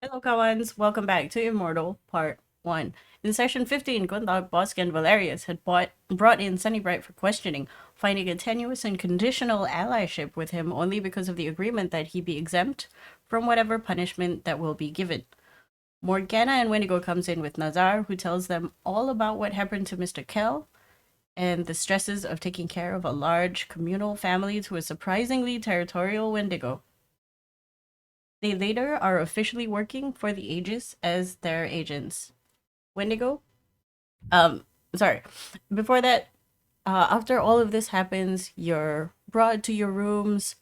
Hello, Kawans. Welcome back to Immortal, Part 1. In Session 15, Gunnlaug, Bosk, and Valerius had brought in Sunnybright for questioning, finding a tenuous and conditional allyship with him only because of the agreement that he be exempt from whatever punishment that will be given. Morgana and Wendigo comes in with Nazar, who tells them all about what happened to Mr. Kell and the stresses of taking care of a large communal family to a surprisingly territorial Wendigo. They later are officially working for the Aegis as their agents. Wendigo? Um, sorry. Before that, after all of this happens, you're brought to your rooms,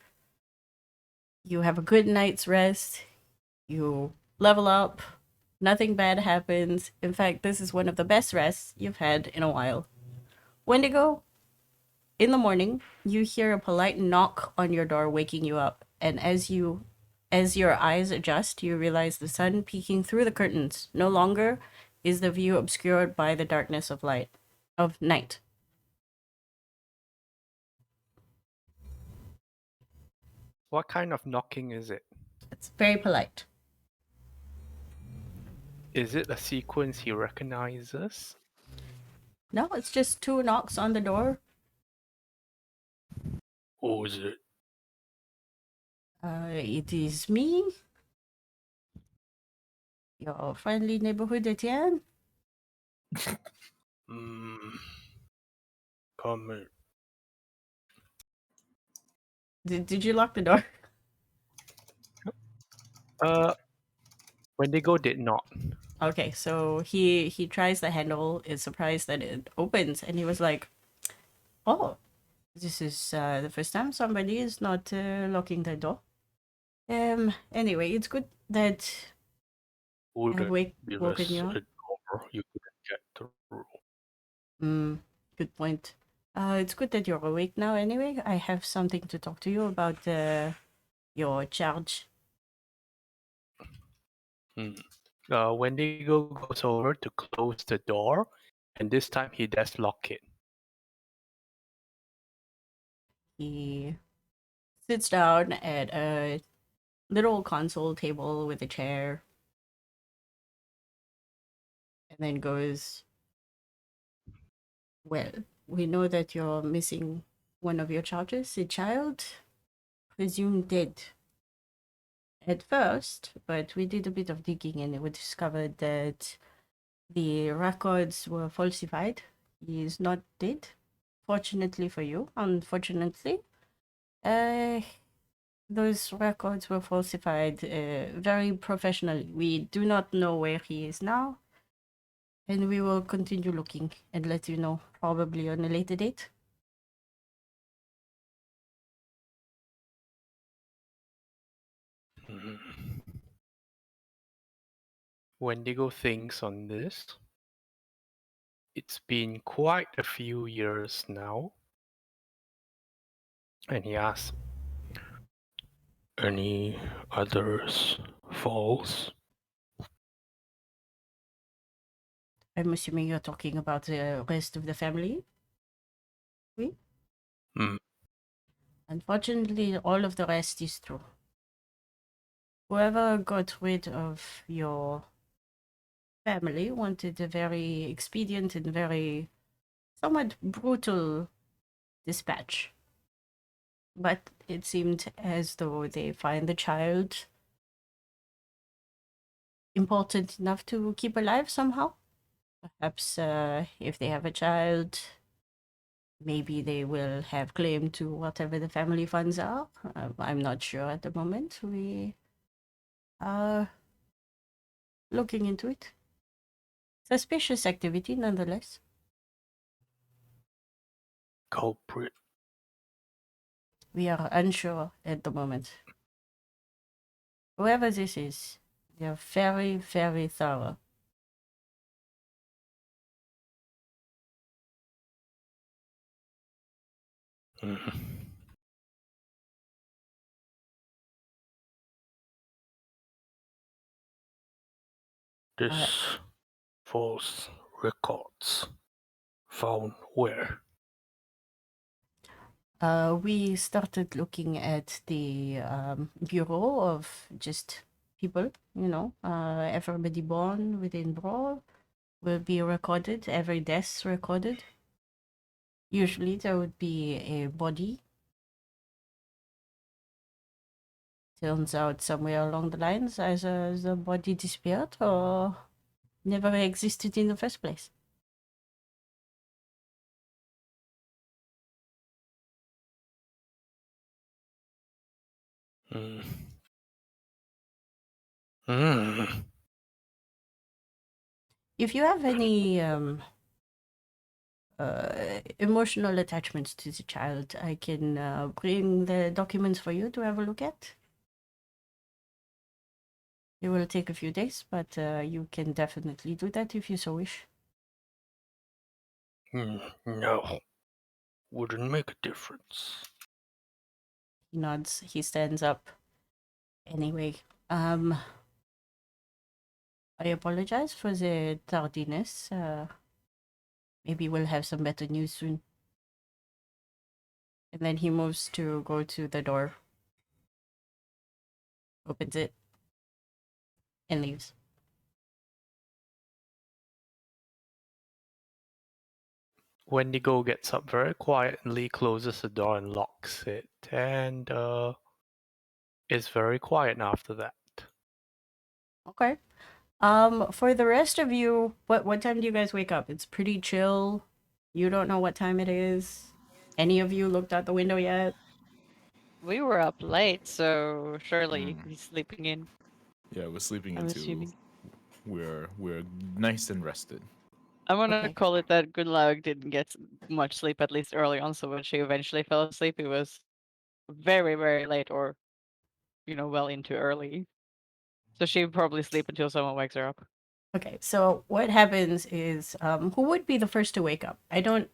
you have a good night's rest, you level up, nothing bad happens. In fact, this is one of the best rests you've had in a while. Wendigo, in the morning, you hear a polite knock on your door waking you up, and as your eyes adjust, you realize the sun peeking through the curtains. No longer is the view obscured by the darkness of night. What kind of knocking is it? It's very polite. Is it a sequence he recognizes? No, it's just two knocks on the door. Or is it? It is me, your friendly neighborhood Etienne. Hmm. Come in. Did you lock the door? Wendigo did not. Okay, so he tries the handle, is surprised that it opens, and he was like, "Oh, this is the first time somebody is not locking the door." Anyway, it's good that I've Wouldn't be woken less you a up. door you couldn't get through. Mm, good point. It's good that you're awake now anyway. I have something to talk to you about your charge. Hmm. Wendigo goes over to close the door, and this time he does lock it. He sits down at a little console table with a chair and then goes, "Well, we know that you're missing one of your charges, a child, presumed dead at first, but we did a bit of digging and we discovered that the records were falsified. He is not dead, fortunately for you. Unfortunately, uh, those records were falsified very professionally. We do not know where he is now, and we will continue looking and let you know probably on a later date." Hmm. Wendigo thinks on this. It's been quite a few years now, and he asks, any others false? I'm assuming you're talking about the rest of the family. Oui? Hmm. Unfortunately, all of the rest is true. Whoever got rid of your family wanted a very expedient and very somewhat brutal dispatch. But it seemed as though they find the child important enough to keep alive somehow. Perhaps if they have a child, maybe they will have claim to whatever the family funds are. I'm not sure at the moment. We are looking into it. Suspicious activity, nonetheless. Culprit. We are unsure at the moment. Whoever this is, they are very, very thorough. Mhm. Uh, This false records found where? we started looking at the Bureau of just people, everybody born within Brawl will be recorded, every death recorded. Usually there would be a body. Turns out somewhere along the lines either the body disappeared or never existed in the first place. Hmm. Hmm. If you have any emotional attachments to the child, I can bring the documents for you to have a look at. It will take a few days, but you can definitely do that if you so wish. No. Wouldn't make a difference. He nods, he stands up. Anyway, I apologize for the tardiness. Maybe we'll have some better news soon. And then he moves to go to the door, opens it, and leaves. Wendigo gets up very quietly, closes the door and locks it, and it's very quiet after that. Okay. For the rest of you, what time do you guys wake up? It's pretty chill. You don't know what time it is. Any of you looked out the window yet? We were up late, so surely he's sleeping in. Yeah, we're sleeping I'm into. assuming. We're nice and rested. I'm gonna Okay. call it that Gunnlaug didn't get much sleep, at least early on, so when she eventually fell asleep, it was very, very late or, well into early. So she'd probably sleep until someone wakes her up. Okay, so what happens is, who would be the first to wake up? I'm not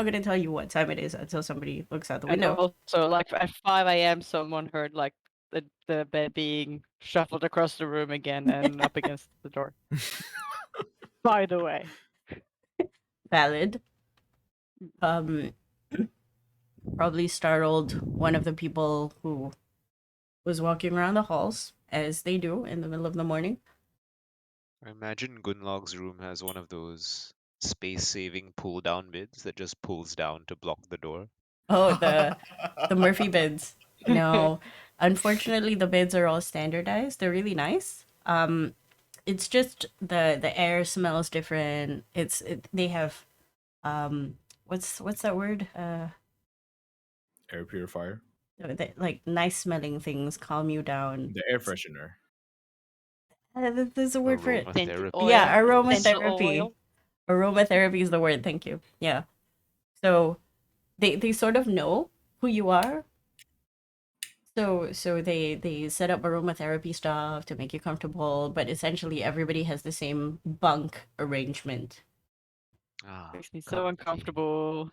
going to tell you what time it is until somebody looks out the And window. also, like, at 5 a.m., someone heard, like, the bed being shuffled across the room again and up against the door. By the way. Valid. Probably startled one of the people who was walking around the halls, as they do in the middle of the morning. I imagine Gunnlaug's room has one of those space-saving pull-down bids that just pulls down to block the door. Oh, the Murphy beds. No, unfortunately, the beds are all standardized. They're really nice. It's just the air smells different. They have what's that word? Air purifier. Like nice smelling things calm you down. The air freshener. There's a word for it. Aromatherapy. Yeah, Essential aromatherapy. oil. Aromatherapy is the word. Thank you. Yeah. So they sort of know who you are. So they set up aromatherapy stuff to make you comfortable, but essentially everybody has the same bunk arrangement. Ah, Makes me so comfy. uncomfortable.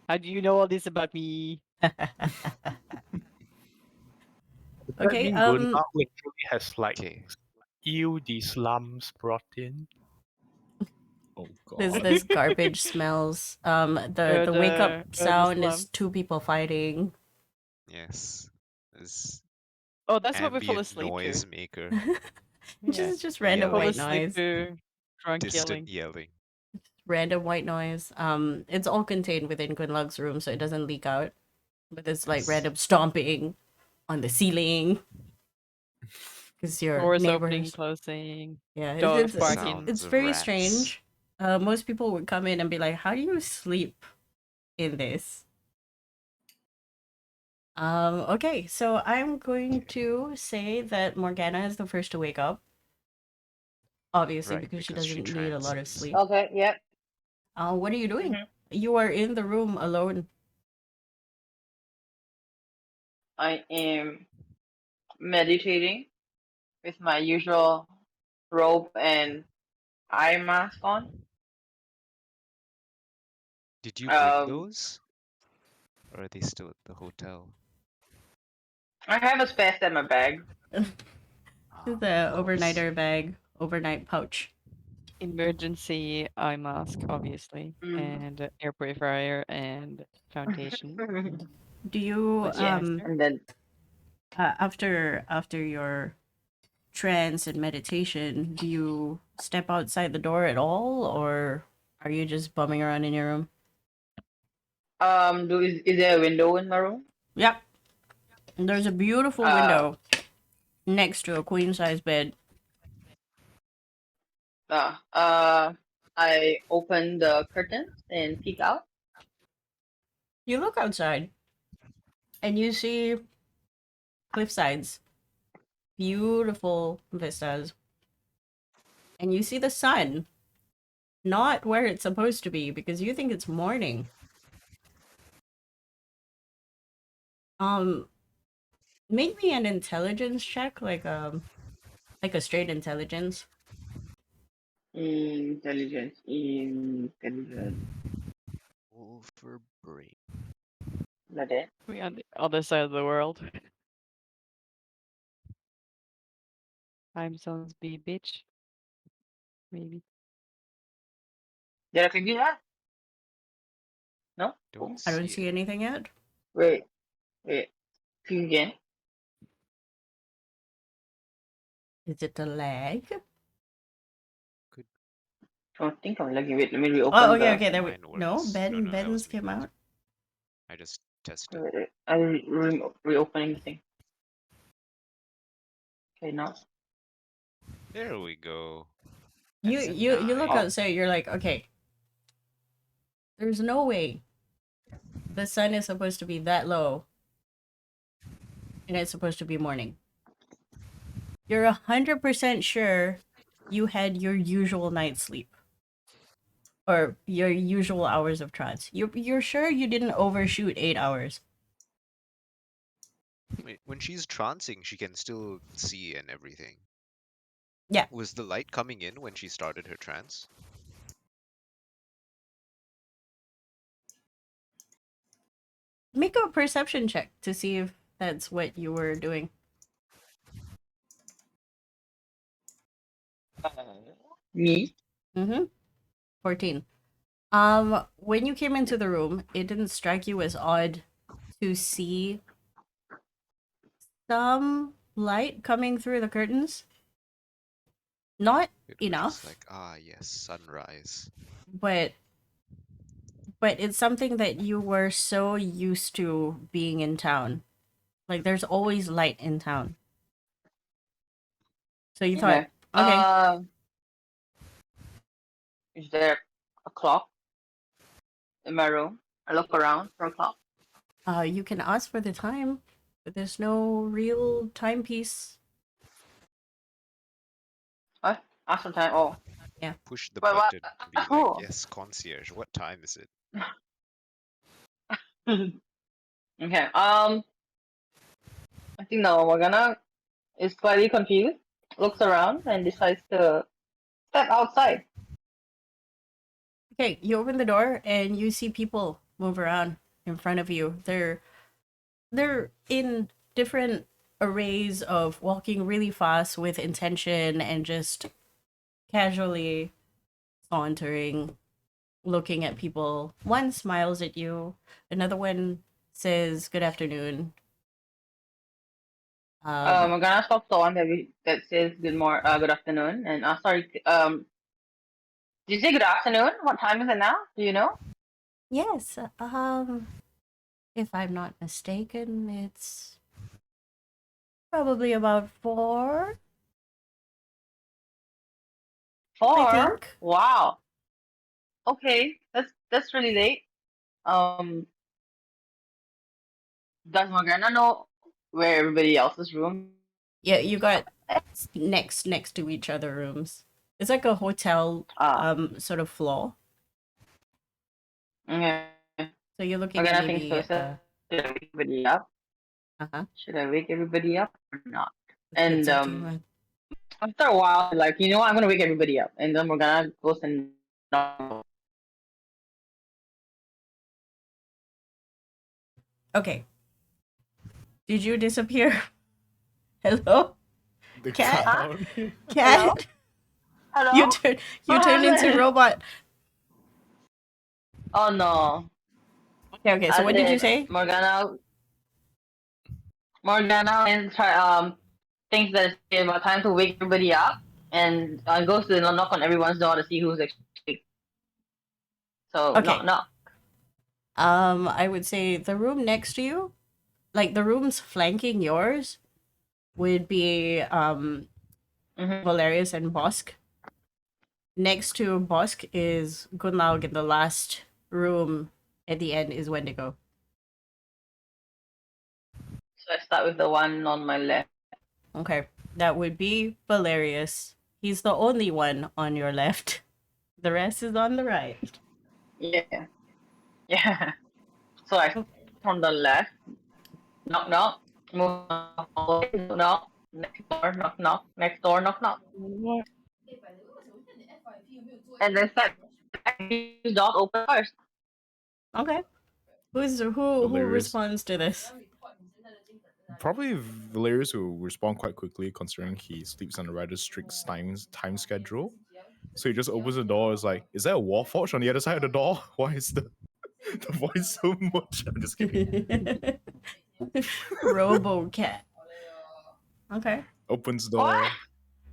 How do you know all this about me? Okay, Gunnlaug literally has like Okay. you these slums brought in. Oh there's god. garbage smells. The wake up The sound is slums. two people fighting. Yes. This Oh, that's what we fall ambient asleep to. noise maker. Yeah. Just random Fall Yelling. white asleep noise. to drunk Distant yelling. yelling. Random white noise. It's all contained within Gunnlaug's room, so it doesn't leak out. But it's like Yes. random stomping on the ceiling because your Doors opening, neighbors. closing. Yeah, Dogs it's barking. Sounds it's of very rats. strange. Most people would come in and be like, "How do you sleep in this?" Okay, so I'm going to say that Morgana is the first to wake up. Obviously, Right, because she because she doesn't need a lot of trances. sleep. Okay, yep. What are you doing? Mhm. You are in the room alone. I am meditating with my usual robe and eye mask on. Did you bring Um, those? Or are they still at the hotel? I have a spare set in my bag. Just Ah, a of course. overnighter bag, overnight pouch. Emergency eye mask, obviously. Mhm. And air purifier and foundation. Do you What's Yes, next? and then after your trance and meditation, do you step outside the door at all, or are you just bumming around in your room? Is there a window in my room? Yep. There's a beautiful window next to a queen size bed. I open the curtains and peek out. You look outside and you see cliff sides, beautiful vistas, and you see the sun not where it's supposed to be because you think it's morning. Make me an intelligence check, like a straight intelligence. Intelligence. Over brain. Not it. We on the other side of the world. Time zones be bitch. Maybe. Did I figure that? No. Don't I don't see see it. anything yet. Wait. Peek again. Is it a lag? Don't think I'm lagging. Wait, let me reopen Oh, okay, the. okay. There we Mine no works. Ben. No, that Ben's wasn't came me. out. I just tested. Wait, I reopening the thing. Okay, now. There we go. You That's a you look 9. outside. You're like, okay. There's no way the sun is supposed to be that low, and it's supposed to be morning. You're 100% sure you had your usual night's sleep, or your usual hours of trance. You're sure you didn't overshoot 8 hours. Wait, when she's trancing, she can still see and everything. Yeah. Was the light coming in when she started her trance? Make a perception check to see if that's what you were doing. Me. 14. When you came into the room, it didn't strike you as odd to see some light coming through the curtains. Not It was enough, just like, ah, yes, sunrise. but it's something that you were so used to being in town. Like there's always light in town. So you thought, okay, Is there a clock in my room? I look around for a clock. you can ask for the time, but there's no real timepiece. What? Ask some time. Oh. Push the But what- button and be Oh. like, yes, concierge, what time is it? Okay. I think now Morgana is slightly confused, looks around, and decides to step outside. Okay, you open the door and you see people move around in front of you. They're in different arrays of walking really fast with intention and just casually sauntering, looking at people. One smiles at you, another one says good afternoon. Morgana stops the one that says good afternoon, and sorry. Did you say good afternoon? What time is it now? Do you know? Yes, if I'm not mistaken, it's probably about 4. 4. think. Wow. Okay, that's really late. Does Morgana know where everybody else's room? Yeah, you got next to each other rooms. It's like a hotel sort of floor. Okay. So you're looking Morgana at thinks maybe so. Should I wake everybody up? Should I wake everybody up or not? And after a while, like, you know what, I'm gonna wake everybody up, and then Morgana goes and okay. Did you disappear? Hello? The Cat? clown. Cat? hello. You turned into happened? robot. Oh no. Okay, so And what did you then say? Morgana Morgana and thinks that it's about time to wake everybody up, and goes to knock on everyone's door to see who's actually. So Okay. knock knock. I would say the room next to you, like the rooms flanking yours, would be Valerius and Bosk. Next to Bosk is Gunnlaug, and the last room at the end is Wendigo. So I start with the one on my left. Okay, that would be Valerius. He's the only one on your left. The rest is on the right. Yeah. Yeah. So I from the left. Knock knock. Move on. Knock knock. Next door. Knock knock. Next door. Knock knock. And then set dot open first. Okay. Who Valerius. responds to this? Probably Valerius will respond quite quickly, considering he sleeps on a rather strict time schedule. So he just opens the door. Is like, is there a Warforged on the other side of the door? Why is the voice so much? I'm just kidding. Robocat. Okay. Opens the door.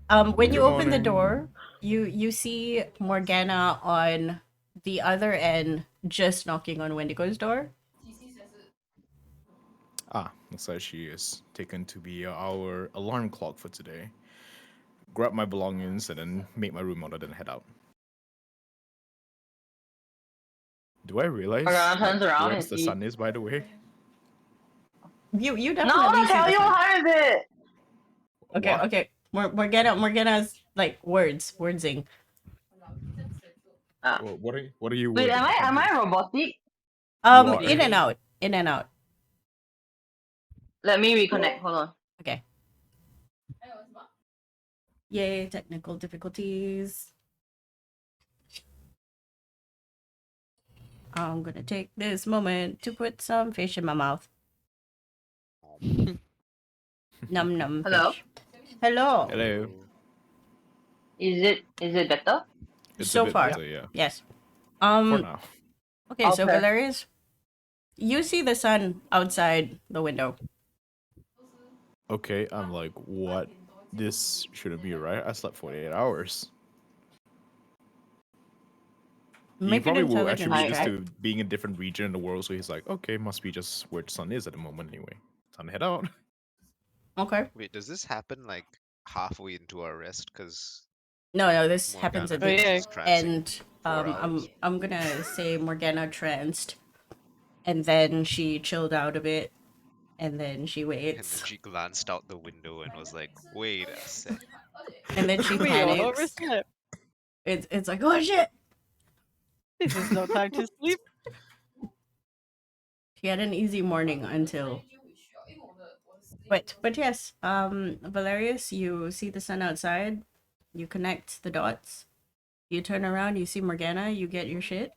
What? When you Good open the morning. door, you see Morgana on the other end, just knocking on Wendigo's door. Looks like she is taken to be our alarm clock for today. Grab my belongings and then make my room order, then head out. Do I realize Morgana turns around where and the sees. sun is, by the way? You No, definitely don't see tell the you sun. how is it. Okay, What? okay. Morgana's like wordsing. What are you? Wait, wording? am I robotic? are. In and out. In and out. Let me reconnect. Hold on. Okay. Yay, technical difficulties. I'm gonna take this moment to put some fish in my mouth. Num num Hello? fish. Hello. Hello. Is it better? It's So a bit far. better, yeah. Yes. For now. Okay, so Okay. Valerius, you see the sun outside the window. Okay, I'm like, what? This shouldn't be right. I slept 48 hours. He Make an probably will intelligence attribute this check. to being a different region in the world, so he's like, okay, must be just where the sun is at the moment anyway. Time to head out. Okay. Wait, does this happen like halfway into our rest? Because No, this happens at Morgana the yeah. is trancing end. 4 hours. I'm gonna say Morgana tranced, and then she chilled out a bit, and then she And then waits, she glanced out the window and was like, wait a sec. and then she We all panics. overslept. It's like, oh shit! This is no time to sleep. She had an easy morning until. But yes, Valerius, you see the sun outside, you connect the dots, you turn around, you see Morgana, you get your shit.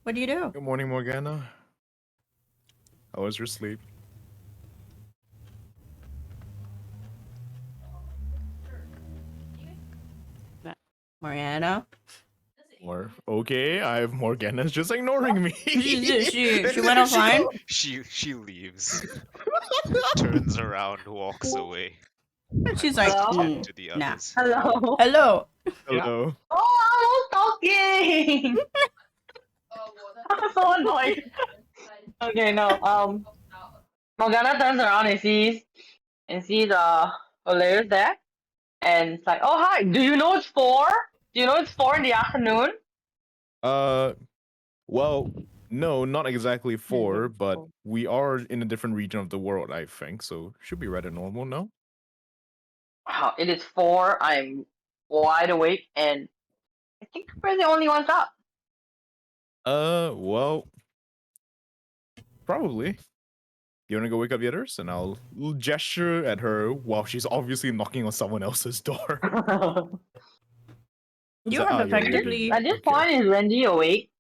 What do you do? Good morning, Morgana. How was your sleep? Morgana. Or okay, Morgana's just ignoring me. She went offline. She leaves, turns around, walks away. She's like, Hello? Tend to the nah. others. Hello. Hello. Hello. Oh, I was talking. I'm so annoyed. Okay, no. Morgana turns around and sees Valerius there, and it's like, oh hi. Do you know it's 4? Do you know it's 4 in the afternoon? Well, no, not exactly 4, it's but 4. we are in a different region of the world, I think, so should be rather normal, no? It is 4. I'm wide awake, and I think we're the only ones up. Well, probably. You wanna go wake up the others? And I'll gesture at her while she's obviously knocking on someone else's door. You that- have you're effectively. At this Okay. point, is Wendy awake?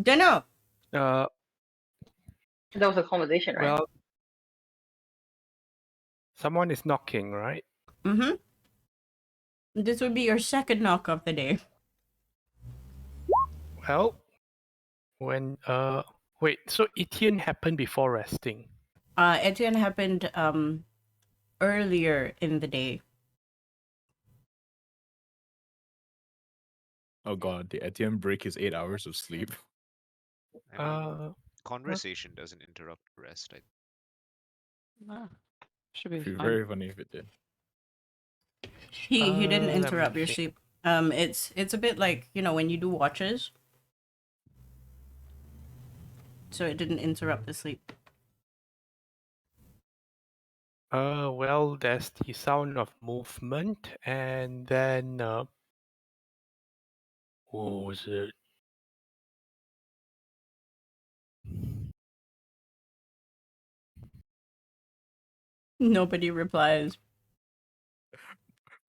Dunno. There was a conversation, right? Well, someone is knocking, right? Mm-hmm. This would be your second knock of the day. Well, when wait, so Etienne happened before resting. Etienne happened earlier in the day. Oh god, did Etienne break his 8 hours of sleep? I mean, Uh, conversation doesn't interrupt rest. Ah, should be It'd be fine. very funny if it did. He didn't let me interrupt your think. sleep. It's a bit like, you know, when you do watches. So it didn't interrupt the sleep. Well, there's the sound of movement, and then what was it? Nobody replies.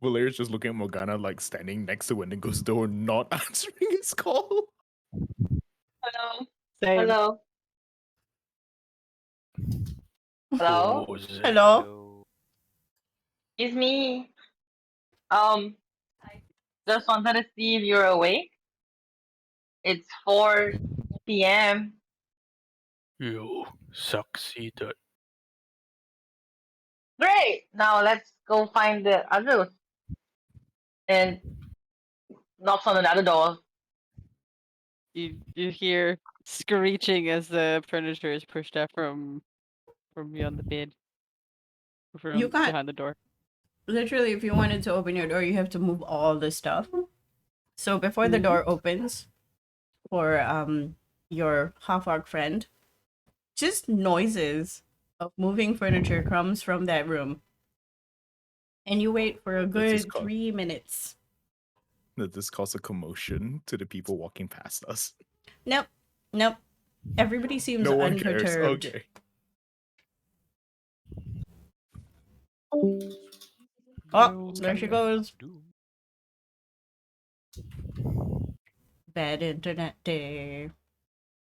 Valeria's just looking at Morgana like standing next to Wendigo's door, not answering his call. Hello. Same. Hello. Hello. What was it? Hello? Hello. It's me. Just wanted to see if you're awake. It's 4 p.m. You succeeded. Great. Now let's go find the others and knocks on another door. You hear screeching as the furniture is pushed out from beyond the bed. From You can't. behind the door. Literally, if you wanted to open your door, you have to move all the stuff. So before the door opens for your half-orc friend, just noises of moving furniture comes from that room. And you wait for a This is good called- 3 minutes. That this cause a commotion to the people walking past us. Nope. Nope. Everybody seems No one cares. unperturbed. Okay. Oh, there she goes. Doom. Bad internet day.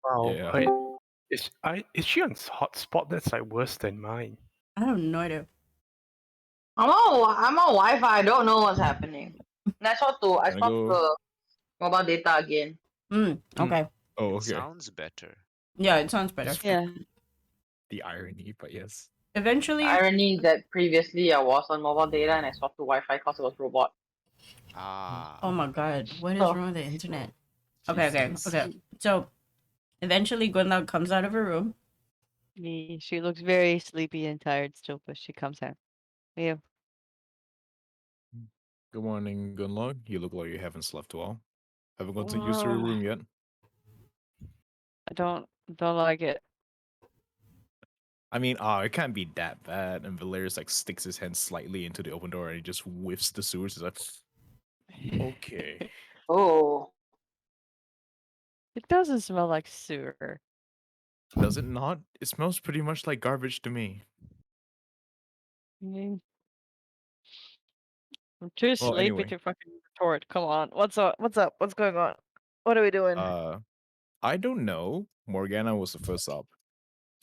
Wow. Yeah. Wait, is she on hotspot? That's like worse than mine. I have no idea. I'm on Wi-Fi. I don't know what's happening. And I swapped Wanna go- to mobile data again. Okay. Oh, It okay. sounds better. Yeah, it sounds better. Yeah. The irony, but yes. Eventually, Irony that previously I was on mobile data and I swapped to Wi-Fi because it was robot. Ah. oh my god, what is Oh. wrong with the internet? Okay. Jesus. So, eventually Gunnlaug comes out of her room. She looks very sleepy and tired still, but she comes out. Yeah. Good morning, Gunnlaug. You look like you haven't slept well. Haven't gotten used to your room yet. I don't like it. I mean, it can't be that bad. And Valerius like sticks his hand slightly into the open door and he just whiffs the sewers. He's like, okay. Oh. It doesn't smell like sewer. Does it not? It smells pretty much like garbage to me. Mm. I'm too Well, sleepy anyway. to fucking retort. Come on. What's up? What's up? What's going on? What are we doing? I don't know. Morgana was the first up.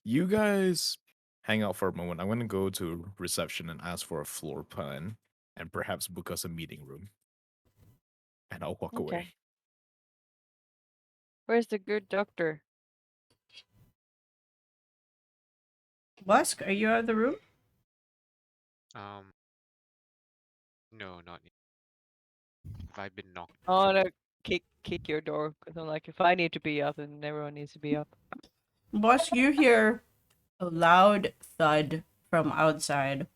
You guys hang out for a moment. I'm gonna go to reception and ask for a floor plan and perhaps book us a meeting room. And I'll walk Okay. away. Where's the good doctor? Busk, are you out of the room? No, not yet. Have I been knocked? I wanna kick your door because I'm like, if I need to be up, then everyone needs to be up. Busk, you hear a loud thud from outside.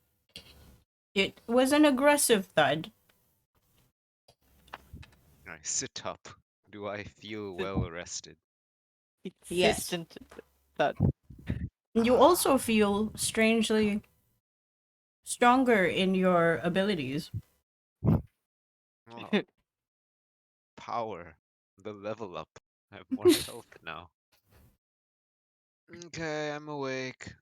It was an aggressive thud. I sit up. Do I feel well rested? Yes. Insistent thud. You also feel strangely stronger in your abilities. Oh, power. The level up. I have more health now. Okay, I'm awake.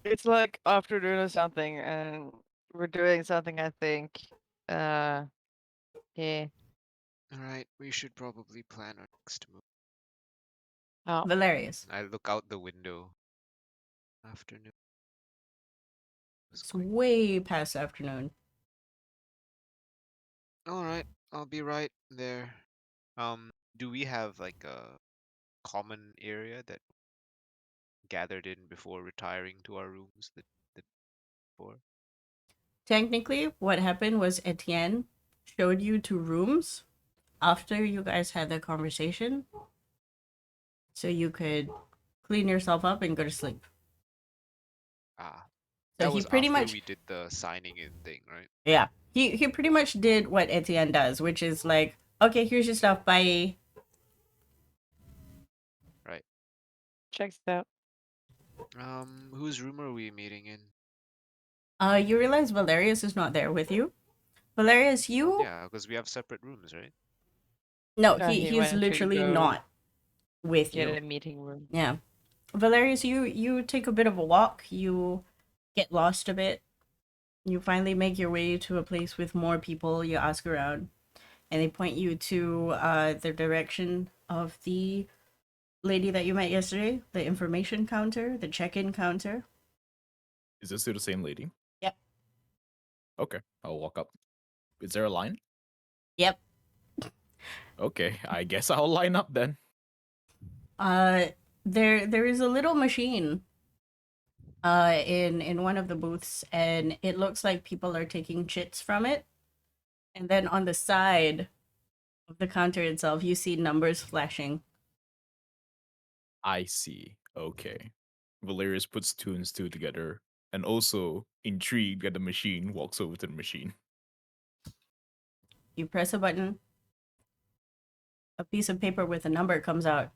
It's like after doing something and we're doing something, I think. Yeah. Alright, we should probably plan our next move. Oh. Valerius. I look out the window. Afternoon. It's way past afternoon. Alright, I'll be right there. Do we have like a common area that gathered in before retiring to our rooms the before? Technically, what happened was Etienne showed you to rooms after you guys had the conversation, so you could clean yourself up and go to sleep. Ah, So that he was pretty after much, we did the signing in thing, right? yeah, he pretty much did what Etienne does, which is like, okay, here's your stuff, bye. Right. Checks out. Whose room are we meeting in? You realize Valerius is not there with you. Valerius, you Yeah, because we have separate rooms, right? no, Yeah, he he's went to literally go not with get you. a meeting room. Yeah. Valerius, you take a bit of a walk, you get lost a bit. You finally make your way to a place with more people, you ask around, and they point you to the direction of the lady that you met yesterday, the information counter, the check-in counter. Is this still the same lady? Yep. Okay, I'll walk up. Is there a line? Yep. Okay, I guess I'll line up then. Uh there is a little machine in one of the booths, and it looks like people are taking chits from it. And then on the side of the counter itself, you see numbers flashing. I see. Okay. Valerius puts two and two together, and also intrigued at the machine, walks over to the machine. You press a button, a piece of paper with a number comes out.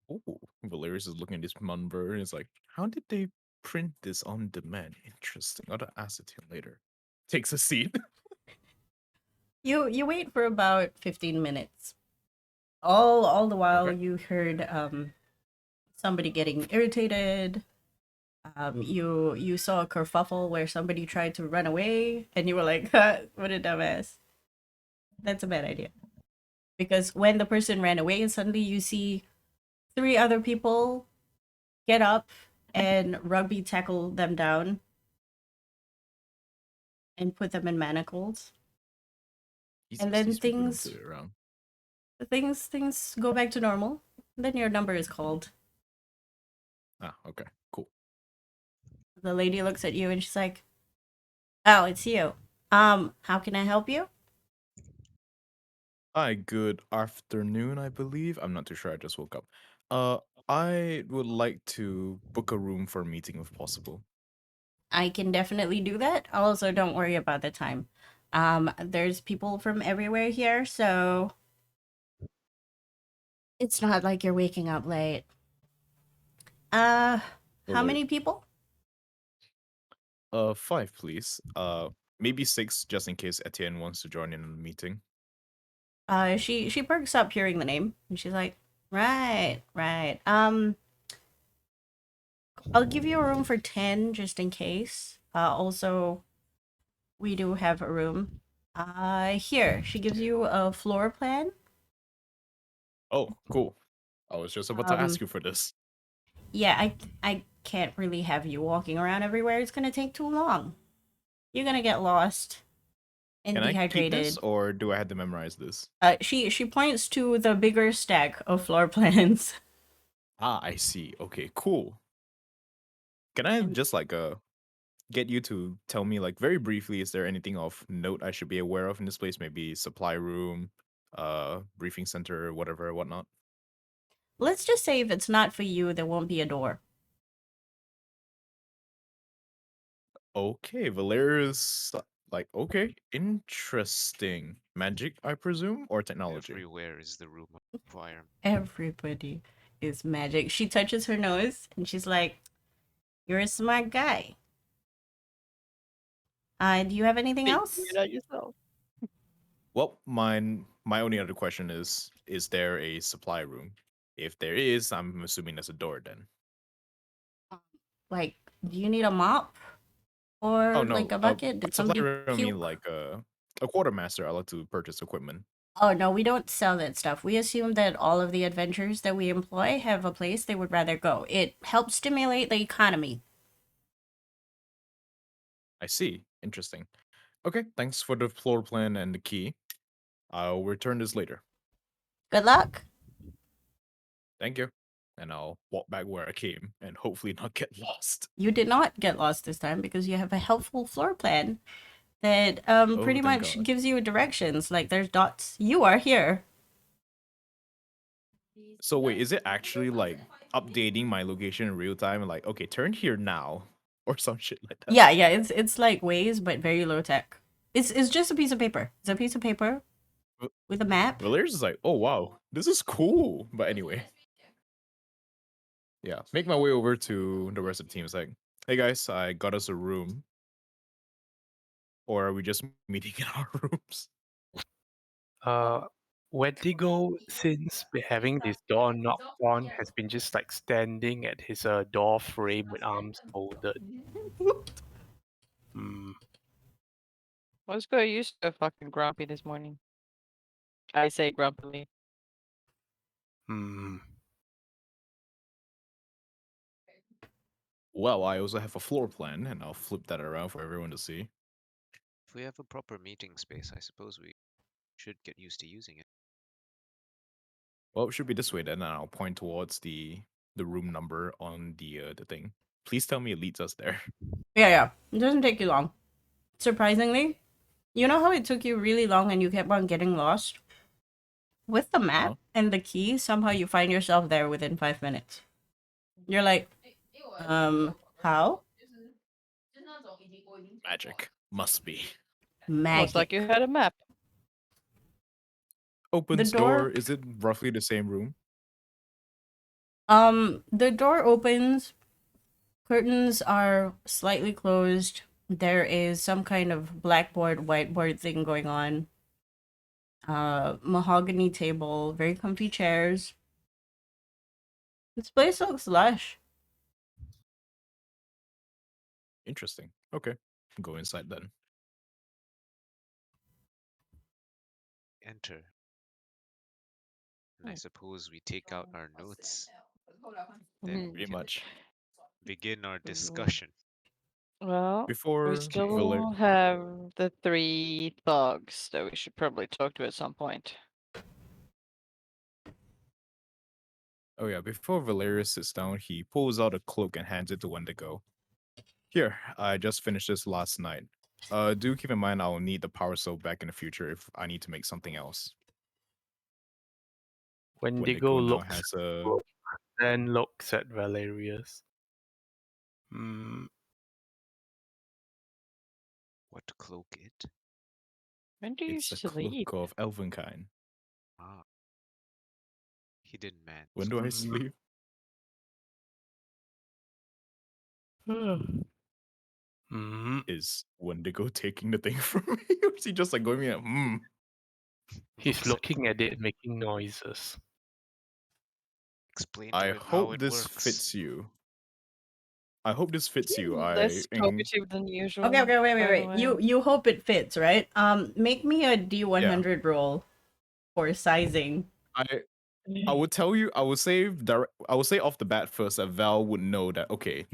Oh, Valerius is looking at this number and is like, how did they print this on demand? Interesting. I'll ask it to him later. Takes a seat. You wait for about 15 minutes. All the while Okay. you heard somebody getting irritated. You saw a kerfuffle where somebody tried to run away, and you were like, "What a dumbass." That's a bad idea. Because when the person ran away, and suddenly you see three other people get up and rugby tackle them down and put them in manacles. Jesus, Then these people don't sit around. things go back to normal. Then your number is called. Ah, okay, cool. The lady looks at you and she's like, "Oh, it's you. How can I help you?" Hi, good afternoon, I believe. I'm not too sure, I just woke up. I would like to book a room for a meeting if possible. I can definitely do that. Also, don't worry about the time. There's people from everywhere here, so it's not like you're waking up late. How Valer- many people? 5, please. Maybe 6, just in case Etienne wants to join in on the meeting. She perks up hearing the name, and she's like, right. I'll give you a room for 10 just in case. Also, we do have a room. Here, she gives you a floor plan. Oh, cool. I was just about to ask you for this. Yeah, I can't really have you walking around everywhere. It's gonna take too long. You're gonna get lost and Can I keep this, dehydrated. or do I have to memorize this? She points to the bigger stack of floor plans. Ah, I see. Okay, cool. Can I And just get you to tell me very briefly, is there anything of note I should be aware of in this place? Maybe supply room, briefing center, whatever, whatnot. let's just say if it's not for you, there won't be a door. Okay, Valerius okay, interesting. Magic, I presume, or technology? Everywhere is the room of environment. Everybody is magic. She touches her nose and she's like, "You're a smart guy." Do you have anything else? Figure it out yourself. Well, my only other question is there a supply room? If there is, I'm assuming there's a door then. Like, do you need a mop or Oh like no, a bucket? Did supply somebody room, I mean puke? a quartermaster. I like to purchase equipment. Oh no, we don't sell that stuff. We assume that all of the adventurers that we employ have a place they would rather go. It helps stimulate the economy. I see. Interesting. Okay, thanks for the floor plan and the key. I'll return this later. Good luck. Thank you. And I'll walk back where I came and hopefully not get lost. You did not get lost this time because you have a helpful floor plan that pretty thank much God. gives you directions. Like there's dots. You are here. So wait, is it actually like updating my location in real time and like, okay, turn here now or some shit like that? Yeah, yeah. It's like Waze, but very low tech. It's just a piece of paper. It's a piece of paper Well- with a map. Valerius is like, oh wow, this is cool. But anyway. Yeah, make my way over to the rest of the team. It's like, hey guys, I got us a room. Or are we just meeting in our rooms? Wendigo, since having this door knocked on, has been just like standing at his door frame with arms folded. Hmm. Let's go used to fucking grumpy this morning. I say grumpily. Hmm. Well, I also have a floor plan, and I'll flip that around for everyone to see. If we have a proper meeting space, I suppose we should get used to using it. Well, it should be this way then, and I'll point towards the room number on the thing. Please tell me it leads us there. Yeah, yeah. It doesn't take you long. Surprisingly, you know how it took you really long and you kept on getting lost? With the map Uh-huh. and the key, somehow you find yourself there within 5 minutes. You're like, how? Magic. Must be. Most like Magic. you had a map. Opens door- door. Is it roughly the same room? The door opens. Curtains are slightly closed. There is some kind of blackboard, whiteboard thing going on. Mahogany table, very comfy chairs. This place looks lush. Interesting. Okay. Go inside then. Enter. And I suppose we take out our notes, then Pretty much. begin our discussion. Well, we Before still have the 3 thugs that we should probably talk to at some point. Oh yeah, before Valerius sits down, he pulls out a cloak and hands it to Wendigo. Here, I just finished this last night. Do keep in mind I'll need the power soap back in the future if I need to make something else. Wendigo now looks has a then looks at Valerius. Hmm. What cloak it? When do you it's a sleep? cloak of elvenkind. Ah. Hidden man. When do I Hmm. sleep? Hmm. Is Wendigo taking the thing from me? Or is he just like going like, He's Looks at looking at it, making noises. Explain to I him how hope it this works. fits you. I hope this fits you. Less talkative than usual. Okay, by the wait. way. You hope it fits, right? Make me a D100 roll for sizing. I would tell you, I would say off the bat first that Val would know that okay,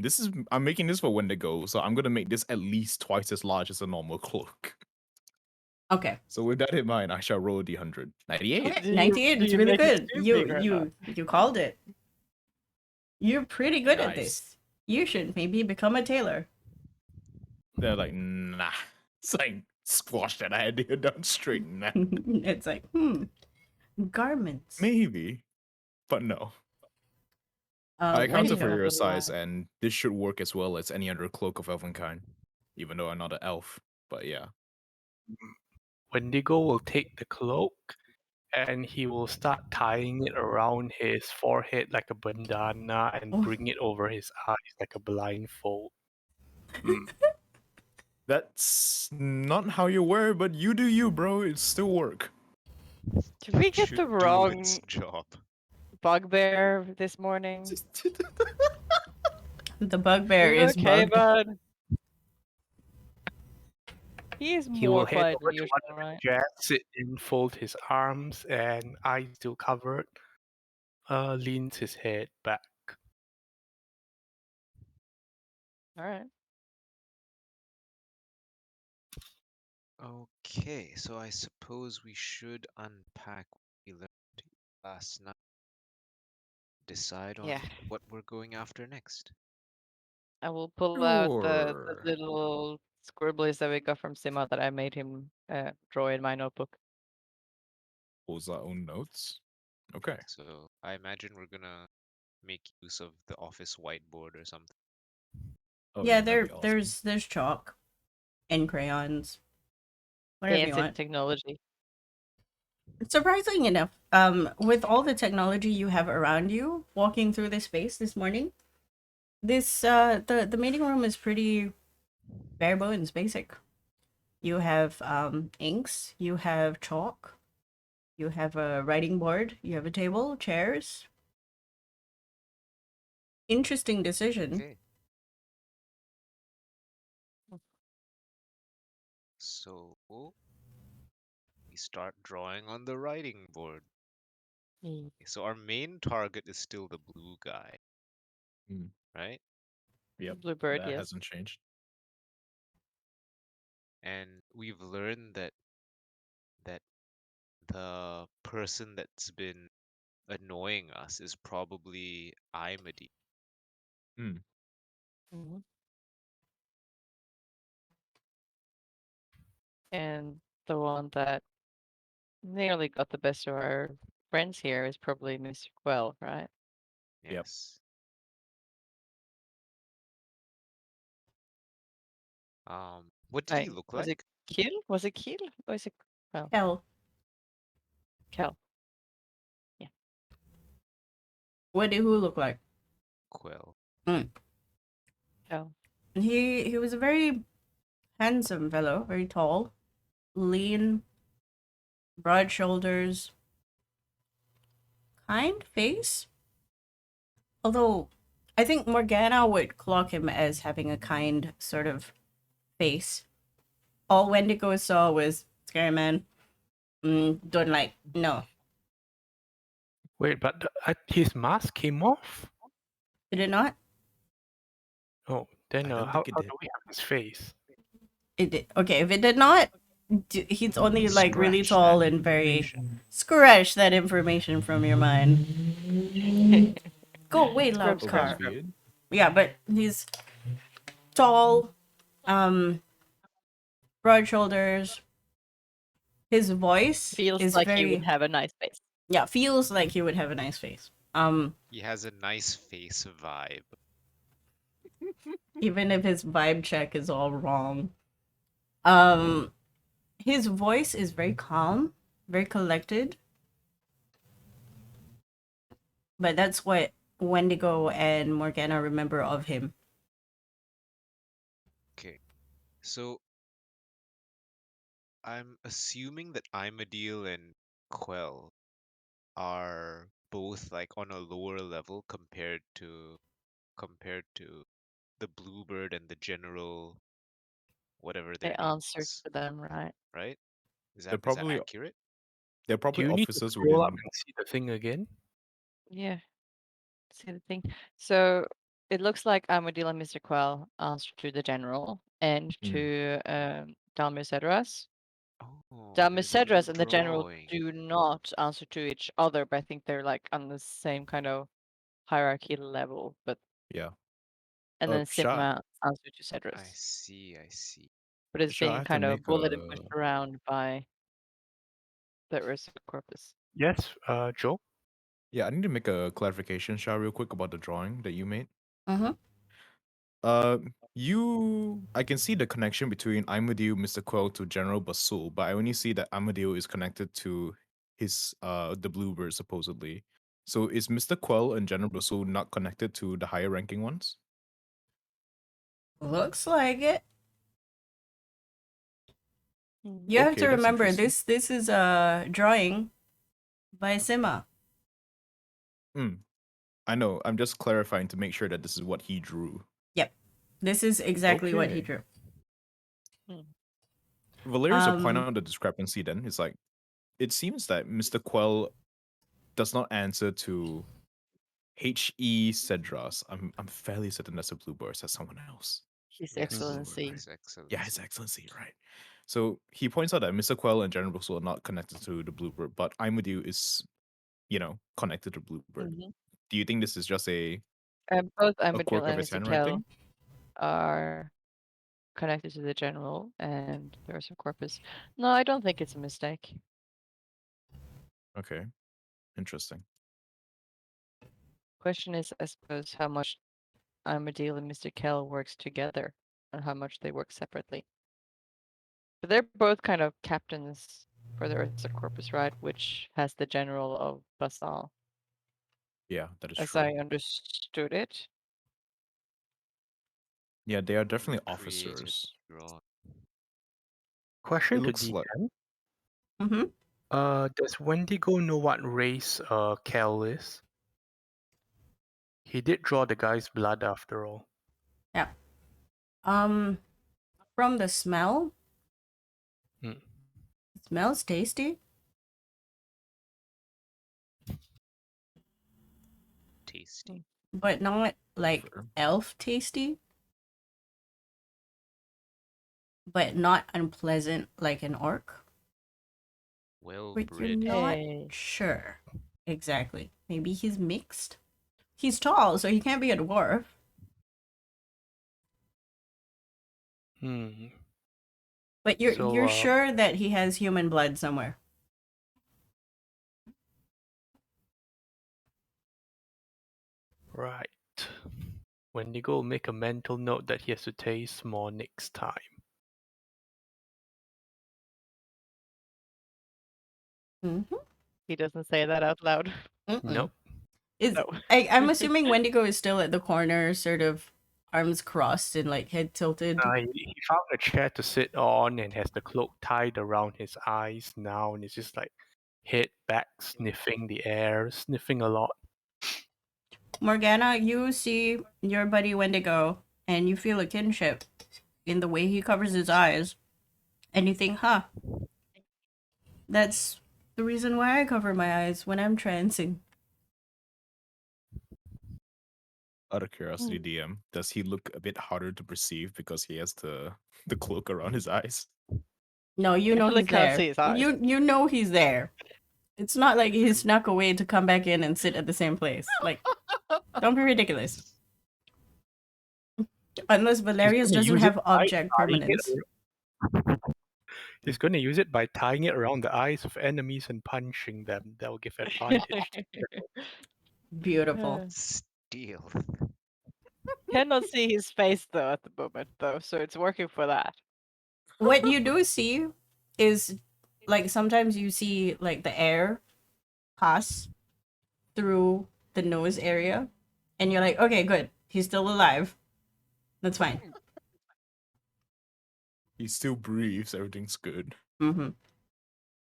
I'm making this for Wendigo, so I'm gonna make this at least twice as large as a normal cloak. Okay. So with that in mind, I shall roll a D100. 98. Okay, Do you- 98. do It's you really make it good. too You big or you called it. You're pretty good at Nice. this. You should maybe become a tailor. They're like, nah. It's like squash that idea down straight. Nah. It's like, garments. Maybe, but no. I Wendy, accounted for Wendigo. your size, and this should work as well as any other cloak of elvenkind. Even though I'm not an elf, but yeah. Wendigo will take the cloak and he will start tying it around his forehead like a bandana and Oh. bring it over his eyes like a blindfold. Hmm. That's not how you wear, but you do you, bro. It still work. Did we It get should the do wrong its job. bugbear this morning? the bugbear You is okay, bugged. bud? He is He more will head quiet over than to usual, one of right? the chairs, sit and fold his arms and eyes still covered, leans his head back. Alright. Okay, so I suppose we should unpack what we learned last night. decide on Yeah. what we're going after next. I will pull out the Sure. little scribblies that we got from Sima that I made him draw in my notebook. Pulls our own notes. Okay. So I imagine we're gonna make use of the office whiteboard or something. Oh Yeah, that'd be awesome. there's chalk and crayons. Whatever you Fancy want. technology. Surprisingly enough, with all the technology you have around you, walking through this space this morning, this the meeting room is pretty bare bones, basic. You have inks, you have chalk, you have a writing board, you have a table, chairs. Interesting decision. Okay. So we start drawing on the writing board. Mm. So our main target is still the blue guy, Mm. right? Yep. Bluebird, That yes. hasn't changed. And we've learned that the person that's been annoying us is probably Imedy. Mhm. And the one that nearly got the best of our friends here is probably Mr. Quell, right? Yep. Yes. What did he Right. look Was like? it Kill? Was it Kill? Or is it Quell? Hell, Kel. what did who look like? Quill. Kel. He was a very handsome fellow, very tall, lean, broad shoulders, kind face. Although I think Morgana would clock him as having a kind sort of face. All Wendigo saw was scary man. Don't like no. Wait, but his mask came off? Did it not? Oh, then I don't how think it do did. we have his face? It did. Okay, if it did not, he's only like really Scratch tall that and very information. scratch that information from your mind. Go away, loud Scrub, Oh, scrub, car. that's scrub. weird. Yeah, but he's tall, broad shoulders. His voice Feels is like he would very have a nice face. yeah, feels like he would have a nice face. He has a nice face vibe. Even if his vibe check is all wrong. His voice is very calm, very collected. But that's what Wendigo and Morgana remember of him. Okay. So I'm assuming that Imedil and Quell are both like on a lower level compared to the Bluebird and the general whatever They their name answered is, to them, right? right? They're Is that probably accurate? they're Do probably you need to officers scroll up within. and see the thing again? Yeah. See the thing. So it looks like Armadillo and Mr. Quell answer to the general and to Dalmir Cedras. Oh, Dalmir there's a little Cedras and the general drawing. do not answer to each other, but I think they're like on the same kind of hierarchy level. But Yeah. and then Shah, Sigma answer to I Cedras, see, I see. but it's Shah, I being have to kind of make bulleted and a. pushed around by the Ursa Corpus. Yes, Joe? Yeah, I need to make a clarification, Shah, real quick about the drawing that you made. Mm-hmm. I can see the connection between Amadeo, Mr. Quell to General Basul, but I only see that Amadeo is connected to his the Bluebird supposedly. So is Mr. Quell and General Basul not connected to the higher ranking ones? Looks like it. Mm. You have Okay, to that's remember interesting. this is a drawing by Sima. I know. I'm just clarifying to make sure that this is what he drew. Yep. This is exactly what he Okay. drew. Valerius will point Um, out the discrepancy then. It's like, it seems that Mr. Quell does not answer to H.E. Cedras. I'm fairly certain that's a Bluebird, that's someone else. His Yes, Excellency. His Excellency. Yeah, His Excellency, right. So he points out that Mr. Quell and General Basul are not connected to the Bluebird, but Imadu is connected to Bluebird. Mhm. Do you think this is just a Both quirk Amadil of and his Mr. handwriting? Kell are connected to the general, and there's a corpus. No, I don't think it's a mistake. Okay, interesting. Question is, I suppose, how much Amadil and Mr. Kell works together, and how much they work separately. But they're both kind of captains for the Ursa Corpus, right? Which has the general of Basal, Yeah, that is as true. I understood it. Yeah, they are definitely Creative officers. draw. It Question to looks like DM. Mm-hmm. Does Wendigo know what race Kel is? He did draw the guy's blood after all. Yeah. From the smell, Hmm. it smells tasty, Tasty. but not like fair. elf tasty, but not unpleasant like an orc. Well But you're bred. not Hey. sure. Exactly. Maybe he's mixed. He's tall, so he can't be a dwarf. Hmm. But you're So, sure that he has human blood somewhere. Right. Wendigo will make a mental note that he has to taste more next time. Mm-hmm. He doesn't say that out loud. Nope. No. I'm assuming Wendigo is still at the corner, sort of arms crossed and like head tilted. He found a chair to sit on and has the cloak tied around his eyes now, and he's just like head back, sniffing the air, sniffing a lot. Morgana, you see your buddy Wendigo, and you feel a kinship in the way he covers his eyes, and you think, huh, that's the reason why I cover my eyes when I'm trancing. Out of curiosity, DM, does he look a bit harder to perceive because he has the cloak around his eyes? No, you know Actually he's can't there. see his eyes. You know he's there. It's not like he snuck away to come back in and sit at the same place. Like, don't be ridiculous. Unless Valerius gonna doesn't use it have by object tying it permanence. He's going to use it by tying it around the eyes of enemies and punching them. That will give advantage. Beautiful. Steal. Cannot see his face though at the moment though, so it's working for that. What you do see is like sometimes you see like the air pass through the nose area and you're like, okay, good. He's still alive. That's fine. He still breathes, everything's good. Mm-hmm.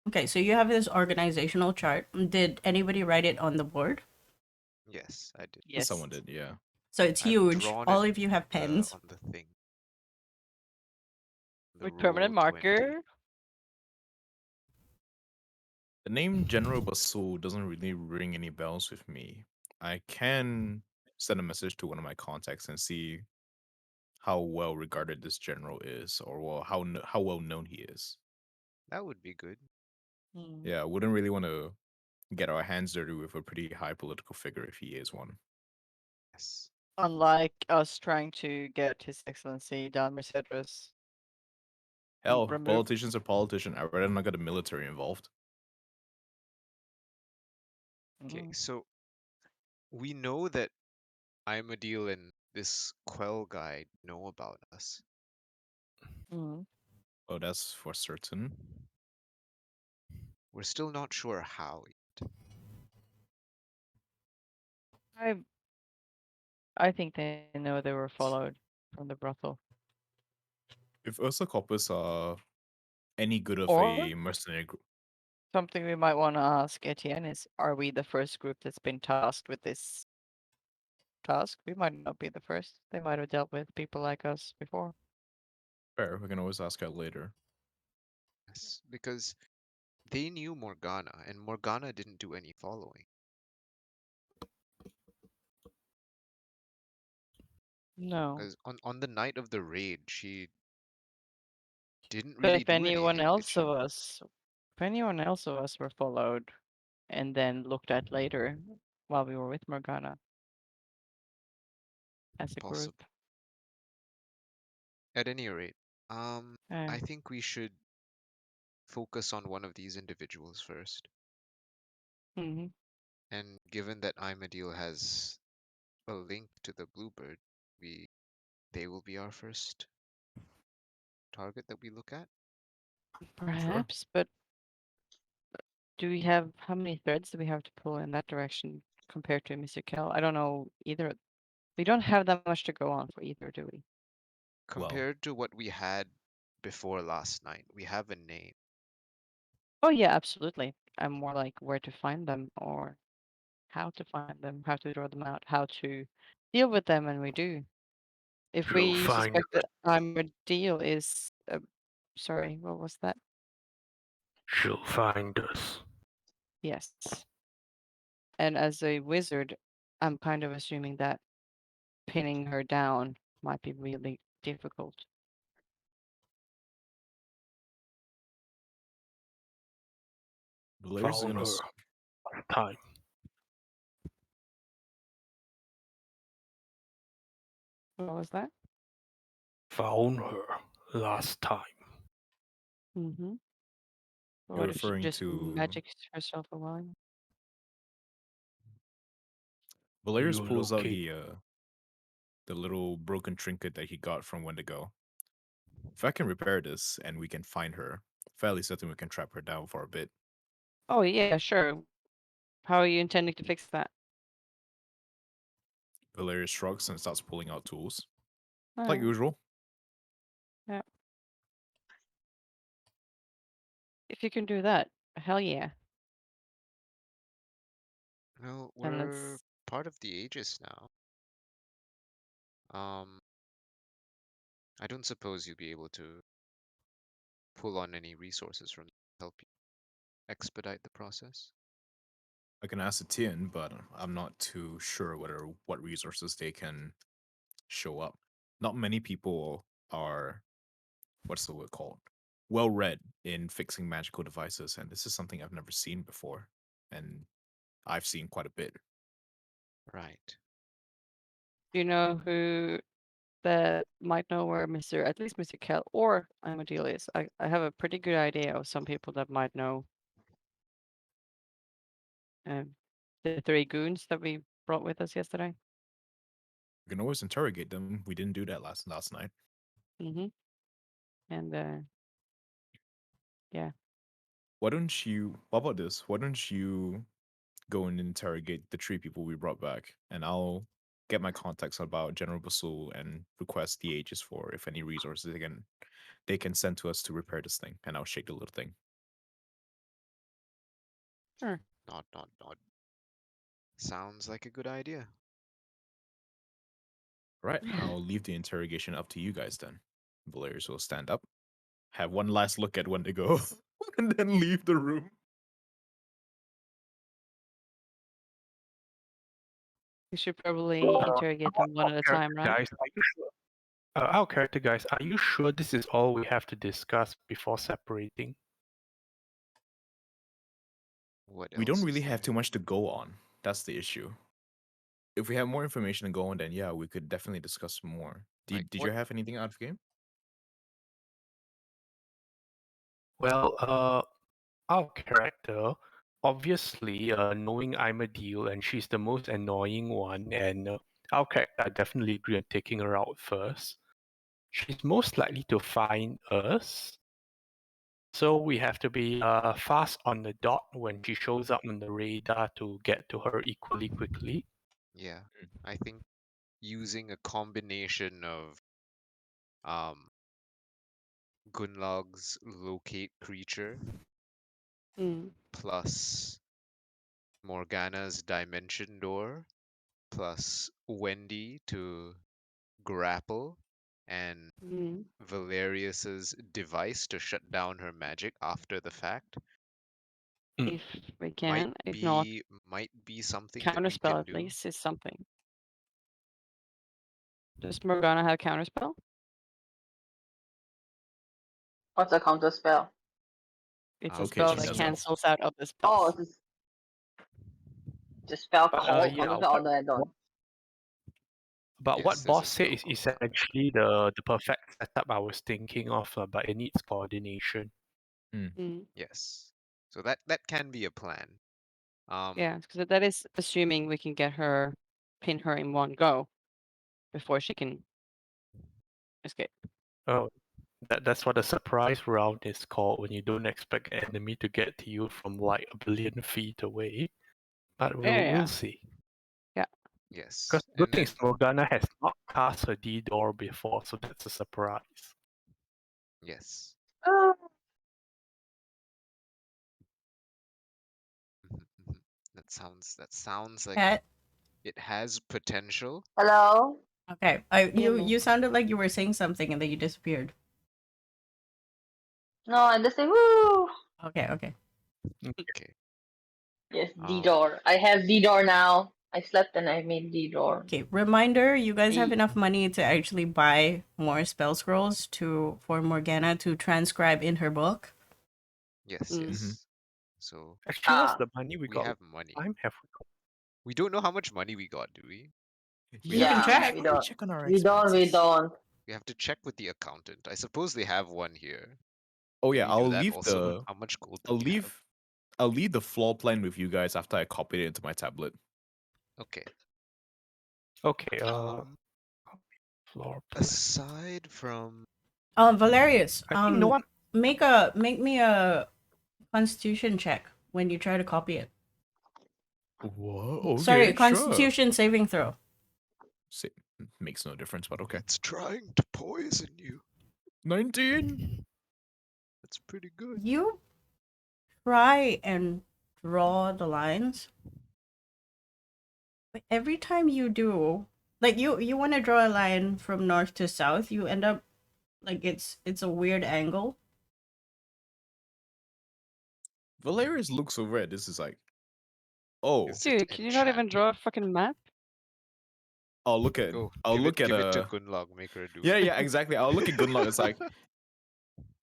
Okay, so you have this organizational chart. Did anybody write it on the board? Yes, I did. Yes. Someone did, yeah. So it's I've huge. drawn All it, of you have pens. on the thing. The With permanent roll 20. marker. The name General Basul doesn't really ring any bells with me. I can send a message to one of my contacts and see how well regarded this general is, or well, how well known he is. That would be good. Yeah, I wouldn't really want to get our hands dirty with a pretty high political figure if he is one. Yes. Unlike us trying to get His Excellency Don Mercedes. Hell, removed. politicians are politicians. I'd rather not get the military involved. Okay, so we know that Imadil and this Quell guy know about us. Mhm. Oh, that's for certain. We're still not sure how. I think they know they were followed from the brothel. If Ursa Corpus are any good of Or- a mercenary group, Something we might want to ask Etienne is, are we the first group that's been tasked with this task? We might not be the first. They might have dealt with people like us before. fair, we can always ask that later. Yes, because they knew Morgana, and Morgana didn't do any following. No. Because on the night of the raid, she didn't But really if do anyone anything, did else she? of us, if anyone else of us were followed, and then looked at later while we were with Morgana as a group. Possible. At any rate, Uh, I think we should focus on one of these individuals first. mhm. And given that Immortal has a link to the Bluebird, they will be our first target that we look at. Perhaps, but do we have how many threads do we have to pull in that direction compared to Mr. Kell? I don't know either. We don't have that much to go on for either, do we? Well, Compared to what we had before last night, we have a name. Oh yeah, absolutely. I'm more like where to find them or how to find them, how to draw them out, how to deal with them when we do. If You'll we find suspect that our deal is, sorry, what was that? she'll find us. Yes. And as a wizard, I'm kind of assuming that pinning her down might be really difficult. Valerius is Found gonna her. Time. What was that? Found her last time. Mm-hmm. You're What if she referring just to magics herself away? Valerius You pulls out locate. the little broken trinket that he got from Wendigo. If I can repair this and we can find her, fairly certain we can trap her down for a bit. Oh yeah, sure. How are you intending to fix that? Valerius shrugs and starts pulling out tools. Like Alright, usual. yeah. If you can do that, hell yeah. Well, Then we're let's. part of the Aegis now. I don't suppose you'll be able to pull on any resources from them to help you expedite the process. I can ascertain, but I'm not too sure what resources they can show up. Not many people are what's the word called? Well read in fixing magical devices, and this is something I've never seen before. And I've seen quite a bit. Right. Do you know who that might know where at least Mr. Kell or Amadil is? I have a pretty good idea of some people that might know. The 3 goons that we brought with us yesterday. We can always interrogate them. We didn't do that last night. Mm-hmm. And yeah. What about this? Why don't you go and interrogate the 3 people we brought back, and I'll get my contacts about General Basul and request the Aegis for if any resources they can send to us to repair this thing, and I'll shake the little thing. Sure. Nod. Sounds like a good idea. Right, I'll leave the interrogation up to you guys then. Valerius will stand up, have one last look at Wendigo, and then leave the room. We should probably interrogate them one at a time, right? Guys, are you sure? Our character guys, are you sure this is all we have to discuss before separating? What We else don't is really there? have too much to go on. That's the issue. If we have more information to go on, then yeah, we could definitely discuss more. Like, Did what- you have anything out of game? Well, our character, obviously, knowing I'm a deal and she's the most annoying one, and our character, I definitely agree on taking her out first. She's most likely to find us. So we have to be fast on the dot when she shows up on the radar to get to her equally quickly. Yeah, I think using a combination of Gunnlaug's locate creature Mm. plus Morgana's dimension door plus Wendy to grapple and Mm. Valerius's device to shut down her magic after the fact If we can. If not, might be something that we counterspell can at do. least is something. Does Morgana have counterspell? What's a counter spell? It's Ah, a okay, spell she that does have. cancels out other Oh, spells. Just felt But cold yeah, on the add-on. but Yes, what there's a boss said spell is called essentially the perfect setup I was thinking of, but it needs coordination. Mm. Yes. So that can be a plan. Yeah, because that is assuming we can get her, pin her in one go before she can escape. Oh, that's what a surprise round is called when you don't expect an enemy to get to you from like a billion feet away. But Yeah. we'll see. Yes. Because the And good thing then is Morgana has not cast her D door before, so that's a surprise. yes. Ah. Mhm, mhm. That sounds like Cat. it has potential. Hello? Okay. Hello. You sounded like you were saying something and then you disappeared. No, I just say woo. Okay, okay. Okay. Yes, D Um, door. I have D door now. I slept and I made D door. Okay. Reminder, you guys have Eight. enough money to actually buy more spell scrolls for Morgana to transcribe in her book. yes, Mm. yes. So Actually, what's Ah. the money we we got? have money. Time have we got? We don't know how much money we got, do we? We You have can to Yeah, check. check. we Let me don't. check on our We don't. We expenses. don't. We have to check with the accountant. I suppose they have one here. Oh Can yeah, we do I'll that leave also? the How much gold do I'll we have? leave the floor plan with you guys after I copied it into my tablet. Okay. Okay, Um, floor plan. aside from Valerius, I think no one. make me a constitution check when you try to copy it. What? Okay, Sorry, sure. constitution saving throw. Makes no difference, but okay. it's trying to poison you. 19. That's pretty good. You try and draw the lines. But every time you do, like you want to draw a line from north to south, you end up like it's a weird angle. Valerius looks over at this is like, oh, Is it Dude, can you not even enchanted? draw a fucking map? I'll look at Go. I'll Give look at give it to a Gunnlaug. Make her do yeah, it. yeah, exactly. I'll look at Gunnlaug. It's like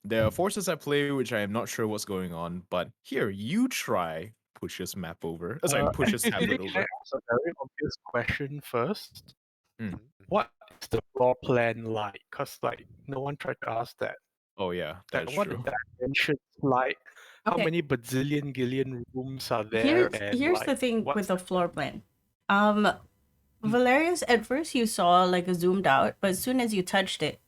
there are forces at play which I am not sure what's going on, but here you try push this map over. Sorry, push this tablet Can I over. ask a very obvious question first? Mm. Mhm. What is the floor plan like? Cause like no one tried to ask that. Oh yeah, Like that's what true. the dimensions like? How Okay. many bazillion gillion rooms are there? And Here's like, the thing what's with the the floor plan. Valerius, at first you saw like a zoomed out, but as soon as you touched it,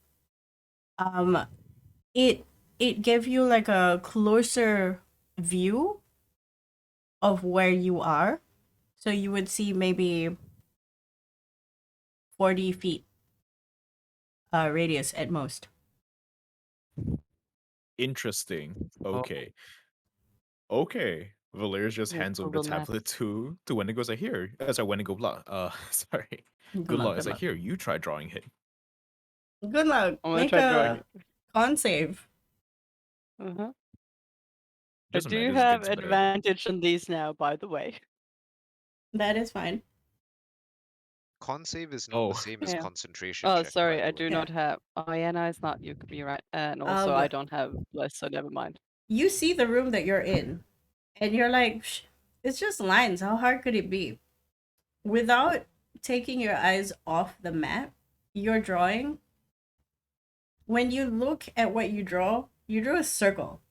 it gave you like a closer view of where you are. So you would see maybe 40 feet radius at most. Interesting. Oh. Okay. Okay. Valerius just Yeah, hands over the Google Maps. tablet to Wendigo. It's like here. Sorry, Wendigo blah. Sorry. Good luck. It's like here. You try drawing it. Good luck. I'm gonna Make try drawing a con save. Uh-huh. I Just do imagine it have gets better. advantage on these now, by the way. That is fine. Con save is not Oh. the same as Yeah. concentration Oh, check. sorry, by I the do way. not have. Oh, yeah, no, it's not. You could be right. And also, I don't have less, so never mind. You see the room that you're in, and you're like, it's just lines. How hard could it be? Without taking your eyes off the map, you're drawing. When you look at what you draw a circle.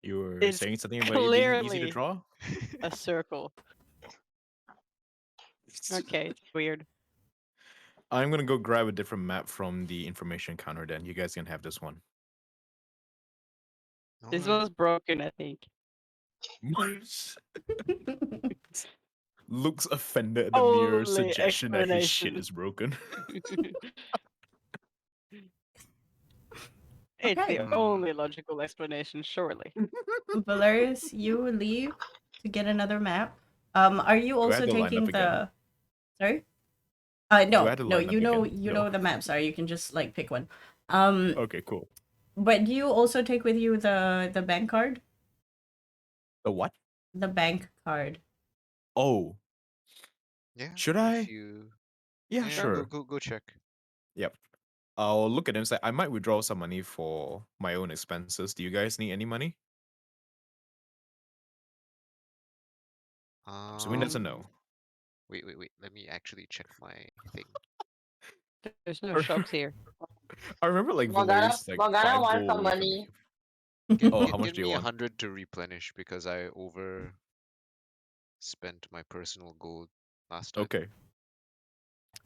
You were It's saying something about it being easy to clearly draw? a circle. Okay, it's weird. I'm gonna go grab a different map from the information counter then. You guys can have this one. This Alright. one's broken, I think. Looks offended at the mere Only suggestion that his shit explanation. is broken. It's Okay. the only logical explanation, surely. Valerius, you leave to get another map. Are you Do I also have to line taking up again? the? Sorry. Do I No, have to no. line up You know, again? you No. know the maps are. You can just like pick one. Okay, cool. But do you also take with you the bank card? The what? The bank card. Oh, Yeah. should If I? you Yeah, yeah, sure. go check. Yep. I'll look at him and say, I might withdraw some money for my own expenses. Do you guys need any money? So we that's a no. Wait. Let me actually check my thing. There's no shops here. I remember like Morgana, Valerius like Morgana 5 wants gold some away from money. Oh, how much Give do you me want? 100 to replenish because I spent my personal gold last time. Okay.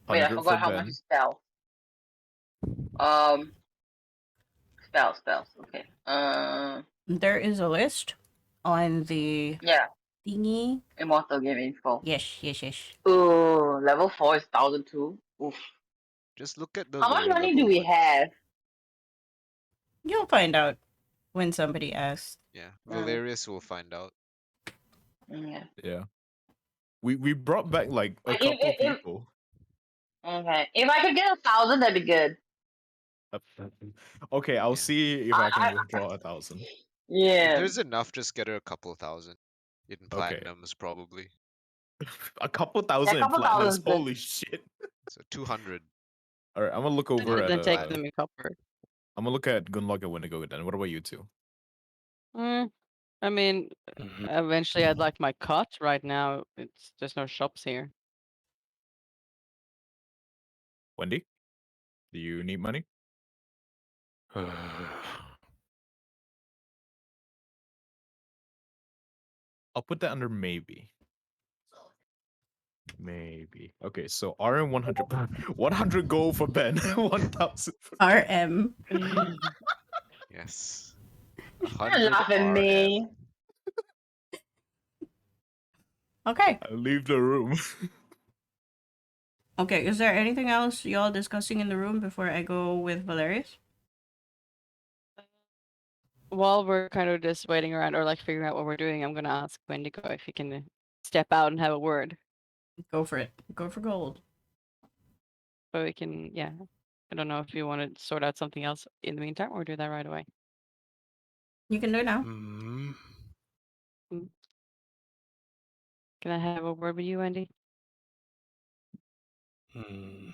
Wait, I 100 forgot for how Ben. much is spell. Spells. Okay. There is a list on the Yeah. thingy. Immortal game info. Yes. Ooh, level 4 is 1,002. Oof. Just look at the How much lower money do level we ones. have? You'll find out when somebody asks. Yeah, Mm. Valerius will find out. Yeah. Yeah. We brought back like a Like, couple people. Okay. If I could get 1,000, that'd be good. Okay, I'll Yeah. see if I can withdraw 1,000. If Yeah. there's enough, just get her a couple thousand. In Okay. platinums, probably. A couple thousand in couple platinums. thousand's good. Holy shit. So 200. All right, I'm gonna look over at Then take platinum. them in copper. I'm gonna look at Gunnlaug and Wendigo then. What about you two? I mean, Mhm. eventually I'd like my cut. Right now, there's no shops here. Wendy? Do you need money? I'll put that under maybe. Maybe. Okay, so RM 100 100 gold for Ben. 1,000 for RM. Yes. Don't 100 laugh at RM. me. Okay. I leave the room. Okay, is there anything else y'all discussing in the room before I go with Valerius? While we're kind of just waiting around or like figuring out what we're doing, I'm gonna ask Wendigo if he can step out and have a word. Go for it. Go for gold. So we can, yeah. I don't know if you want to sort out something else in the meantime or do that right away. You can do it now. Mhm. Can I have a word with you, Wendy? Hmm.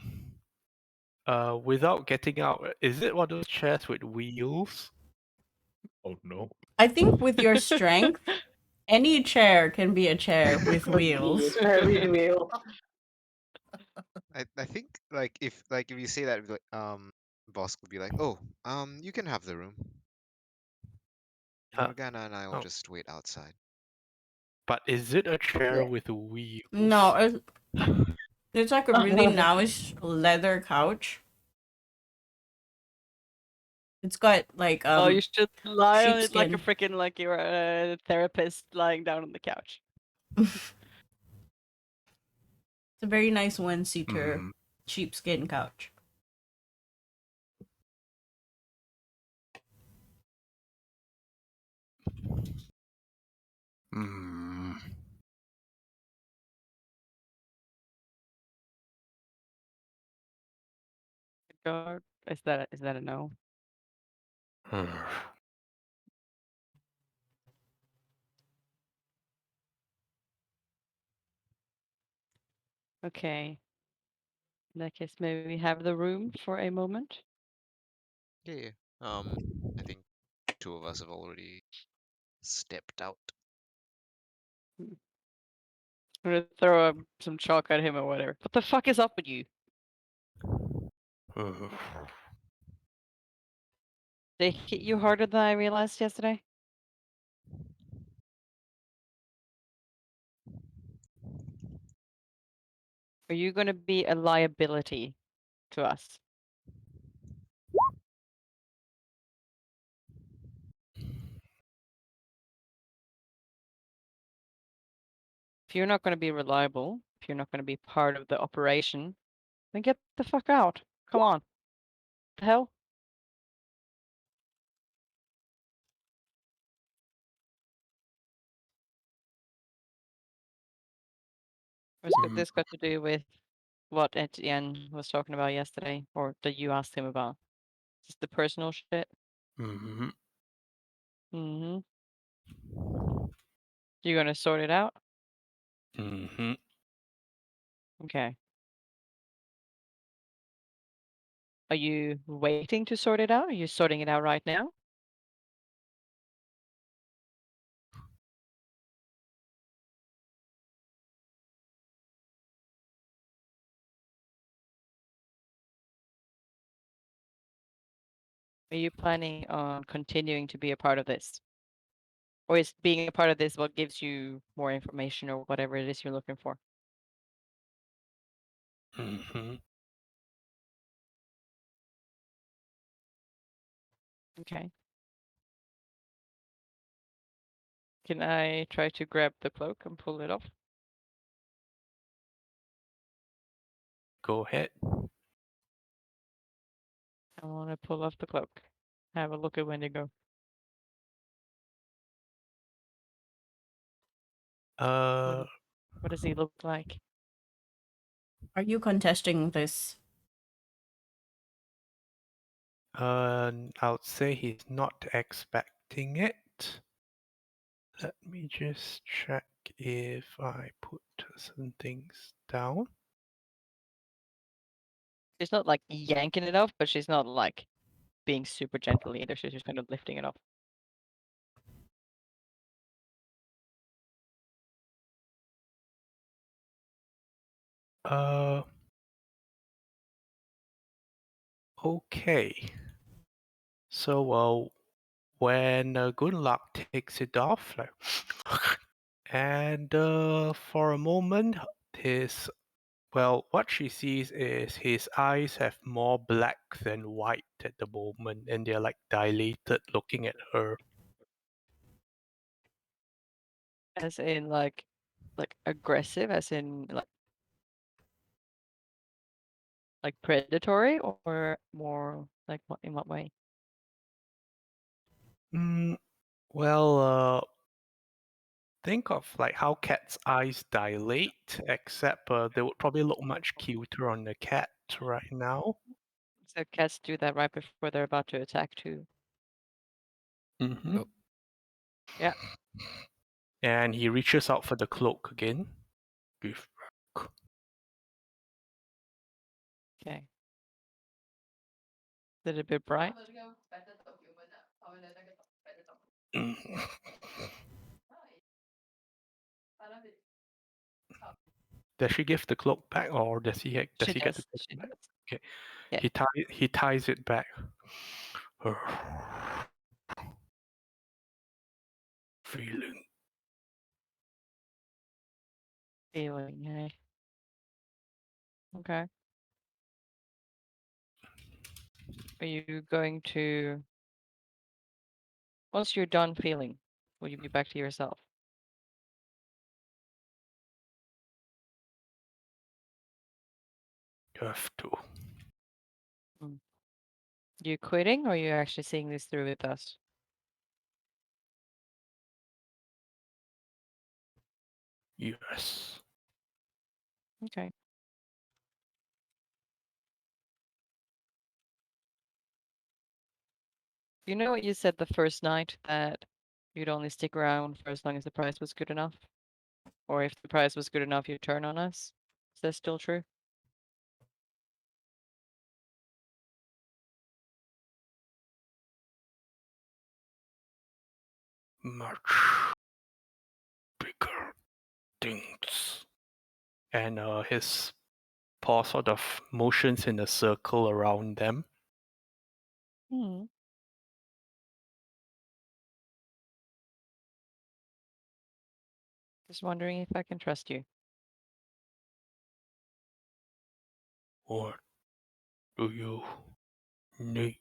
Without getting out, is it one of those chairs with wheels? Oh no. I think with your strength, any chair can be a chair with wheels. Very wheel. I think like if you say that boss would be like, "Oh, you can have the room. Uh, Morgana and I will oh. just wait outside." But is it a chair Yeah. with wheels? No, it's like a really nice leather couch. It's got like Oh, you should lie on it like a sheepskin. freaking like you're a therapist lying down on the couch. It's a very nice one-seater Mm. sheepskin couch. Mm. God, is that a no? Okay. In that case, maybe we have the room for a moment. Yeah. I think two of us have already stepped out. I'm gonna throw some chalk at him or whatever. What the fuck is up with you? They hit you harder than I realized yesterday? Are you gonna be a liability to us? If you're not gonna be reliable, if you're not gonna be part of the operation, then get the fuck out. Come on. The hell? What's this got to do with what Etienne was talking about yesterday, or that you asked him about? Just the personal shit? Mm-hmm. Mm-hmm. You gonna sort it out? Mm-hmm. Okay. Are you waiting to sort it out? Are you sorting it out right now? Are you planning on continuing to be a part of this? Or is being a part of this what gives you more information or whatever it is you're looking for? Mm-hmm. Okay. Can I try to grab the cloak and pull it off? Go ahead. I want to pull off the cloak. Have a look at Wendigo. Uh, What does he look like? Are you contesting this? I would say he's not expecting it. Let me just check if I put certain things down. She's not like yanking it off, but she's not like being super gentle either. She's just kind of lifting it off. Uh, okay. So, when Gunnlaug takes it off, like, and for a moment, what she sees is his eyes have more black than white at the moment, and they're like dilated, looking at her. As in like aggressive, as in like predatory, or more like what in what way? Mm, well, think of like how cats' eyes dilate, except they would probably look much cuter on the cat right now. So cats do that right before they're about to attack too. Mm-hmm. Oh. Yeah. And he reaches out for the cloak again. Give back. Okay. Is it a bit bright? Mm. Does she give the cloak back, or does he get the She cloak does. She back? does. Okay. Yeah. He ties it back. Feeling. Feeling, yeah. Okay. Are you going to, once you're done feeling, will you be back to yourself? You have to. You quitting, or are you actually seeing this through with us? Yes. Okay. You know what you said the first night, that you'd only stick around for as long as the price was good enough? Or if the price was good enough, you'd turn on us? Is that still true? Much bigger things. And his paw sort of motions in a circle around them. Hmm. Just wondering if I can trust you. What do you need?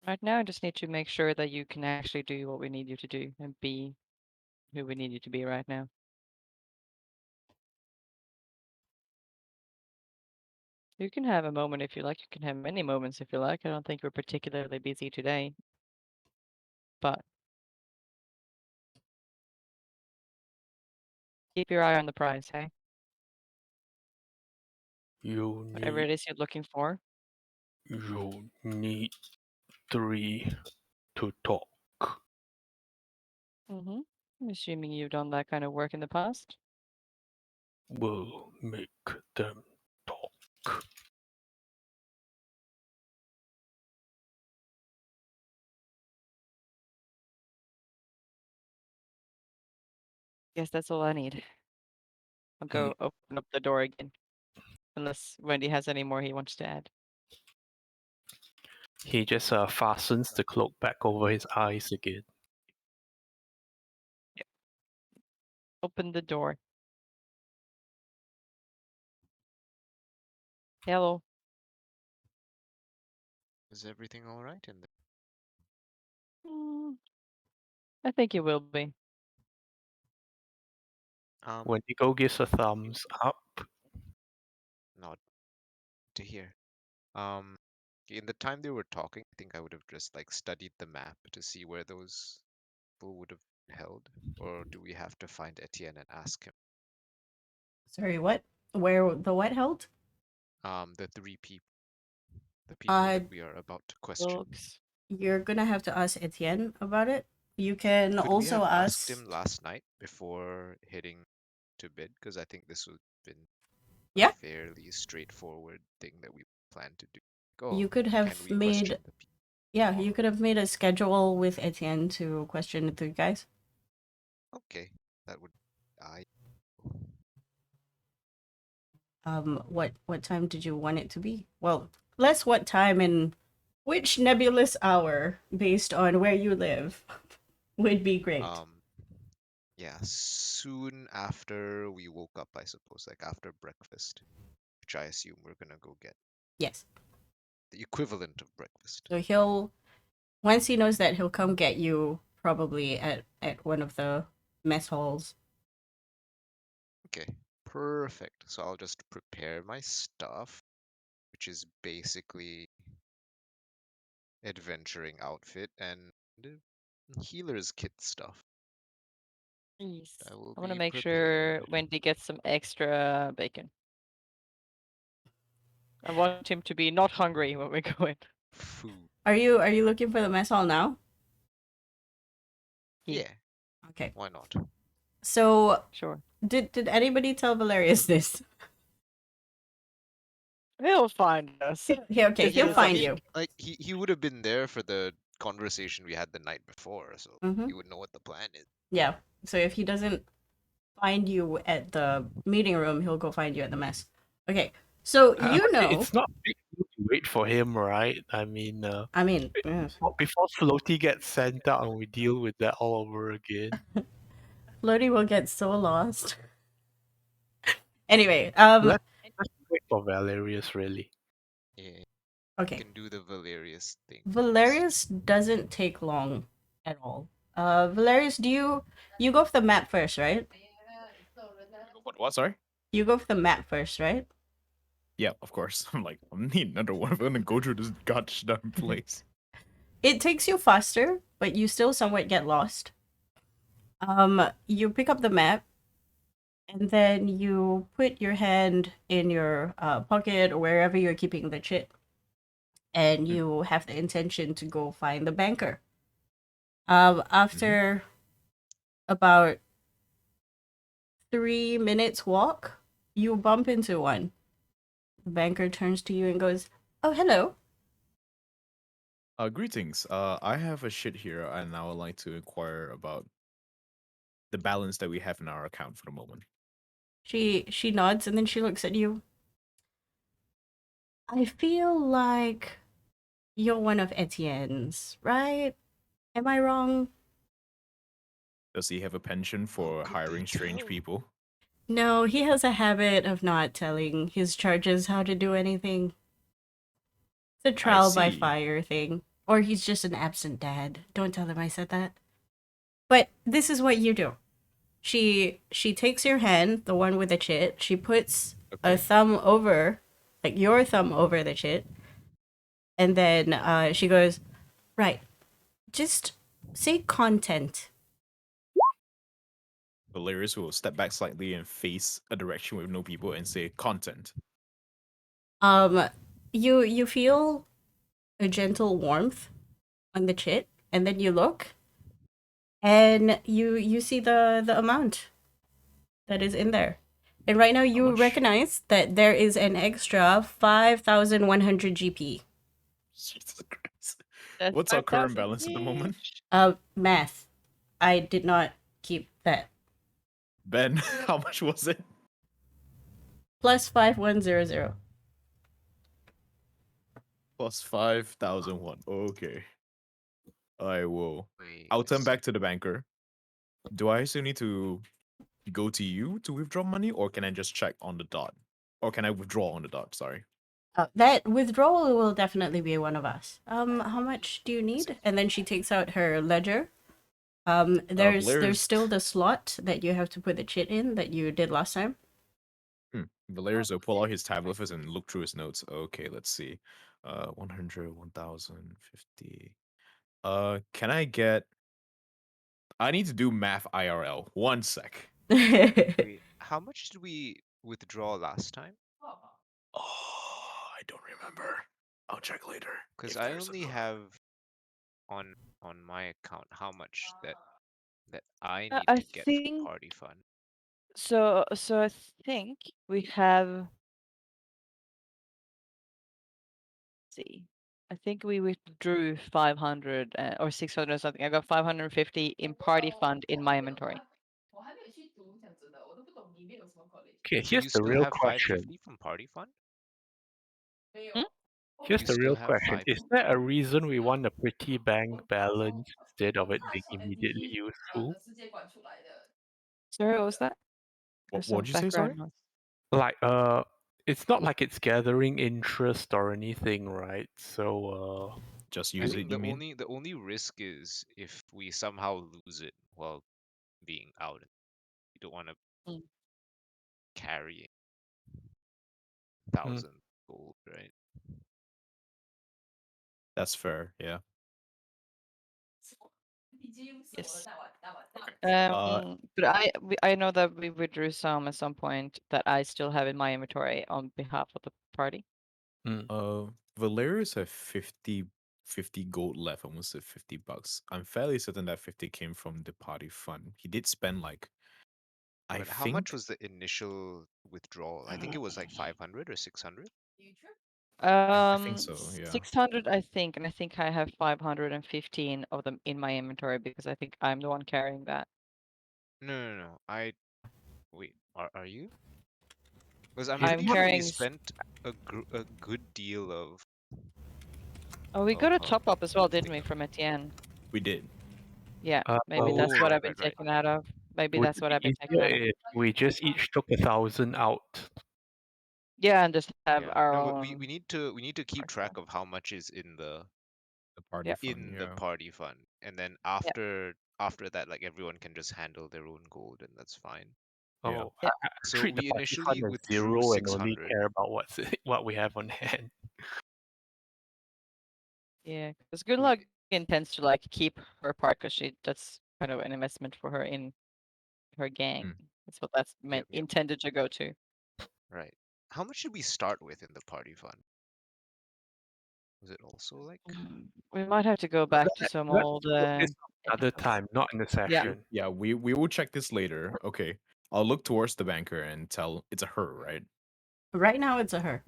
Right now, I just need to make sure that you can actually do what we need you to do and be who we need you to be right now. You can have a moment if you like. You can have many moments if you like. I don't think we're particularly busy today. But keep your eye on the prize, hey? Whatever it is you're looking for. You need 3 to talk. Mm-hmm. I'm assuming you've done that kind of work in the past. Will make them talk. Guess that's all I need. I'll go open up the door again. Unless Wendy has any more he wants to add. He just fastens the cloak back over his eyes again. Open the door. Hello. Is everything all right in there? Mm, I think it will be. Wendigo gives a thumbs up. Not to hear. In the time they were talking, I think I would have just like studied the map to see where those people would have been held, or do we have to find Etienne and ask him? Sorry, what? Where the what held? The three people, the people Uh, that we are about to question. Books. you're gonna have to ask Etienne about it. You can Could we also have asked ask. him last night before hitting to bid? Because I think this would have been a Yeah. fairly straightforward thing that we planned to do. You could can have we question made. the people? Yeah, you could have made a schedule with Etienne to question the three guys. Okay, that would. I What time did you want it to be? Well, less what time and which nebulous hour based on where you live would be great. Yeah, soon after we woke up, I suppose, like after breakfast, which I assume we're gonna go get Yes. the equivalent of breakfast. So he'll once he knows that he'll come get you probably at one of the mess halls. Okay, perfect. So I'll just prepare my stuff, which is basically adventuring outfit and healer's kit stuff. Please. I will I want to be make sure prepared. Wendy gets some extra bacon. I want him to be not hungry when we go in. Food. Are you looking for the mess hall now? Yeah, Okay. why not? So Sure. did anybody tell Valerius this? He'll find us. Yeah, okay, Is he'll it find something- you. Like he would have been there for the conversation we had the night before, so Mhm. he would know what the plan is. Yeah. So if he doesn't find you at the meeting room, he'll go find you at the mess. Okay. So you know. It's not big deal to wait for him, right? I mean, I mean, before Floaty gets sent out and we deal with that all over again. Lodi will get so lost. Anyway, Let's wait for Valerius, really. Yeah, okay. can do the Valerius thing. Valerius doesn't take long at all. Valerius, do you go for the map first, right? What? Sorry. You go for the map first, right? Yeah, of course. I'm like, I need another one. I'm gonna go through this goddamn place. It takes you faster, but you still somewhat get lost. You pick up the map, and then you put your hand in your pocket or wherever you're keeping the chit, and you have the intention to go find the banker. After about 3 minutes walk, you bump into one. The banker turns to you and goes, "Oh, hello." Greetings. I have a shit here, and I would like to inquire about the balance that we have in our account for the moment. She nods and then she looks at you. I feel like you're one of Etienne's, right? Am I wrong? Does he have a penchant for could they hiring strange tell? people? No, he has a habit of not telling his charges how to do anything. It's a trial by see. fire thing. Or he's just an absent dad. Don't tell him I said that. But this is what you do. She takes your hand, the one with the chit, she puts a thumb over, like your thumb over the chit, and then she goes, "Right, just say content." Valerius will step back slightly and face a direction with no people and say content. You feel a gentle warmth on the chit, and then you look, and you see the amount that is in there. And right now you much? recognize that there is an extra 5,100 GP. Jesus Christ. That's What's our current 5,000 balance at the moment? each. Math. I did not keep that. Ben, how much was it? Plus 5,100. Plus 5,001. Okay. I will. Wait, I'll I turn see. back to the banker. Do I still need to go to you to withdraw money, or can I just check on the dot? Or can I withdraw on the dot? Sorry. That withdrawal will definitely be one of us. How much do you need? And then she takes out her ledger. There's Valerius, still the slot that you have to put the chit in that you did last time. Valerius will pull out his tablet first and look through his notes. Okay, let's see. 100, 1,050. Can I get? I need to do math IRL. 1 sec. Wait, how much did we withdraw last time? Oh, I don't remember. I'll check later. Because if I there's a only note. have on my account how much that I Uh, need I to get from think party fund. so. So I think we have. See, I think we withdrew 500 or 600 or something. I got 550 in party fund in my inventory. Okay, So here's you the still real have question. 550 from party fund? Here's You the still real have question. Is 550? there a reason we want a pretty bank balance instead of it being immediately useful? Sorry, what was that? There's some What'd you say? Sorry. background noise. Like, it's not like it's gathering interest or anything, right? So, Just I use think it. You mean? the only risk is if we somehow lose it while being out. You don't want to Mm. carry Hmm. 1,000 gold, right? That's fair. Yeah. Yes. Uh, But I know that we withdrew some at some point that I still have in my inventory on behalf of the party. Valerius have 50 gold left, almost said $50. I'm fairly certain that 50 came from the party fund. He did spend like, I But how much think, was the initial withdrawal? I think it was like 500 or 600. I think so. Yeah. 600 I think, and I think I have 515 of them in my inventory because I think I'm the one carrying that. No. Wait. Are you? Because I'm he's I'm pretty sure we carrying. spent a good deal of. Oh, we got a of top up as well, didn't we, Wendigo. from Etienne? We did. Yeah, maybe Oh, that's what I've been right. taken out of. Maybe would that's it what be I've been taken easier out of. if we just each took 1,000 out? Yeah, and just have Yeah. our No, but own. we need to keep track of how much is in the Party Yeah. fund. the Yeah. party fund, and then Yeah. after that, like everyone can just handle their own gold, and that's fine. Yeah. Oh, Yeah. I So treat the we party initially fund as withdrew 0 and only 600. care about what we have on hand. Yeah, because Gunnlaug intends to like keep her part because that's kind of an investment for her in her gang. Mm. That's what that's Yep. intended to go to. Right. How much did we start with in the party fund? Was it also like? We might have to go back to some Let's old. look this up another time, not in the session. Yeah. We will check this later. Okay. I'll look towards the banker and tell it's a her, right? Right now, it's a her.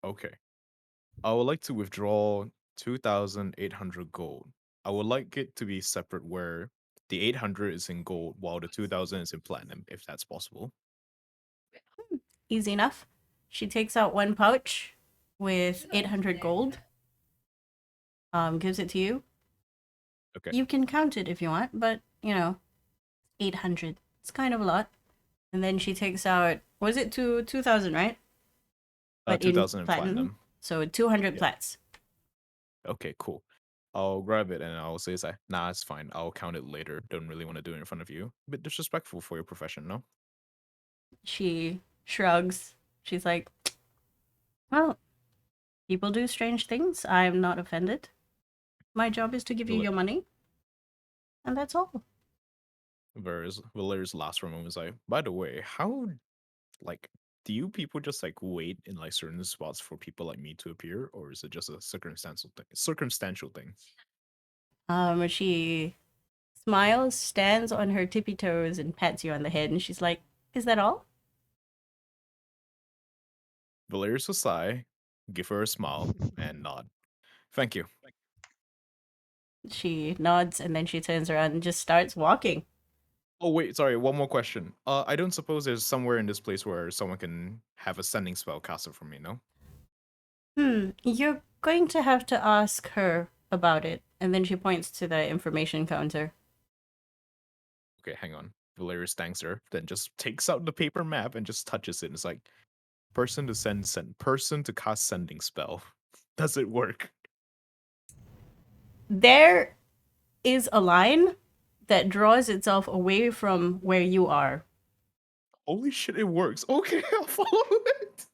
Okay. I would like to withdraw 2,800 gold. I would like it to be separate where the 800 is in gold while the 2,000 is in platinum, if that's possible. Easy enough. She takes out one pouch with 800 gold. Gives it to you. Okay. You can count it if you want, but 800. It's kind of a lot. And then she takes out, was it 2,000, right? But in 2,000 in platinum. So 200 Yeah. plats. Okay, cool. I'll grab it and I'll say, nah, it's fine. I'll count it later. Don't really want to do it in front of you. A bit disrespectful for your profession, no? She shrugs. She's like, well, people do strange things. I'm not offended. My job is to give you Well, your money. And that's all. Valeri's last remark was like, by the way, how, like, do you people just like wait in like certain spots for people like me to appear, or is it just a circumstantial thing? She smiles, stands on her tippy toes, and pats you on the head. And she's like, is that all? Valerius will sigh, give her a smile, and nod. Thank you. She nods and then she turns around and just starts walking. Oh wait, sorry. One more question. I don't suppose there's somewhere in this place where someone can have a sending spell casted from me, no? You're going to have to ask her about it. And then she points to the information counter. Okay, hang on. Valerius thanks her, then just takes out the paper map and just touches it. And it's like, person to send person to cast sending spell. Does it work? There is a line that draws itself away from where you are. Holy shit, it works. Okay, I'll follow it.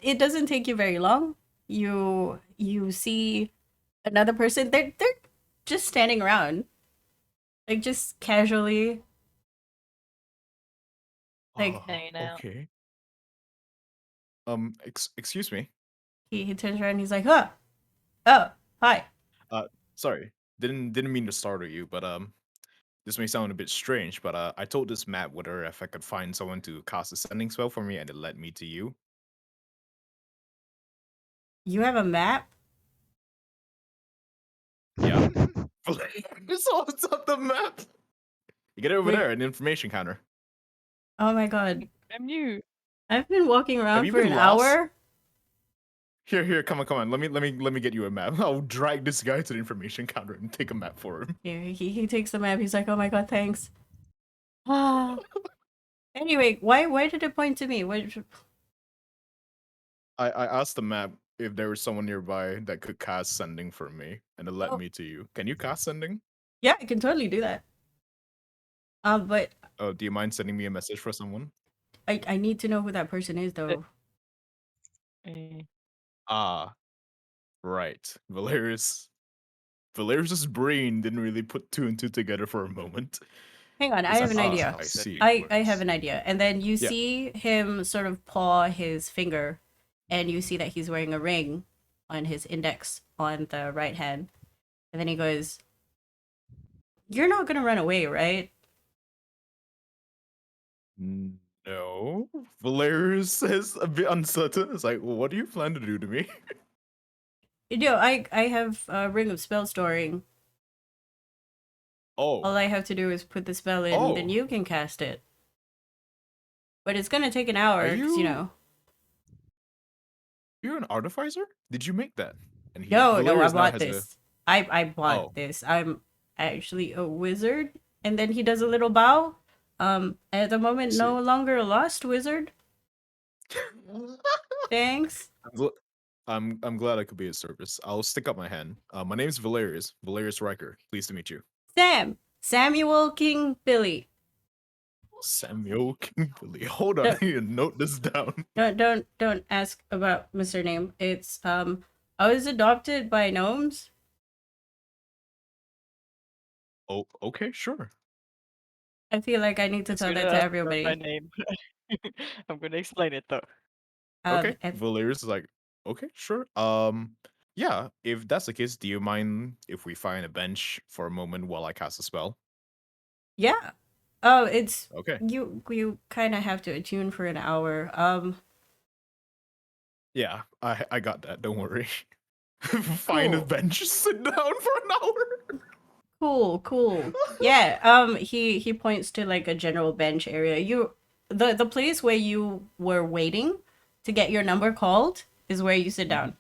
It doesn't take you very long. You see another person. They're just standing around, like just casually. Like Hanging out. Okay. Excuse me. he turns around. And he's like, "Huh? Oh, hi." Sorry. Didn't mean to startle you, but this may sound a bit strange, but I told this map whether if I could find someone to cast a sending spell for me, and it led me to you. You have a map? Yeah. So what's up the map? You get it over Wait. there, an information counter. Oh my god! I'm new. I've been walking around you for been an lost? hour. Here, come on. Let me get you a map. I'll drag this guy to the information counter and take a map for him. Here, he takes the map. He's like, "Oh my god, thanks." Ah. Anyway, why did it point to me? What? I asked the map if there was someone nearby that could cast sending for me, and it led Oh. me to you. Can you cast sending? Yeah, I can totally do that. But Oh, do you mind sending me a message for someone? I need to know who that person is though. Eh, Ah, right. Valerius's brain didn't really put two and two together for a moment. Hang on, I It's have an like, idea. I see. I have an idea. And then you Yeah. see him sort of paw his finger, and you see that he's wearing a ring on his index on the right hand. And then he goes, "You're not gonna run away, right?" No. Valerius is a bit uncertain. It's like, well, what do you plan to do to me? No, I have a ring of spell storing. All Oh. I have to do is put the spell in, then Oh. you can cast it. But it's gonna take an hour, 'cause, you you- know. You're an artificer? Did you make that? And No, I Valerius now bought has a- this. I bought Oh. this. I'm actually a wizard. And then he does a little bow. At the moment, see. no longer a lost wizard. Thanks. I'm glad I could be of service. I'll stick up my hand. My name is Valerius Riker. Pleased to meet you. Samuel King Billy. Samuel Kimberly. Hold on, No. I need to note this down. Don't ask about my surname. It's I was adopted by gnomes. Oh, okay, sure. I feel like I need to it's tell gonna that to ask for My everybody. name. I'm gonna explain it though. Okay. And- Valerius is like, okay, sure. Yeah, if that's the case, do you mind if we find a bench for a moment while I cast a spell? yeah. Oh, it's Okay. you kind of have to attune for an hour. Yeah, I got that. Don't worry. Find a Cool. bench, sit down for an hour. Cool. Yeah. He points to like a general bench area. The place where you were waiting to get your number called is where you sit down.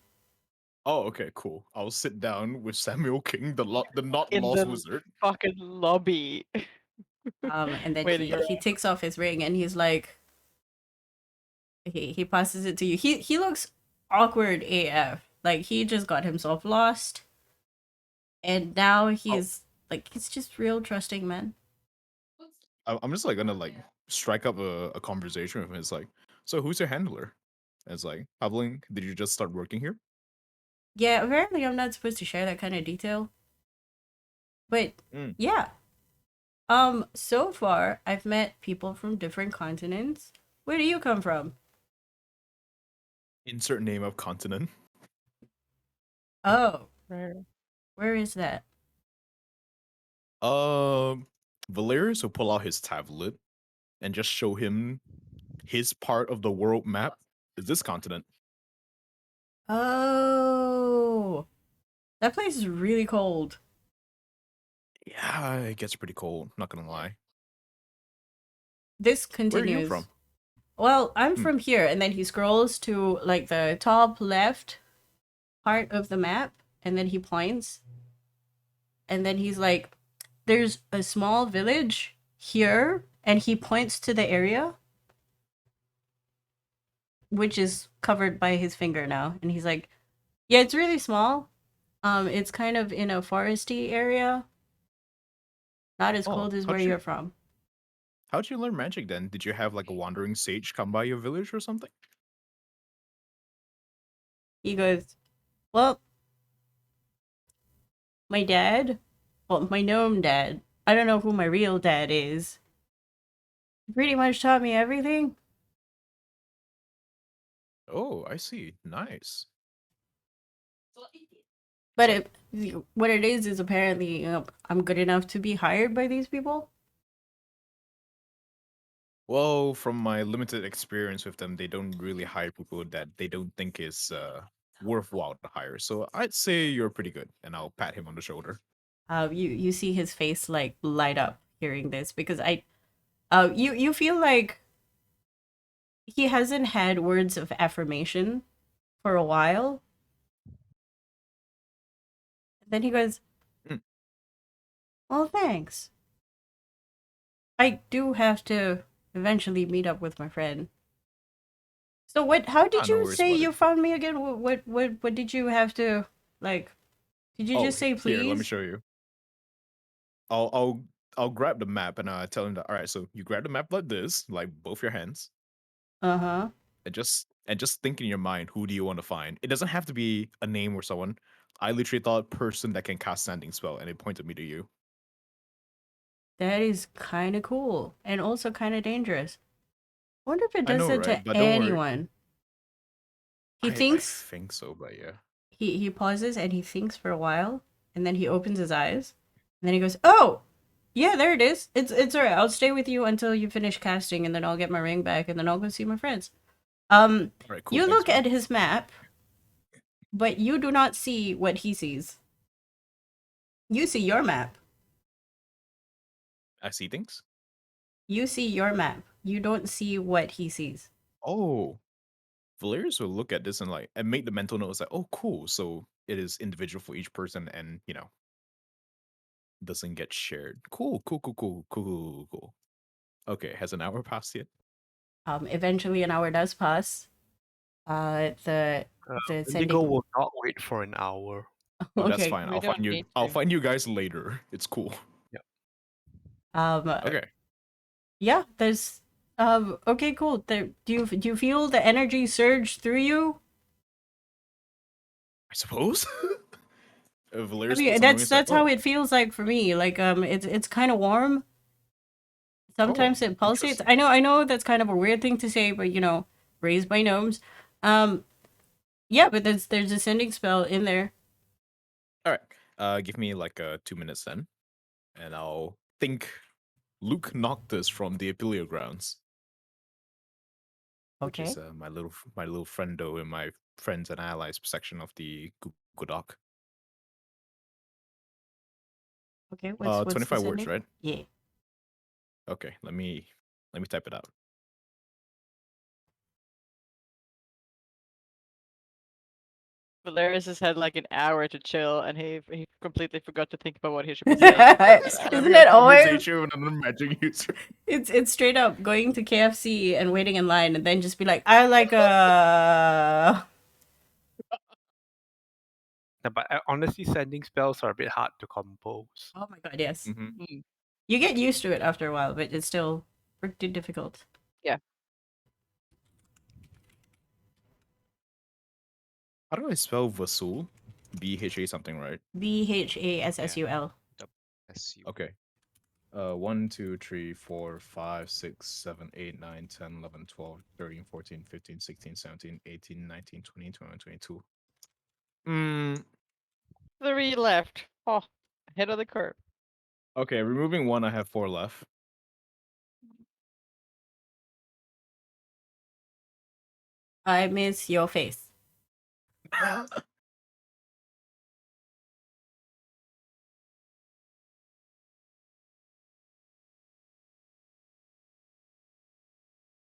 Oh, okay, cool. I'll sit down with Samuel King, the not In lost the- wizard. Fucking lobby. And then Waiting he takes off his ring and he's like, he passes it to you. He looks awkward AF. Like he just got himself lost, and now he's like he's just real trusting, man. I'm just like gonna like strike up a conversation with him. It's like, so who's your handler? And it's like, Havling, did you just start working here? Yeah, apparently I'm not supposed to share that kind of detail. But Mm. yeah. So far I've met people from different continents. Where do you come from? Insert name of continent. Oh, Rare. where is that? Valerius will pull out his tablet and just show him his part of the world map. Is this continent? Oh, that place is really cold. Yeah, it gets pretty cold. Not gonna lie. This Where are continues. you from? Well, I'm from here, and then he scrolls to like the top left part of the map, and then he points, and then he's like, "There's a small village here," and he points to the area, which is covered by his finger now, and he's like, "Yeah, it's really small. It's kind of in a foresty area, not as Oh, cold as where you're from." How'd you learn magic then? Did you have like a wandering sage come by your village or something? He goes, "Well, my dad, well, my gnome dad. I don't know who my real dad is. Pretty much taught me everything." Oh, I see. Nice. But So- what it is apparently I'm good enough to be hired by these people. Well, from my limited experience with them, they don't really hire people that they don't think is worthwhile to hire. So I'd say you're pretty good, and I'll pat him on the shoulder. You see his face like light up hearing this because you feel like he hasn't had words of affirmation for a while. Then he goes, Mm. "Well, thanks. I do have to eventually meet up with my friend." So what? How did no you worries say about you it. found me again? What did you have to like? Did you just say Here, let me please? show you. I'll grab the map and tell him that. All right, so you grab the map like this, like both your hands, Uh-huh. and just think in your mind, who do you want to find? It doesn't have to be a name or someone. I literally thought person that can cast sending spell, and it pointed me to you. That is kind of cool and also kind of dangerous. I wonder if it I does know, it to right? But don't worry. anyone. He I thinks, think so, but yeah. he pauses and he thinks for a while, and then he opens his eyes, and then he goes, "Oh, yeah, there it is. It's alright. I'll stay with you until you finish casting, and then I'll get my ring back, and then I'll go see my friends." All right, cool. You Thanks, look man. at his map, but you do not see what he sees. You see your map. I see things. You see your map. You don't see what he sees. Oh, Valerius will look at this and like and make the mental notes like, oh, cool. So it is individual for each person, and doesn't get shared. Cool, cool, cool, cool, cool, cool, cool, cool. Okay, has an hour passed yet? Eventually an hour does pass. The Wendigo sending. will not wait for an hour. Oh, that's Okay. fine. We I'll don't find you. need I'll to. find you guys later. It's cool. Okay. Yeah, there's okay, cool. There, do you feel the energy surge through you? I suppose. I Valerius mean, puts on that's it's like, that's how oh, it feels like for me. Like it's kind of warm. Sometimes it pulsates. interesting. I know that's kind of a weird thing to say, but raised by gnomes. Um, yeah, but there's a sending spell in there. All right. Give me like 2 minutes then, and I'll think Luke Noctis from the Aitelyu grounds, which Okay. is my little friendo in my friends and allies section of the Google Doc. Okay. What's the 25 words, sending? right? Yeah. Okay, let me type it out. Valerius has had like an hour to chill, and he completely forgot to think about what he should be saying. Isn't it always? Conversation with another magic user. It's straight up going to KFC and waiting in line, and then just be like, "I like a." Yeah, but honestly, sending spells are a bit hard to compose. Oh my god, yes. Mm-hmm. You get used to it after a while, but it's still pretty difficult. How do I spell Vasul? BHA something, right? BHASSUL. SU. Okay. 1, 2, 3, 4, 5, 6, 7, 8, 9, 10, 11, 12, 13, 14, 15, 16, 17, 18, 19, 20, 21, 22. 3 left. Oh, ahead of the curve. Okay, removing 1, I have 4 left. I miss your face.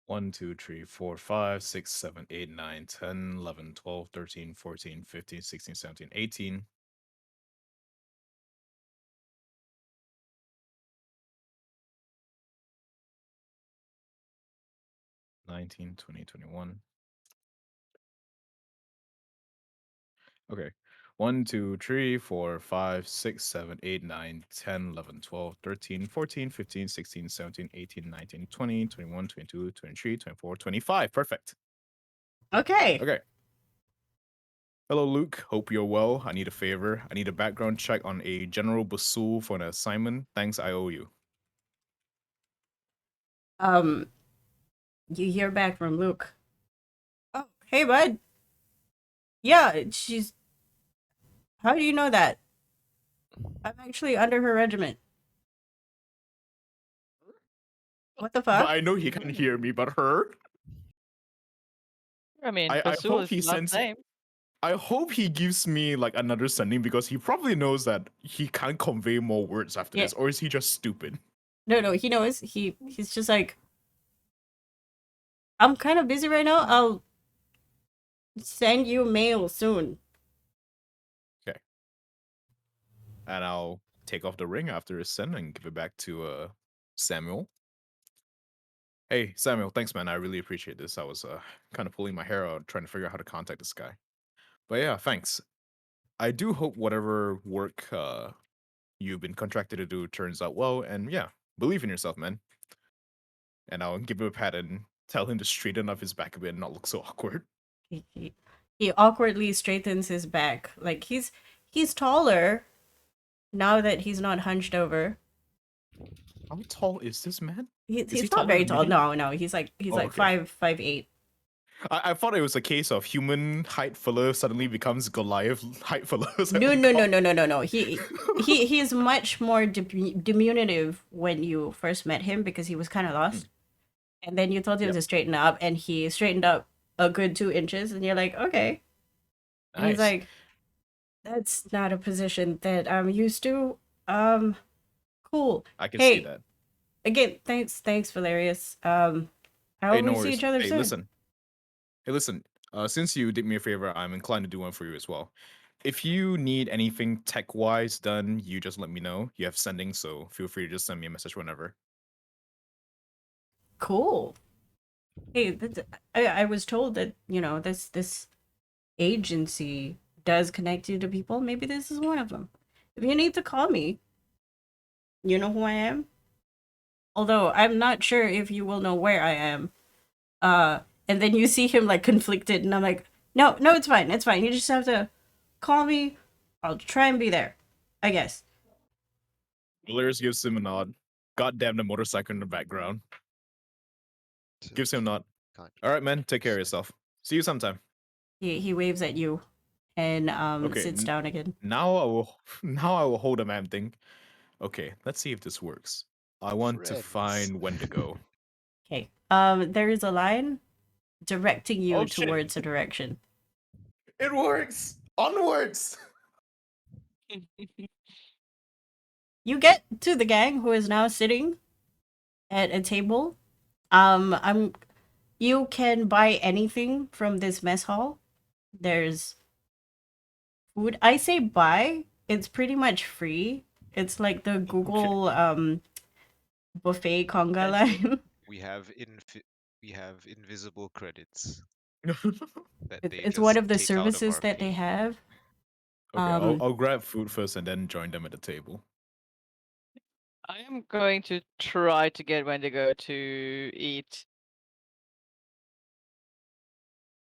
1, 2, 3, 4, 5, 6, 7, 8, 9, 10, 11, 12, 13, 14, 15, 16, 17, 18. 19, 20, 21. Okay. 1, 2, 3, 4, 5, 6, 7, 8, 9, 10, 11, 12, 13, 14, 15, 16, 17, 18, 19, 20, 21, 22, 23, 24, 25. Perfect. Okay. Okay. Hello, Luke. Hope you're well. I need a favor. I need a background check on a General Basul for an assignment. Thanks, I owe you. You hear back from Luke. Oh, hey, bud. Yeah, she's. How do you know that? I'm actually under her regiment. What the But fuck? I know he can't hear me, but her? I mean, I Basul hope is he not sends. same. I hope he gives me like another sending because he probably knows that he can't convey more words after Yeah. this, or is he just stupid? No, he knows. He's just like, I'm kind of busy right now. I'll send you mail soon. Okay. And I'll take off the ring after it's sent and give it back to Samuel. Hey, Samuel, thanks, man. I really appreciate this. I was kind of pulling my hair out trying to figure out how to contact this guy. But yeah, thanks. I do hope whatever work you've been contracted to do turns out well, and yeah, believe in yourself, man. And I'll give him a pat and tell him to straighten up his back a bit and not look so awkward. He awkwardly straightens his back. Like he's taller now that he's not hunched over. How tall is this man? Is he He's not taller very than tall. me? No. He's like Oh, okay. 5'8". I thought it was a case of human height fella suddenly becomes Goliath height fella. I was like, No, oh, no, no, God. no, no, no, no. He's much more diminutive when you first met him because he was kind of lost, and then you told him Yep. to straighten up, and he straightened up a good 2 inches, and you're like, okay. And he's Nice. like, that's not a position that I'm used to. Cool. I can see Hey, that. again, thanks, Valerius. I Hey, hope no we see worries. each other Hey, soon. listen. Hey, listen. Since you did me a favor, I'm inclined to do one for you as well. If you need anything tech-wise done, you just let me know. You have sending, so feel free to just send me a message whenever. Cool. Hey, I was told that this agency does connect you to people. Maybe this is one of them. If you need to call me, you know who I am. Although I'm not sure if you will know where I am. And then you see him like conflicted, and I'm like, no, it's fine, it's fine. You just have to call me. I'll try and be there, I guess. Valerius gives him a nod. God damn the motorcycle in the background. Gives him a nod. Can't All right, man. Take care of say. yourself. See you sometime. He waves at you, and Okay. sits down again. Now I will hold a man thing. Okay, let's see if this works. I want to Friends. find Wendigo. Okay. There is a line directing you Oh, shit. towards a direction. It works. Onwards. You get to the gang who is now sitting at a table. You can buy anything from this mess hall. There's food. I say buy. It's pretty much free. It's like the Google buffet conga line. We have invisible credits that they It's just one of the take out of services our that they pay. have. Okay, I'll grab food first and then join them at the table. I am going to try to get Wendigo to eat.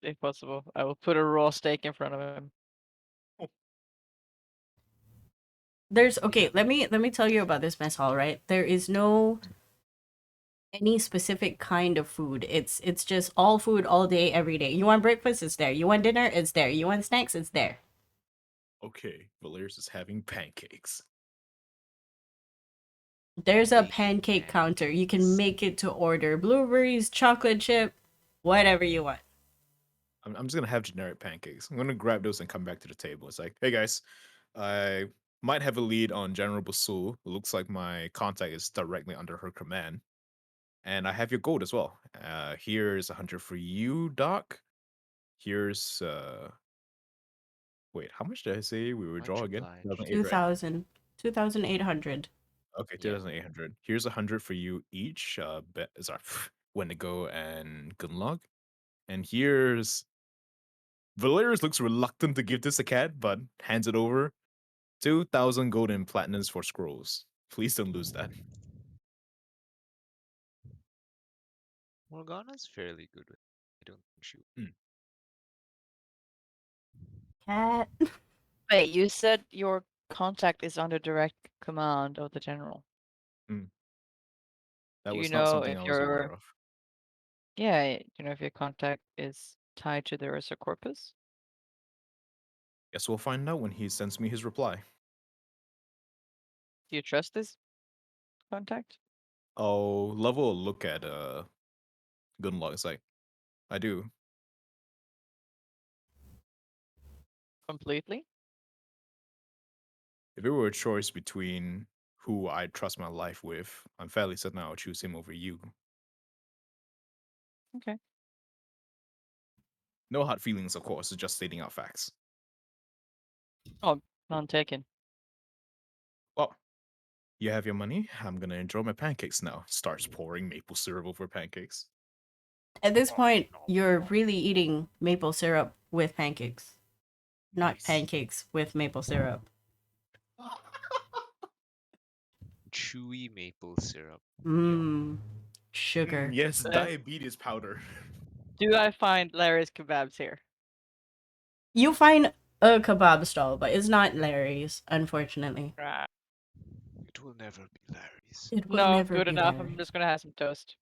If possible. I will put a raw steak in front of him. There's okay, let me tell you about this mess hall, right? There is no any specific kind of food. It's just all food all day, every day. You want breakfast, it's there. You want dinner, it's there. You want snacks, it's there. Okay, Valerius is having pancakes. There's a Bacon pancake counter. You can pancakes. make it to order. Blueberries, chocolate chip, whatever you want. I'm just gonna have generic pancakes. I'm gonna grab those and come back to the table. It's like, hey guys, I might have a lead on General Basul. It looks like my contact is directly under her command. And I have your gold as well. Here's 100 for you, Doc. Here's wait, how much did I say we would Much draw again? obliged. 2008, right? 2,800. Okay, Yeah. 2,800. Here's 100 for you each. Sorry, Wendigo and Gunnlaug. And here's Valerius looks reluctant to give this a cat, but hands it over. 2,000 gold and platinums for scrolls. Please don't lose that. Morgana's fairly good with it. I don't think she Cat. Wait, you said your contact is under direct command of the general. That Do was you not know something if I was aware your of. if your contact is tied to the Ursa Corpus? Guess we'll find out when he sends me his reply. Do you trust this contact? I'll level a look at Gunnlaug's like, I do. Completely? If it were a choice between who I trust my life with, I'm fairly certain I'll choose him over you. Okay. No hard feelings, of course, it's just stating out facts. Oh, none taken. Well, you have your money. I'm gonna enjoy my pancakes now. Starts pouring maple syrup over pancakes. At this point, you're really eating maple syrup with pancakes, not Nice. pancakes with maple syrup. chewy maple syrup. Mmm. Sugar. Yes, Uh, diabetes powder. Do I find Larry's kebabs here? You find a kebab stall, but it's not Larry's, unfortunately. Right. It will never be Larry's. It will No, never good be enough. Larry's. I'm just gonna have some toast.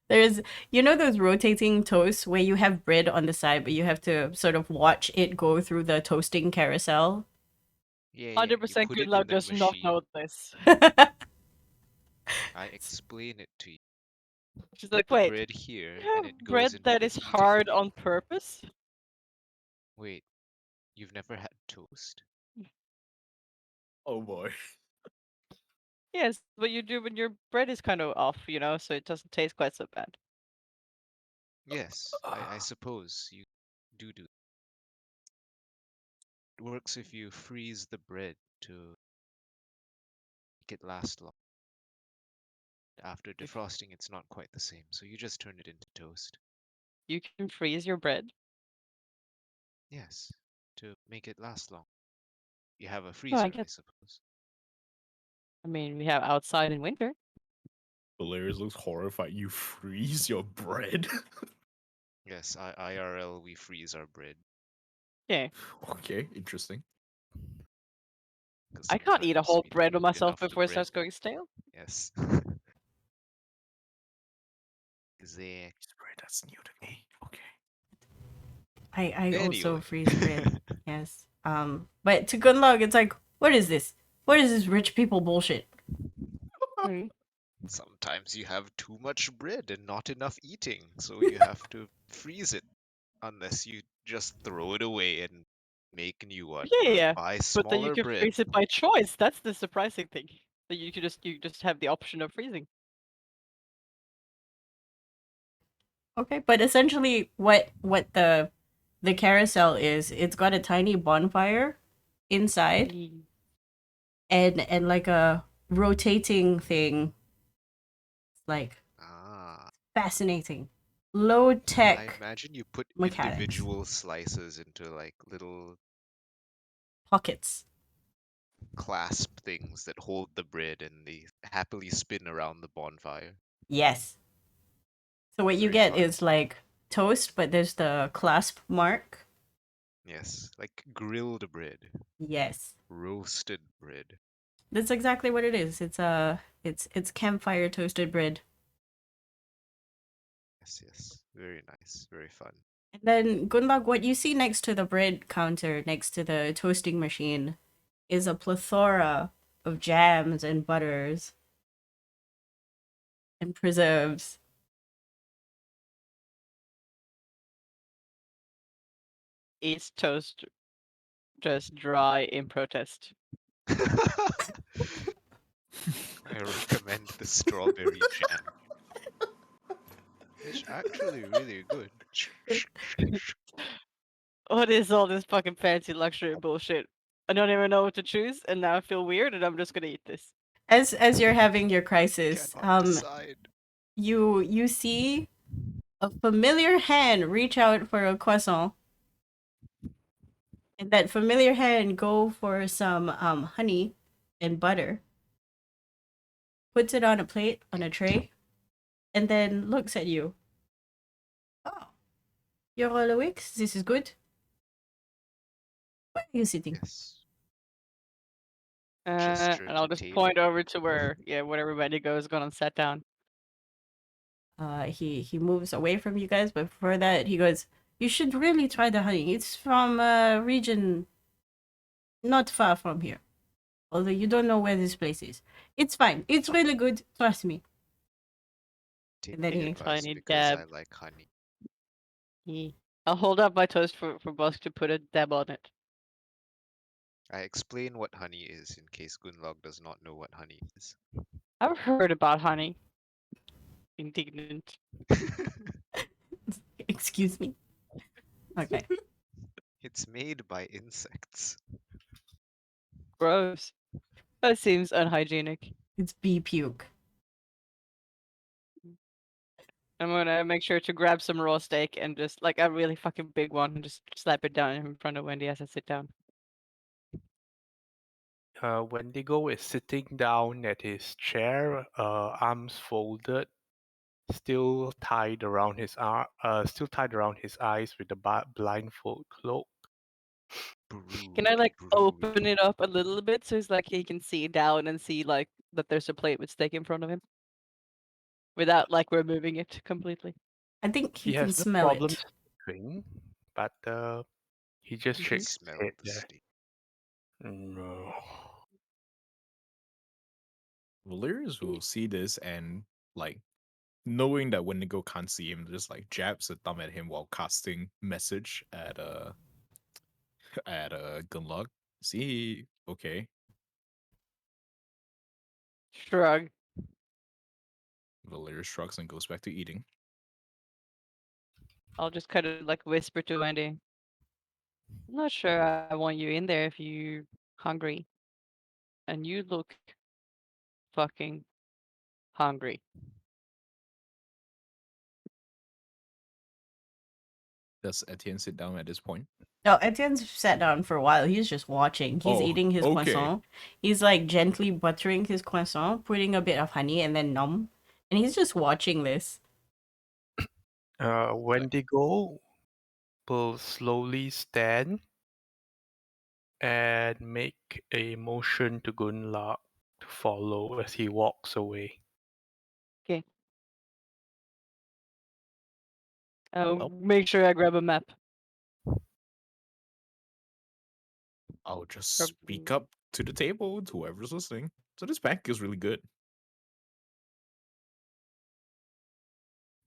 There's, those rotating toasts where you have bread on the side, but you have to sort of watch it go through the toasting carousel. Yeah, 100% good good luck does not know this. I explain it to you. She's like, The wait, bread here, you and have it bread goes into that the is heated hard thing. on purpose? Wait, you've never had toast? Oh boy. Yes, what you do when your bread is kind of off, so it doesn't taste quite so bad. Yes, I suppose you do. It works if you freeze the bread to make it last long. After defrosting, it's not quite the same, so you just turn it into toast. You can freeze your bread. Yes, to make it last long. You have a Oh, freezer, I I get. suppose. I mean, we have outside in winter. Valerius looks horrified. You freeze your bread? Yes, IRL, we freeze our bread. Yeah. Okay, interesting. 'Cause I can't eat a sometimes whole we don't bread on eat myself enough of the before it bread. starts going stale. Yes. Exactly. This bread, that's new to me. Okay. I also Anyway. freeze bread. Yes. But to Gunnlaug, it's like, what is this? What is this rich people bullshit? Sometimes you have too much bread and not enough eating, so you have to freeze it. Unless you just throw it away and make a new one. or Yeah. Buy But then you smaller can bread. freeze it by choice. That's the surprising thing. That you just have the option of freezing. Okay, but essentially what the carousel is, it's got a tiny bonfire inside and like a rotating thing. It's like Ah. fascinating. Low I tech imagine you put mechanics. individual slices into like little Pockets. clasp things that hold the bread and they happily spin around the bonfire. Yes. So what you Very get fun. is like toast, but there's the clasp mark. Yes, like grilled bread, Yes. roasted bread. That's exactly what it is. It's campfire toasted bread. Yes. Very nice, very fun. And then Gunnlaug, what you see next to the bread counter, next to the toasting machine, is a plethora of jams and butters and preserves. Eats toast just dry in protest. I recommend the strawberry jam. It's actually really good. What is all this fucking fancy luxury bullshit? I don't even know what to choose, and now I feel weird, and I'm just gonna eat this. As you're having your crisis, Cannot decide. you see a familiar hand reach out for a croissant, and that familiar hand go for some honey and butter, puts it on a plate on a tray, and then looks at you. Oh, you're all awake. This is good. Where are you sitting? Yes. And Gesture I'll to just table. point over to where, whatever Wendigo is gone and sat down. He moves away from you guys, but before that, he goes, "You should really try the honey. It's from a region not far from here. Although you don't know where this place is. It's fine. It's really good. Trust me." Take And then the he- advice Tiny because I dab. like honey. I'll hold up my toast for Busk to put a dab on it. I explain what honey is in case Gunnlaug does not know what honey is. I've heard about honey. Indignant. Excuse me. Okay. It's made by insects. Gross. That seems unhygienic. It's bee puke. I'm gonna make sure to grab some raw steak and just like a really fucking big one and just slap it down in front of Wendy as I sit down. Wendigo is sitting down at his chair, arms folded, still tied around his eyes with a blindfold cloak. Can I like Brood. open it up a little bit so it's like he can see down and see like that there's a plate with steak in front of him? Without like removing it completely. I think he can has no smell problem it. sleeping, but he just Mhm. shakes his Smell head the there. steak. No. Valerius will see this and like knowing that Wendigo can't see him, just like jabs a thumb at him while casting message at Gunnlaug. See, okay. Shrug. Valerius shrugs and goes back to eating. I'll just kind of like whisper to Wendy. I'm not sure I want you in there if you hungry. And you look fucking hungry. Does Etienne sit down at this point? No, Etienne's sat down for a while. He's just watching. He's Oh, eating his okay. croissant. He's like gently buttering his croissant, putting a bit of honey and then numb. And he's just watching this. Wendigo will slowly stand and make a motion to Gunnlaug to follow as he walks away. Okay. I'll Well. make sure I grab a map. I'll just Prob- speak up to the table to whoever's listening. So this pancake is really good.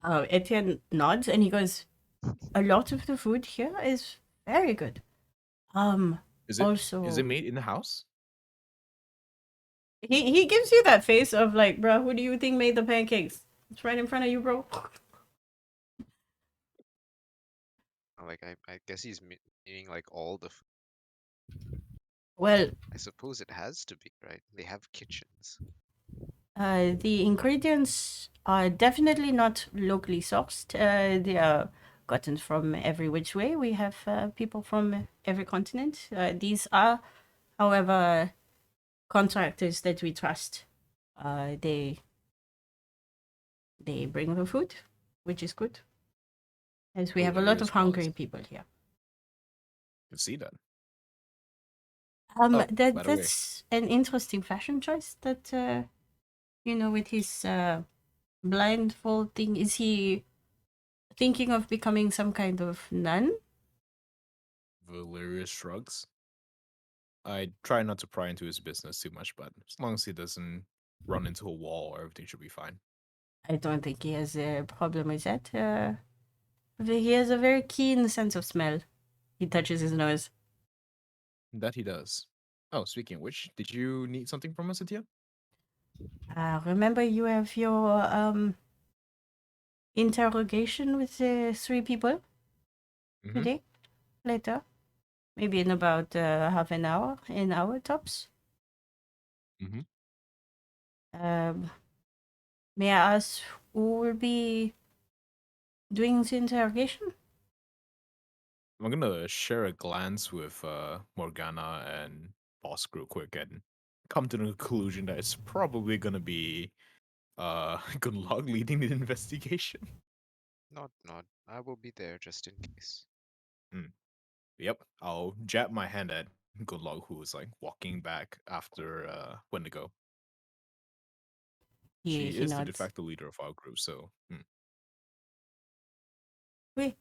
Etienne nods and he goes, "A lot of the food here is very good. Is it Also, made in the house? he gives you that face of like, bro, who do you think made the pancakes? It's right in front of you, bro." Like I guess he's meaning like all the. Well, I suppose it has to be right. They have kitchens. the ingredients are definitely not locally sourced. They are gotten from every which way. We have people from every continent. These are, however, contractors that we trust. They bring the food, which is good, as we have a lot Valerius of hungry nods. people here. Can see that. Oh, by the way. That's an interesting fashion choice. That with his blindfold thing, is he thinking of becoming some kind of nun? Valerius shrugs. I try not to pry into his business too much, but as long as he doesn't run into a wall, everything should be fine. I don't think he has a problem with that. He has a very keen sense of smell. He touches his nose. That he does. Oh, speaking of which, did you need something from us, Etienne? Remember, you have your interrogation with the 3 people Mhm. today, later. Maybe in about half an hour, tops. Mhm. May I ask who will be doing the interrogation? I'm gonna share a glance with Morgana and Boss real quick and come to the conclusion that it's probably gonna be Gunnlaug leading the investigation. Not. I will be there just in case. Yep, I'll jab my hand at Gunnlaug, who is like walking back after Wendigo. She He is the de nods. facto leader of our group, so Oui.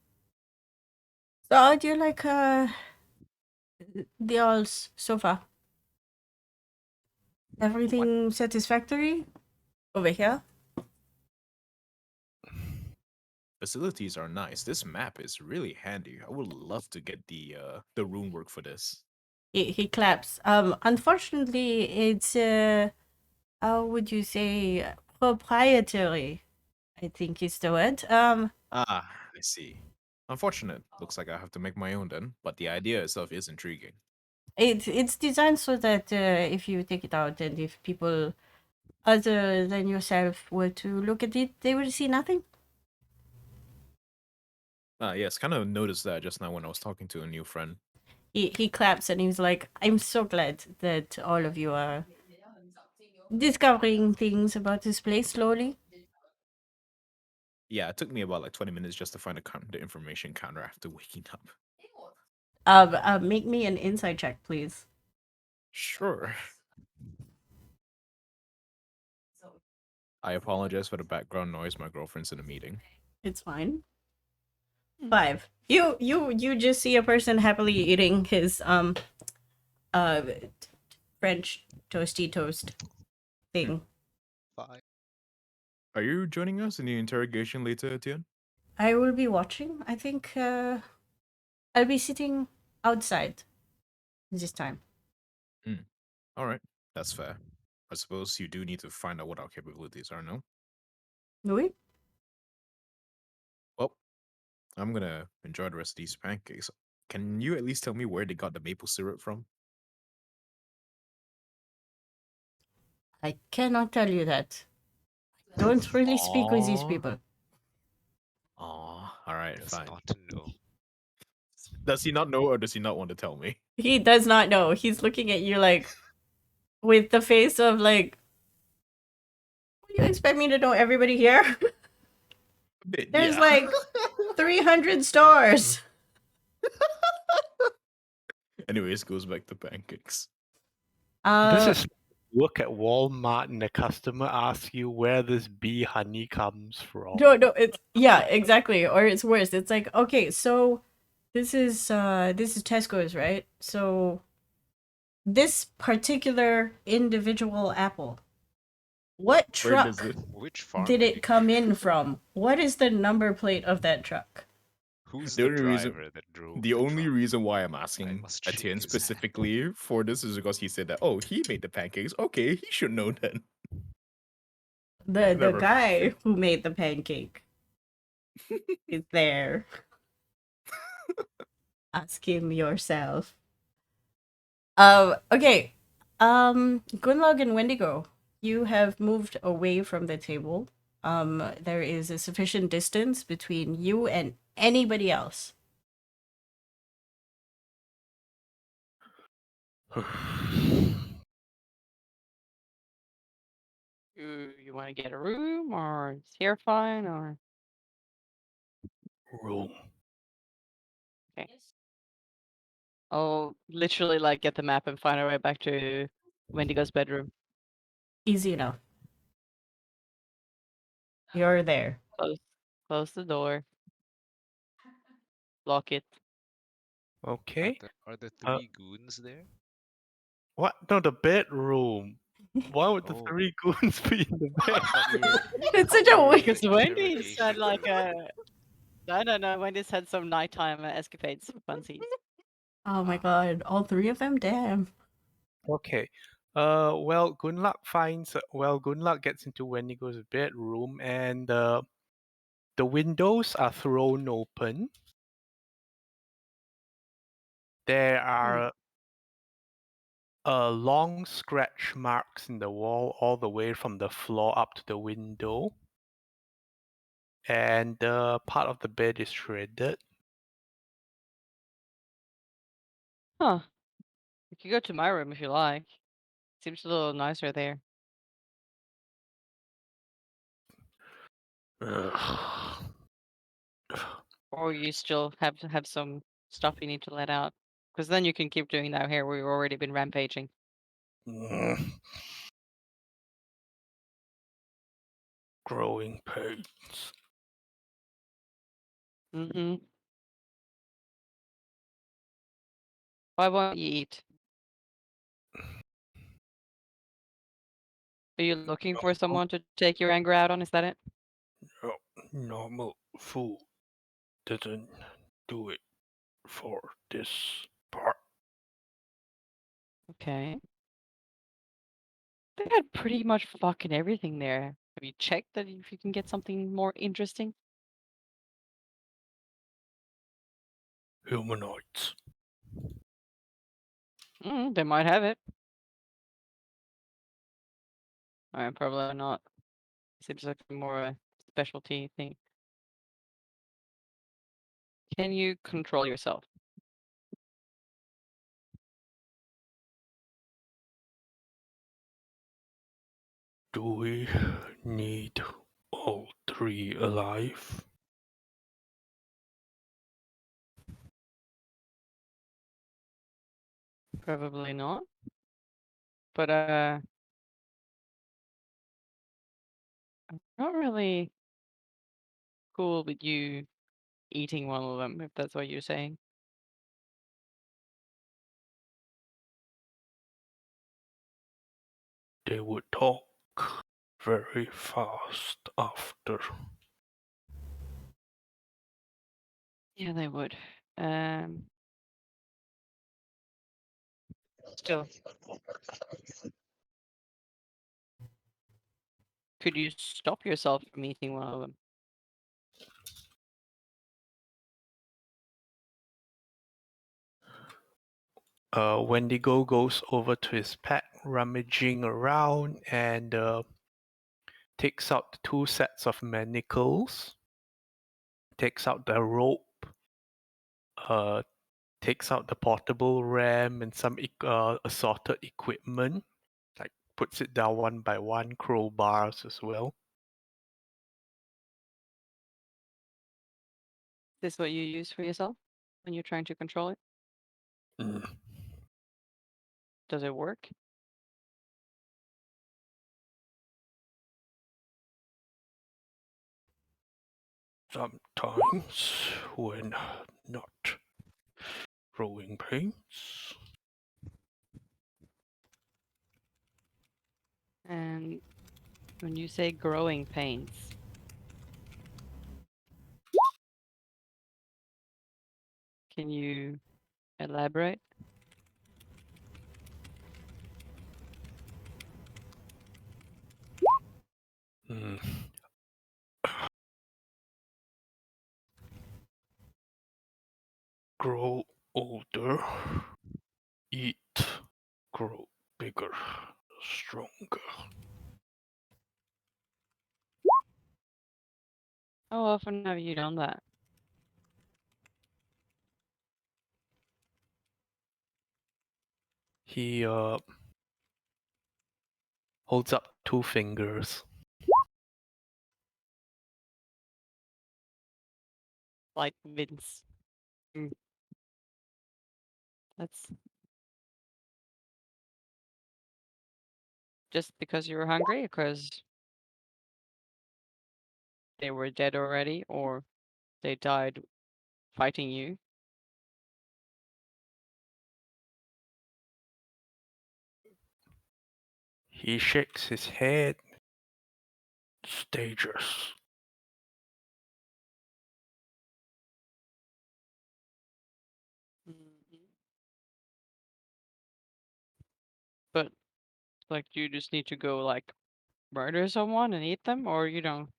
So how do you like the alls so far? Everything satisfactory over here? facilities are nice. This map is really handy. I would love to get the rune work for this. He claps. Unfortunately, it's how would you say proprietary? I think is the word. Ah, I see. Unfortunate. Looks like I have to make my own then, but the idea itself is intriguing. It's designed so that if you take it out and if people other than yourself were to look at it, they will see nothing. Yes, kind of noticed that just now when I was talking to a new friend. He claps and he's like, "I'm so glad that all of you are discovering things about this place slowly." Yeah, it took me about like 20 minutes just to find the information counter after waking up. Make me an insight check, please. Sure. I apologize for the background noise. My girlfriend's in a meeting. It's fine. 5. You just see a person happily eating his uh French toasty toast thing. 5. Are you joining us in the interrogation later, Etienne? I will be watching. I think I'll be sitting outside this time. All right, that's fair. I suppose you do need to find out what our capabilities are, no? Oui? Well, I'm gonna enjoy the rest of these pancakes. Can you at least tell me where they got the maple syrup from? I cannot tell you that. Don't really speak with these Aw. people. Aw, all right, Does fine. not know. Does he not know or does he not want to tell me? He does not know. He's looking at you like with the face of like, "What do you expect me to know everybody here?" A bit, There's yeah. like 300 stores. Anyways, goes back to pancakes. This is work at Walmart and the customer asks you where this bee honey comes from. No, it's yeah, exactly. Or it's worse. It's like, okay, so this is Tesco's, right? So this particular individual apple, what Where does truck it? Which farm did it you come get? in from? What is the number plate of that truck? Who's The the only reason- driver that drove The only truck? reason why I'm asking must shake Etienne his hand. specifically for this is because he said that, oh, he made the pancakes. Okay, he should know then. The Never guy mind. who made the pancake is there. Ask him yourself. Okay. Gunnlaug and Wendigo, you have moved away from the table. There is a sufficient distance between you and anybody else. You want to get a room, or is here fine, or Room. I'll literally like get the map and find our way back to Wendigo's bedroom. Easy enough. You're there. Close the door. Lock it. Okay. Are the 3 goons there? What? No, the bedroom. Why would the Oh. 3 goons be in the I bed? thought we were. It's I such thought a we were in weird- the Because Wendy's had interrogation like room. no. Wendy's had some nighttime escapades, funsies. Oh my Ah. god, all 3 of them? Damn. Okay. Gunnlaug gets into Wendigo's bedroom and The windows are thrown open. There are long scratch marks in the wall all the way from the floor up to the window. And part of the bed is shredded. Huh. You could go to my room if you like. Seems a little nicer there. Ugh. Or you still have to have some stuff you need to let out. Because then you can keep doing that here where you've already been rampaging. Mm. Growing pains. Mm-hmm. Why won't you eat? Are you looking for someone to take your anger out on? Is that it? Normal food doesn't do it for this part. Okay. They had pretty much fucking everything there. Have you checked that if you can get something more interesting? Humanoids. They might have it. Probably not. Seems like more a specialty thing. Can you control yourself? Do we need all three alive? Probably not. But I'm not really cool with you eating one of them, if that's what you're saying. They would talk very fast after. Yeah, they would. Still, could you stop yourself from eating one of them? Wendigo goes over to his pack, rummaging around, and takes out two sets of manacles, takes out the rope, takes out the portable ram and some assorted equipment, like puts it down one by one, crowbars as well. Is this what you use for yourself when you're trying to control it? Mm. Does it work? Sometimes when not growing pains. And when you say growing pains, can you elaborate? Mm. Grow older, eat, grow bigger, stronger. How often have you done that? He holds up two fingers. Like Vince. That's just because you were hungry, because they were dead already, or they died fighting you. He shakes his head. Stages. But like, you just need to go like murder someone and eat them, or you don't.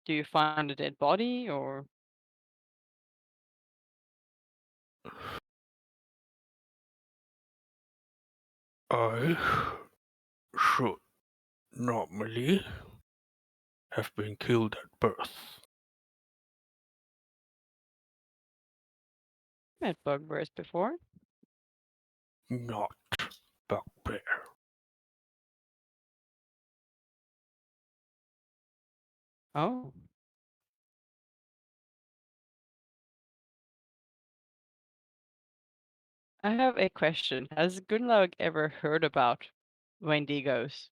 Do you find a dead body or? I should normally have been killed at birth. Met bugbears before? Not bugbear. Oh. I have a question. Has Gunnlaug ever heard about Wendigos?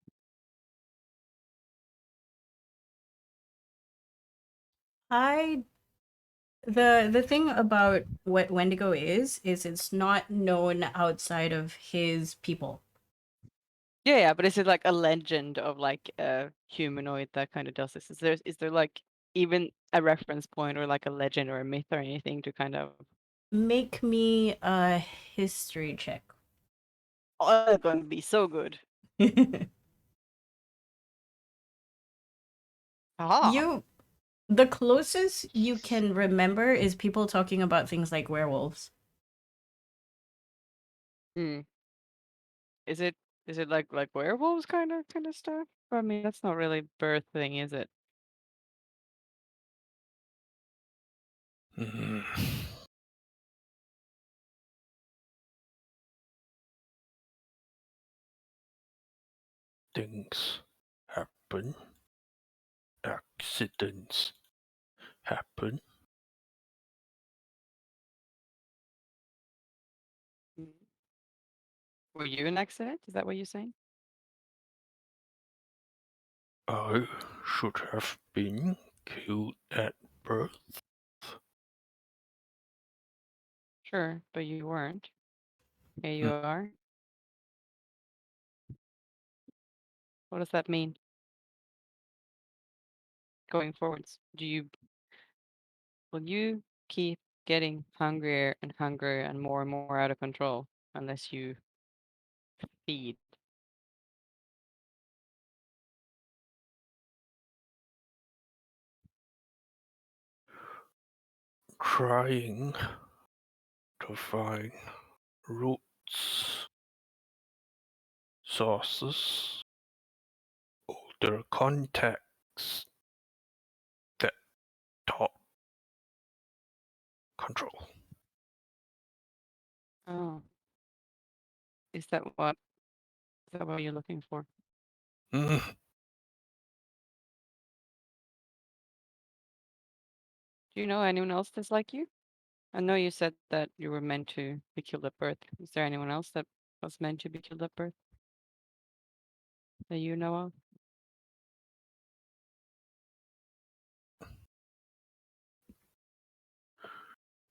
I the thing about what Wendigo is it's not known outside of his people. Yeah, but is it like a legend of like a humanoid that kind of does this? Is there like even a reference point or like a legend or a myth or anything to kind of? Make me a history check. Oh, it's going to be so good. Ah, You the closest you can remember is people talking about things like werewolves. hmm. Is it like werewolves kind of stuff? I mean, that's not really birth thing, is it? Mm. Things happen. Accidents happen. Mm. Were you an accident? Is that what you're saying? I should have been killed at birth. Sure, but you weren't. Here you Mm. are. What does that mean going forwards? Will you keep getting hungrier and hungrier and more out of control unless you feed? Trying to find roots, sources, older contexts that taught control. Oh, is that what you're looking for? Mm. Do you know anyone else that's like you? I know you said that you were meant to be killed at birth. Is there anyone else that was meant to be killed at birth that you know of?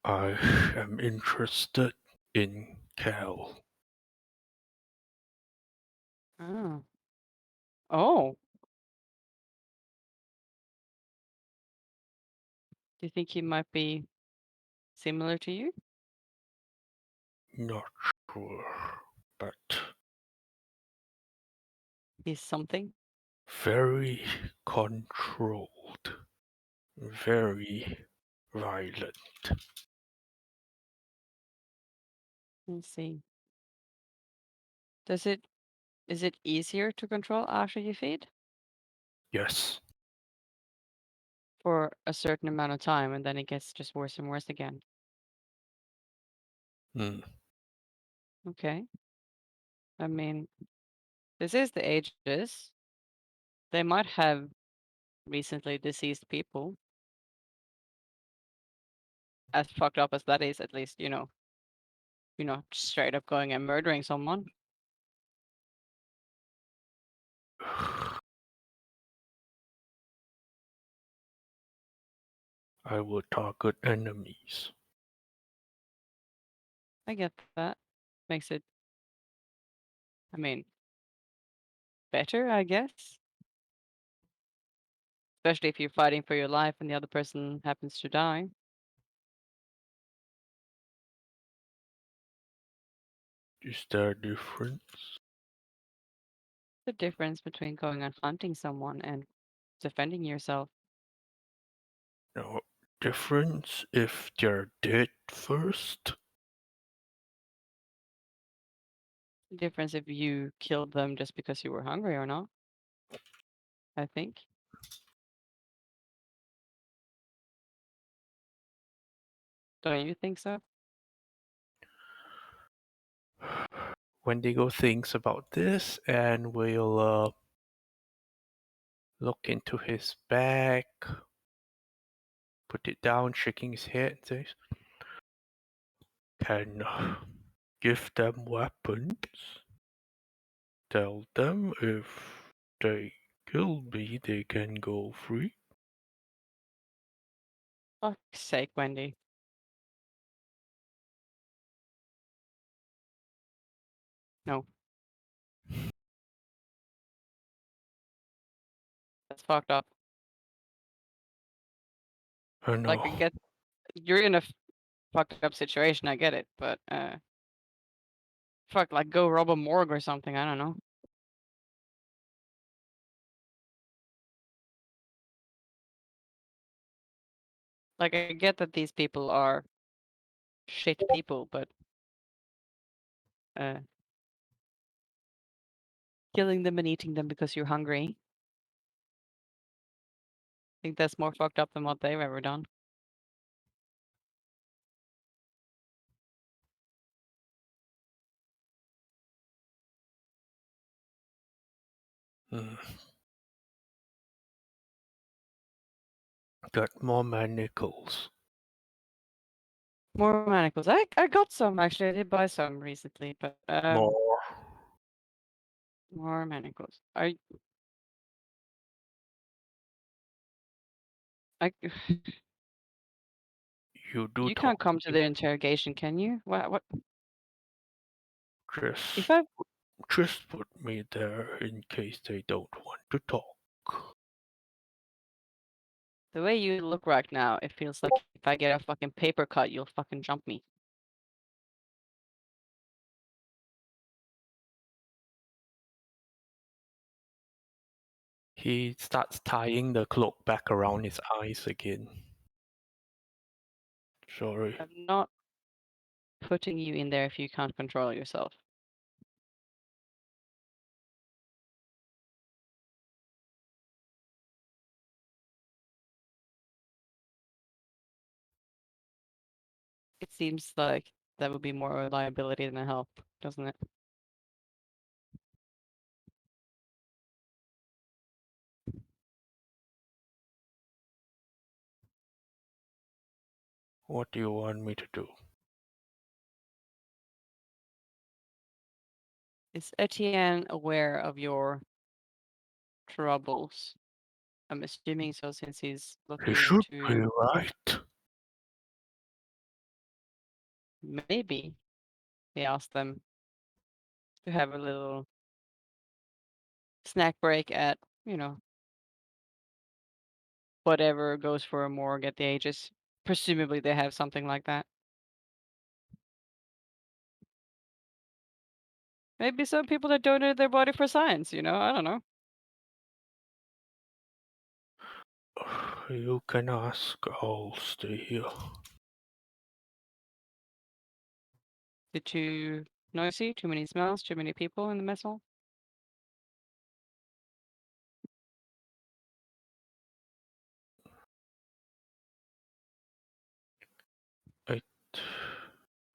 I am interested in Cal. Oh. Oh. Do you think he might be similar to you? Not sure, but He's something? very controlled, very violent. Let's see. Is it easier to control after you feed? Yes. For a certain amount of time and then it gets just worse and worse again. Mm. Okay. I mean, this is the ages. They might have recently deceased people. As fucked up as that is, at least, straight up going and murdering someone. I will target enemies. I get that. Makes it, I mean, better, I guess. Especially if you're fighting for your life and the other person happens to die. Is there a difference? The difference between going and hunting someone and defending yourself. No difference if they're dead first. Difference if you killed them just because you were hungry or not. I think. Don't you think so? Wendigo thinks about this and will look into his bag, put it down, shaking his head, and says, "Can give them weapons. Tell them if they kill me, they can go free." Fuck's sake, Wendy. No. That's fucked up. I know. Like, I get you're in a fucked up situation, I get it, but fuck, like go rob a morgue or something, I don't know. Like, I get that these people are shit people, but killing them and eating them because you're hungry, I think that's more fucked up than what they've ever done. Hmm. Got more manacles. More manacles. I got some actually. I did buy some recently, but More. more manacles. I You do you talk can't come to to me. the interrogation, can you? What? Just, If I just put me there in case they don't want to talk. the way you look right now, it feels like if I get a fucking paper cut, you'll fucking jump me. He starts tying the cloak back around his eyes again. Sorry. I'm not putting you in there if you can't control yourself. It seems like that would be more a liability than a help, doesn't it? What do you want me to do? Is Etienne aware of your troubles? I'm assuming so since he's He looking should be into right. maybe he asked them to have a little snack break at, whatever goes for a morgue at the ages. Presumably they have something like that. Maybe some people that donated their body for science, I don't know. You can ask. I'll stay here. Is it too noisy? Too many smells? Too many people in the mess hall?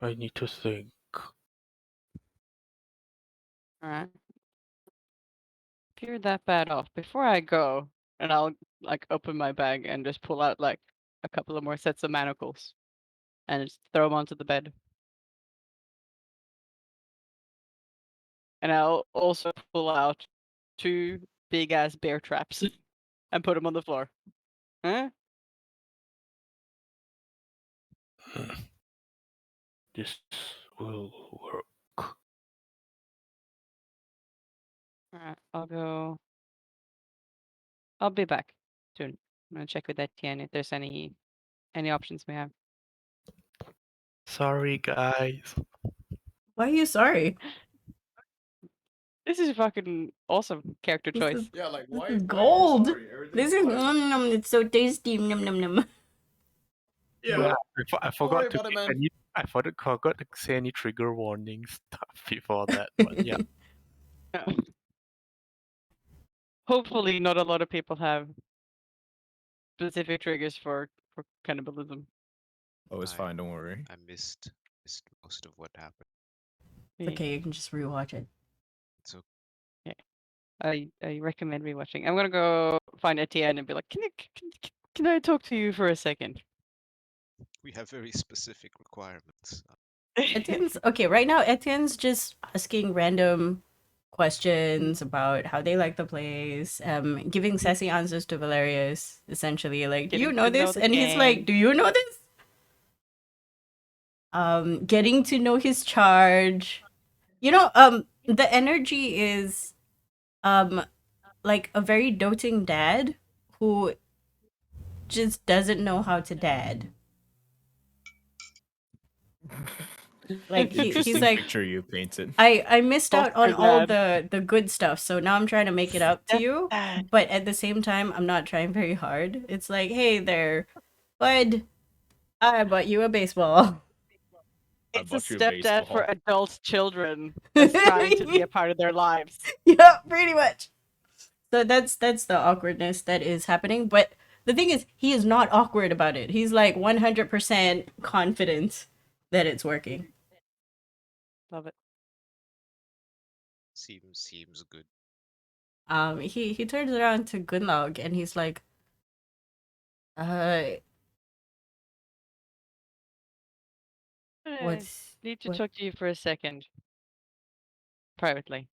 I need to think. Alright. If you're that bad off, before I go, and I'll like open my bag and just pull out like a couple of more sets of manacles and just throw them onto the bed. And I'll also pull out 2 big ass bear traps and put them on the floor. Huh? This will work. Alright, I'll be back soon. I'm gonna check with Etienne if there's any options we have. Sorry, guys. Why are you sorry? This is fucking awesome character This choice. is, Yeah, like this why? is Why are you gold. sorry? Everything's This is fine. it's so tasty. Num num num. Yeah, I forgot worry to about it, give man. any. I forgot to say any trigger warning stuff before that. But yeah, Yeah. Hopefully, not a lot of people have specific triggers for cannibalism. Oh, it's I- fine. Don't worry. I missed most of what happened. It's okay, you can just rewatch it. So I recommend rewatching. I'm gonna go find Etienne and be like, can I talk to you for a second? we have very specific requirements. Etienne's okay, right now Etienne's just asking random questions about how they like the place, giving sassy answers to Valerius, essentially, like, do you Getting know to know this? the And he's like, gang. do you know this? Getting to know his charge. You know, the energy is like a very doting dad who just doesn't know how to dad. Like he's Interesting like, picture you painted. I missed out on Foster all dad. the good stuff, so now I'm trying to make it up to you. Stepdad. But at the same time, I'm not trying very hard. It's like, hey there, bud, I bought you a baseball. I It's a bought you a stepdad for baseball. adult children that's trying to be a part of their lives. Yeah, pretty much. So that's the awkwardness that is happening. But the thing is, he is not awkward about it. He's like 100% confident that it's working. Love it. Seems good. He turns around to Gunnlaug and he's like, I what's need to what? talk to you for a second. Privately.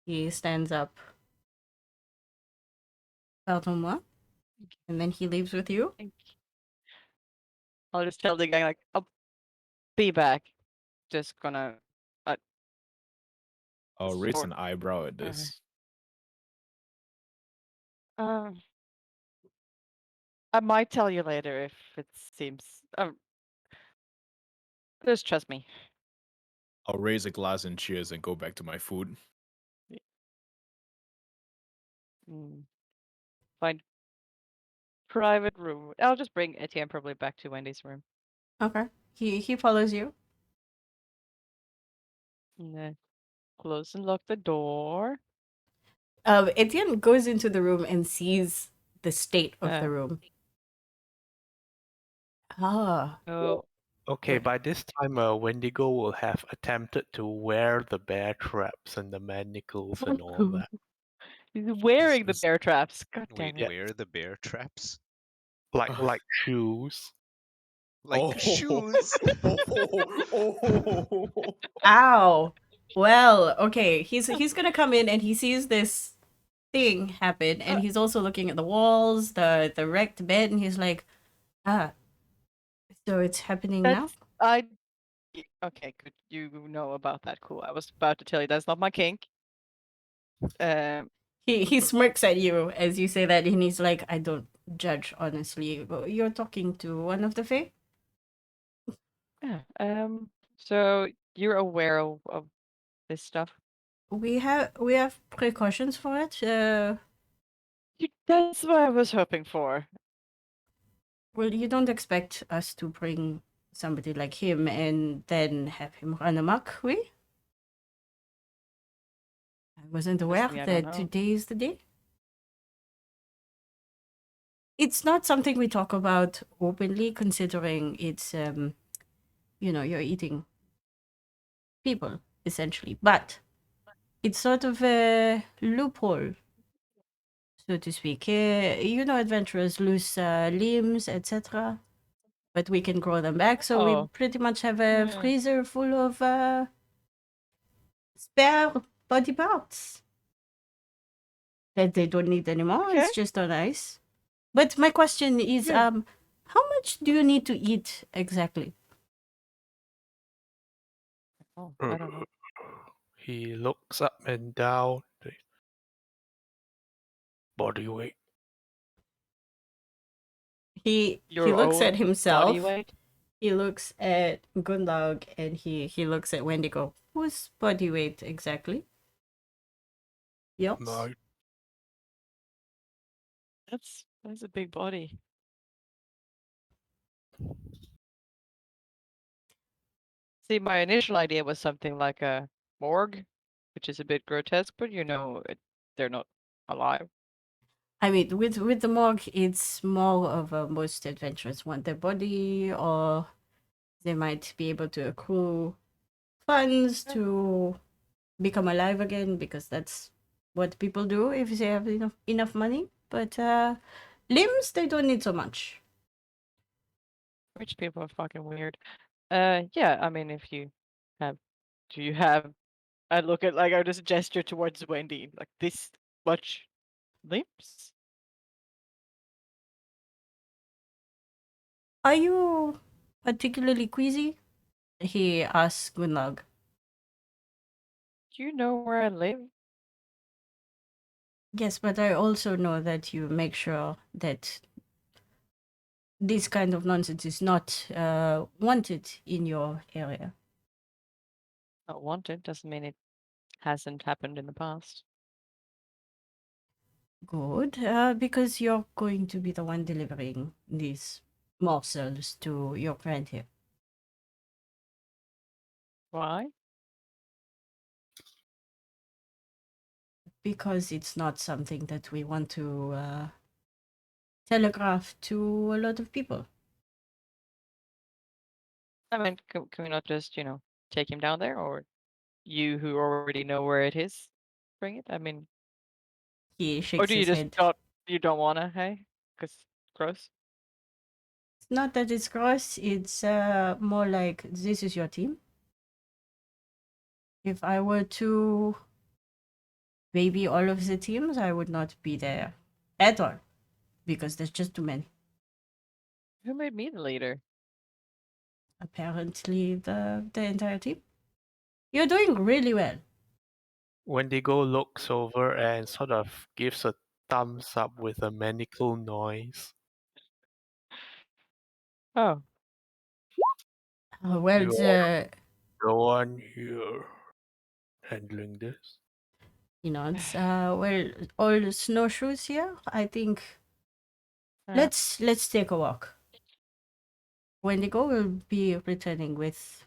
He stands up. Pardon moi? And then he leaves with you. I'll just tell the guy like, I'll be back. Just gonna I'll raise sort- an eyebrow at this. I might tell you later if it seems just trust me. I'll raise a glass and cheers and go back to my food. Find private room. I'll just bring Etienne probably back to Wendy's room. Okay. He follows you. And then close and lock the door. Etienne goes into the room and sees the state of the Uh. room. Ah. Oh, okay. By this time, Wendigo will have attempted to wear the bear traps and the manacles and all that. he's wearing the is- bear traps. God Wait, damn it. where are the bear traps? Like shoes. Like shoes. Ow. Well, okay. He's gonna come in and he sees this thing happen, and he's also looking at the walls, the wrecked bed, and he's like, ah. So it's happening now? Okay, good. You know about that. Cool. I was about to tell you that's not my kink. He smirks at you as you say that, and he's like, I don't judge, honestly. You're talking to one of the Fae? Yeah. So you're aware of this stuff? We have precautions for it. That's what I was hoping for. Well, you don't expect us to bring somebody like him and then have him run amok, we? I wasn't aware Honestly, I don't that know. today is the day. It's not something we talk about openly, considering it's you're eating people essentially, but it's sort of a loophole, so to speak. Adventurers lose limbs, etc., but we can grow them back, so we Oh. pretty much have a Yeah. freezer full of spare body parts that they don't need anymore. Okay. It's just on ice. But my question is, Yeah. how much do you need to eat exactly? Oh, I don't know. He looks up and down. Body weight. He Your looks own at himself. body weight? He looks at Gunnlaug and he looks at Wendigo. Whose body weight exactly? Yours? No, That's That's a big body. See, my initial idea was something like a morgue, which is a bit grotesque, but they're not alive. I mean, with the morgue, it's more of a most adventurous want their body, or they might be able to accrue funds to become alive again, because that's what people do if they have enough money. But limbs, they don't need so much. Rich people are fucking weird. Yeah, I mean, if you have, do you have? I look at I just gesture towards Wendy, like this much limbs. Are you particularly queasy? He asks Gunnlaug. Do you know where I live? Yes, but I also know that you make sure that this kind of nonsense is not wanted in your area. Not wanted doesn't mean it hasn't happened in the past. Good, because you're going to be the one delivering these morsels to your friend here. Why? Because it's not something that we want to telegraph to a lot of people. I mean, can we not just take him down there, or you who already know where it is, bring it? I mean, He or shakes do you his just head. not? You don't wanna, hey? Cause gross. It's not that it's gross, it's more like this is your team. If I were to baby all of the teams, I would not be there at all, because there's just too many. Who made me the leader? Apparently, the entire team. You're doing really well. Wendigo looks over and sort of gives a thumbs up with a maniacal noise. Oh, Well, You are the one here handling this. it's well, all snowshoes here. I think yeah. let's take a walk. Wendigo will be returning with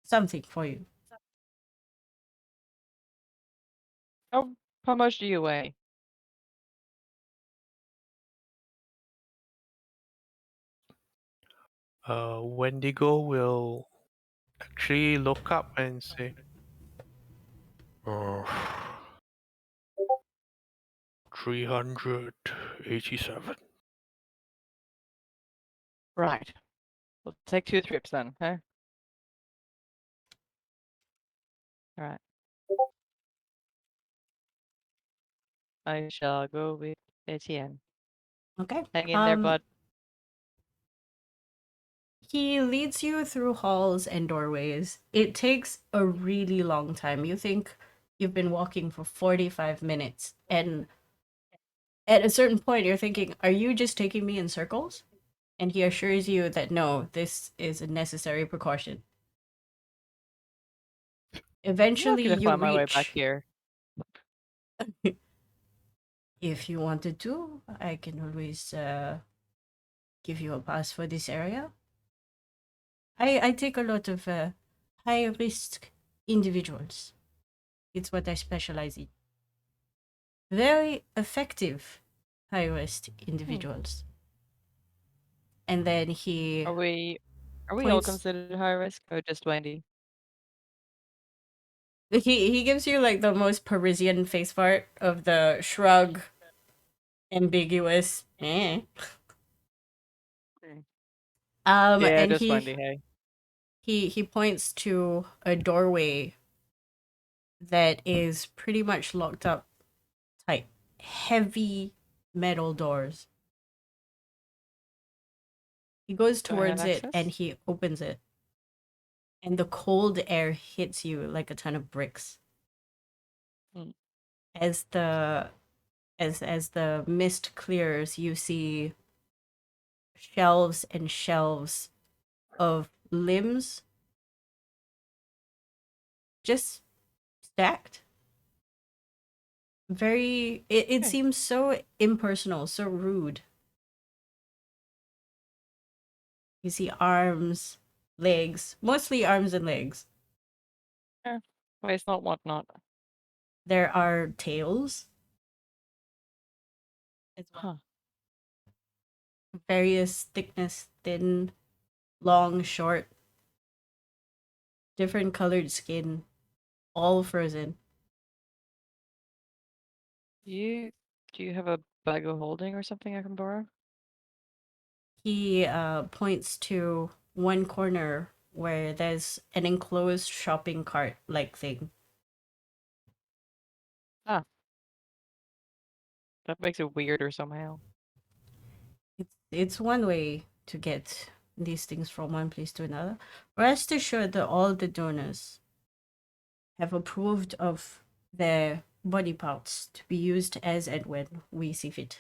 something for you. How much do you weigh? Wendigo will actually look up and say, "Oh, 387. Right. We'll take 2 trips then, huh? All right. I shall go with Etienne. Okay. Hang in there, bud. He leads you through halls and doorways. It takes a really long time. You think you've been walking for 45 minutes, and at a certain point, you're thinking, are you just taking me in circles? And he assures you that no, this is a necessary precaution. I'm Eventually, not gonna you find my way back reach. here. If you wanted to, I can always give you a pass for this area. I take a lot of high risk individuals. It's what I specialize in. Very effective high risk individuals. And then he Are we all points. considered high risk, or just Wendy? He gives you like the most Parisian face part of the shrug, ambiguous. Eh. Yeah, And just Wendy. Hey. he points to a doorway that is pretty much locked up tight. Heavy metal doors. He goes Do I have towards it and access? he opens it. And the cold air hits you like a ton of bricks. Hmm. As the mist clears, you see shelves and shelves of limbs just stacked. It Okay. seems so impersonal, so rude. You see arms, legs, mostly arms and legs. Waste not, whatnot. There are tails as well. Huh. Various thickness, thin, long, short, different colored skin, all frozen. Do you have a bag of holding or something I can borrow? He points to one corner where there's an enclosed shopping cart like thing. That makes it weirder somehow. It's one way to get these things from one place to another. Rest assured that all the donors have approved of their body parts to be used as and when we see fit.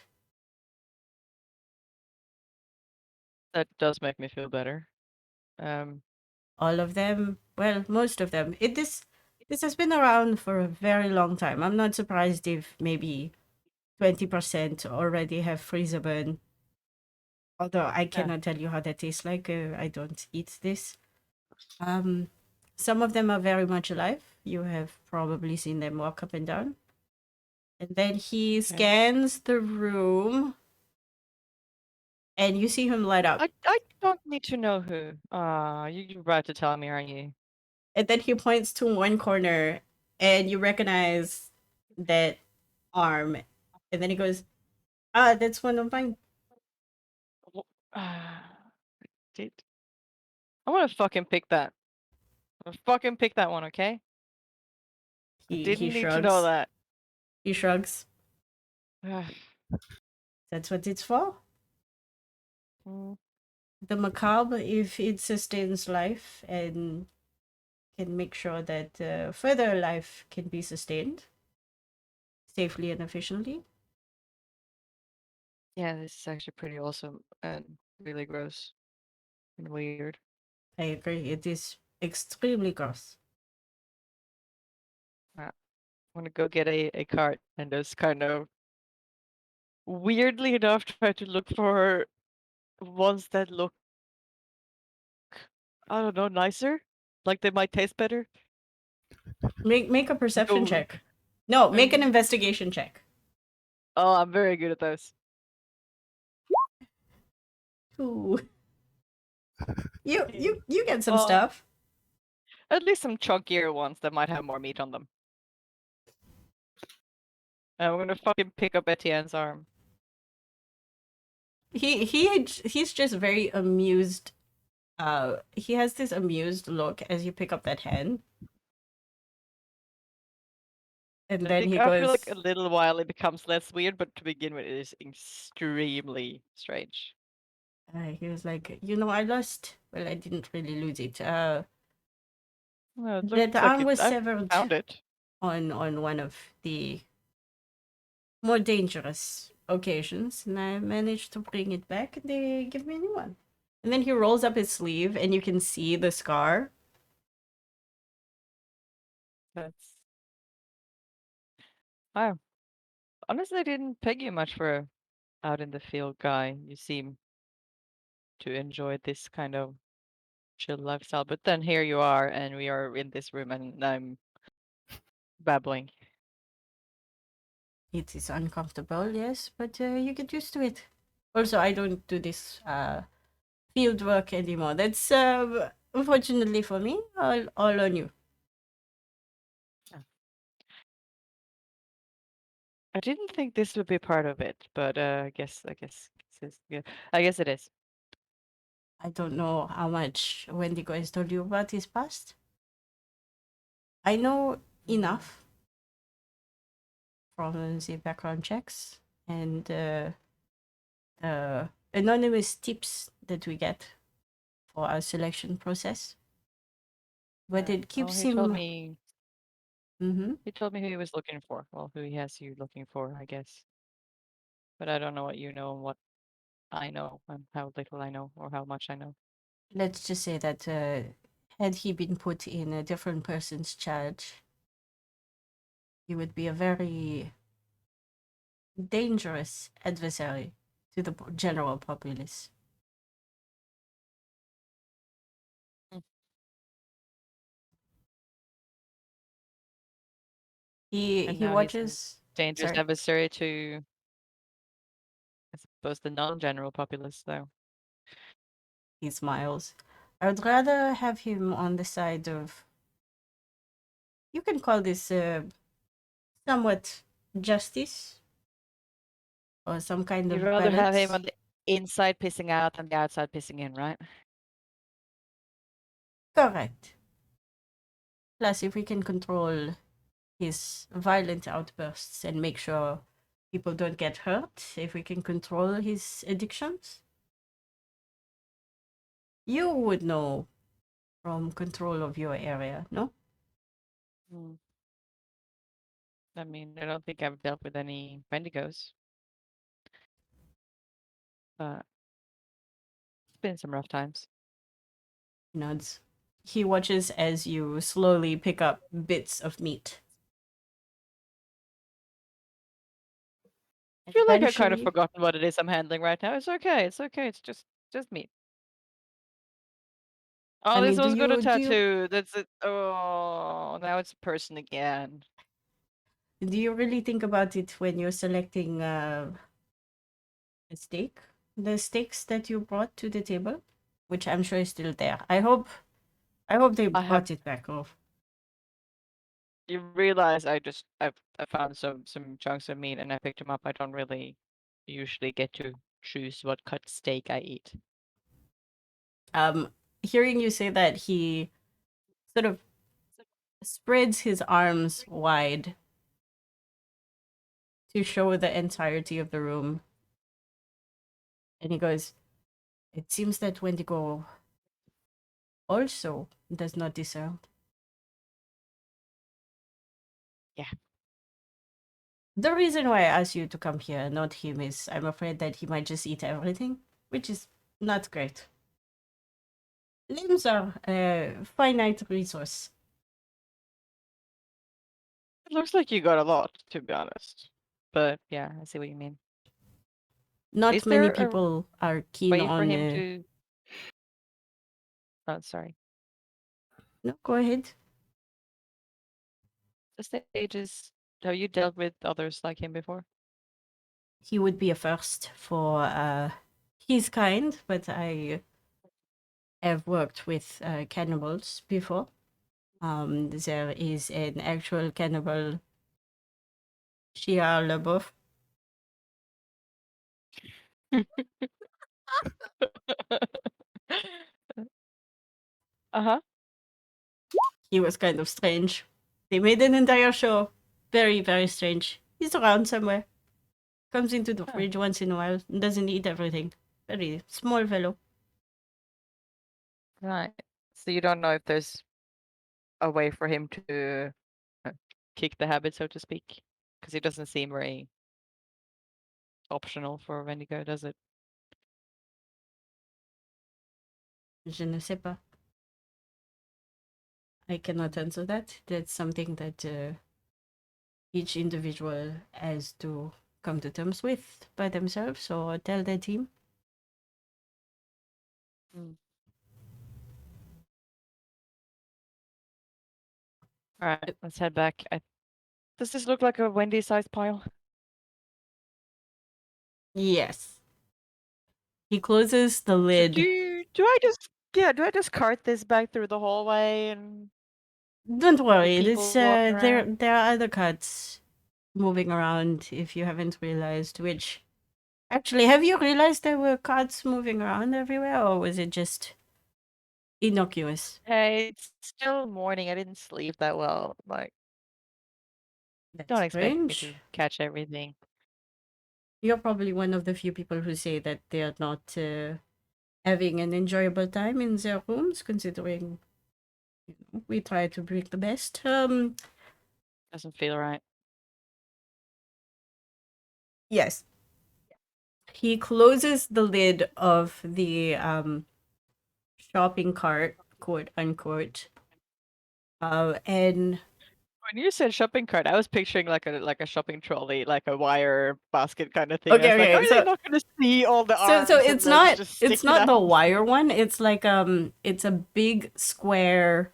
That does make me feel better. All of them, well, most of them. This has been around for a very long time. I'm not surprised if maybe 20% already have freezer burn. Although I cannot tell you how that tastes like. I don't eat this. Some of them are very much alive. You have probably seen them walk up and down. And then he scans the room, and you see him light up. I don't need to know who. You're about to tell me, aren't you? And then he points to one corner, and you recognize that arm. And then he goes, that's one of mine. Did I want to fucking pick that? I'm gonna fucking pick that one, okay? He Didn't need shrugs. to know that. He shrugs. That's what it's for. Mm. The macabre, if it sustains life and can make sure that further life can be sustained safely and efficiently. Yeah, this is actually pretty awesome and really gross and weird. I agree. It is extremely gross. I'm gonna go get a cart and just kind of weirdly enough try to look for ones that look, I don't know, nicer. Like they might taste better. Make a perception Go- check. No, make an investigation check. Oh, I'm very good at those. Ooh. You get some Well, stuff. At least some chunkier ones that might have more meat on them. I'm gonna fucking pick up Etienne's arm. He's just very amused. He has this amused look as you pick up that hand. And I then think he after goes, like a little while it becomes less weird, but to begin with it is extremely strange. he was like, I lost. Well, I didn't really lose it. Well, it The looks like arm was I severed found it. on one of the more dangerous occasions, and I managed to bring it back, and they give me a new one. And then he rolls up his sleeve, and you can see the scar. That's. Wow. Honestly, I didn't peg you much for a out in the field guy. You seem to enjoy this kind of chill lifestyle, but then here you are, and we are in this room, and I'm babbling. It is uncomfortable, yes, but you get used to it. Also, I don't do this field work anymore. That's unfortunately for me, all on you. I didn't think this would be part of it, but I guess yeah, I guess it is. I don't know how much Wendigo has told you about his past. I know enough from the background checks and anonymous tips that we get for our selection process. But it keeps he told him. me Mm-hmm. he told me who he was looking for. Well, who he has you looking for, I guess. But I don't know what you know and what I know and how little I know or how much I know. Let's just say that had he been put in a different person's charge, he would be a very dangerous adversary to the general populace. He And he now he's a watches. dangerous Sorry. adversary to, I suppose, the non-general populace, though. He smiles. I would rather have him on the side of. You can call this somewhat justice or some kind You'd of rather have him balance. on the inside pissing out than the outside pissing in, right? Correct. Plus, if we can control his violent outbursts and make sure people don't get hurt, if we can control his addictions, you would know from control of your area, no? Hmm. I mean, I don't think I've dealt with any Wendigos. But it's been some rough times. Nods. He watches as you slowly pick up bits of meat. I feel like I've kind of Eventually, forgotten what it is I'm handling right now. It's okay. It's okay. It's just meat. Oh, I this mean, was good a tattoo. That's it. Oh, now it's a person again. do you really think about it when you're selecting a steak? The steaks that you brought to the table, which I'm sure is still there. I hope they I have. brought it back off. You realize I found some chunks of meat and I picked them up. I don't really usually get to choose what cut steak I eat. Hearing you say that, he sort of spreads his arms wide to show the entirety of the room. And he goes, "It seems that Wendigo also does not discern." Yeah. The reason why I asked you to come here, not him, is I'm afraid that he might just eat everything, which is not great. Limbs are a finite resource. It looks like you got a lot, to be honest. But yeah, I see what you mean. Not Is many there a people are keen way for on. him to? Oh, sorry. No, go ahead. The stages. Have you dealt with others like him before? He would be a first for his kind, but I have worked with cannibals before. There is an actual cannibal, Shia LaBeouf. Uh-huh. He was kind of strange. They made an entire show. Very, very strange. He's around somewhere. Comes into the Huh. fridge once in a while and doesn't eat everything. Very small fellow. Right. So you don't know if there's a way for him to kick the habit, so to speak? Because he doesn't seem very optional for Wendigo, does it? Je ne sais pas. I cannot answer that. That's something that each individual has to come to terms with by themselves or tell their team. All right, let's head back. Does this look like a Wendy-sized pile? Yes. He closes the So lid. do I just cart this back through the hallway and Don't worry, people this walking there around? there are other cuts moving around if you haven't realized, which actually, have you realized there were cuts moving around everywhere, or was it just innocuous? Hey, it's still morning. I didn't sleep that well. Like, That's don't expect me to strange. catch everything. You're probably one of the few people who say that they're not having an enjoyable time in their rooms, considering we try to bring the best. Doesn't feel right. Yes. He closes the lid of the shopping cart, quote unquote. And When you said shopping cart, I was picturing like a shopping trolley, like a wire basket kind of thing. I was like, okay, are they not gonna see all the arms so and it's legs just it's sticking not the out? wire one. It's like it's a big square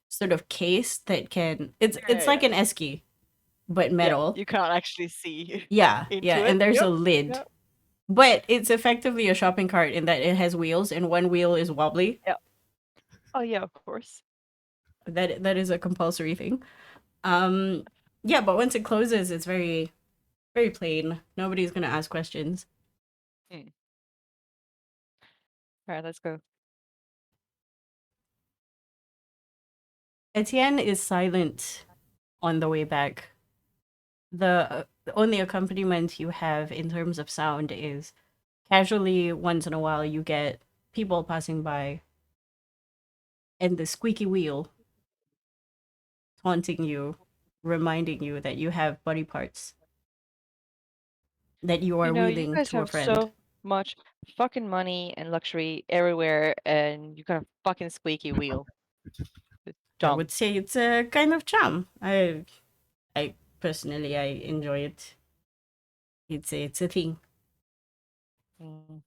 sort of case that can it's like Yeah. an esky. but metal. You can't actually see. Yeah, into yeah, it. and there's a Yep, lid. yep. But it's effectively a shopping cart in that it has wheels and one wheel is wobbly. Oh yeah, of course. That is a compulsory thing. Yeah, but once it closes, it's very, very plain. Nobody's gonna ask questions. All right, let's go. Etienne is silent on the way back. The only accompaniment you have in terms of sound is casually once in a while you get people passing by and the squeaky wheel taunting you, reminding you that you have body parts that you are You wheeling guys to a have friend. so much fucking money and luxury everywhere, and you got a fucking squeaky wheel. It's I dumb. would say it's a kind of charm. I personally I enjoy it. It's a thing. Mm.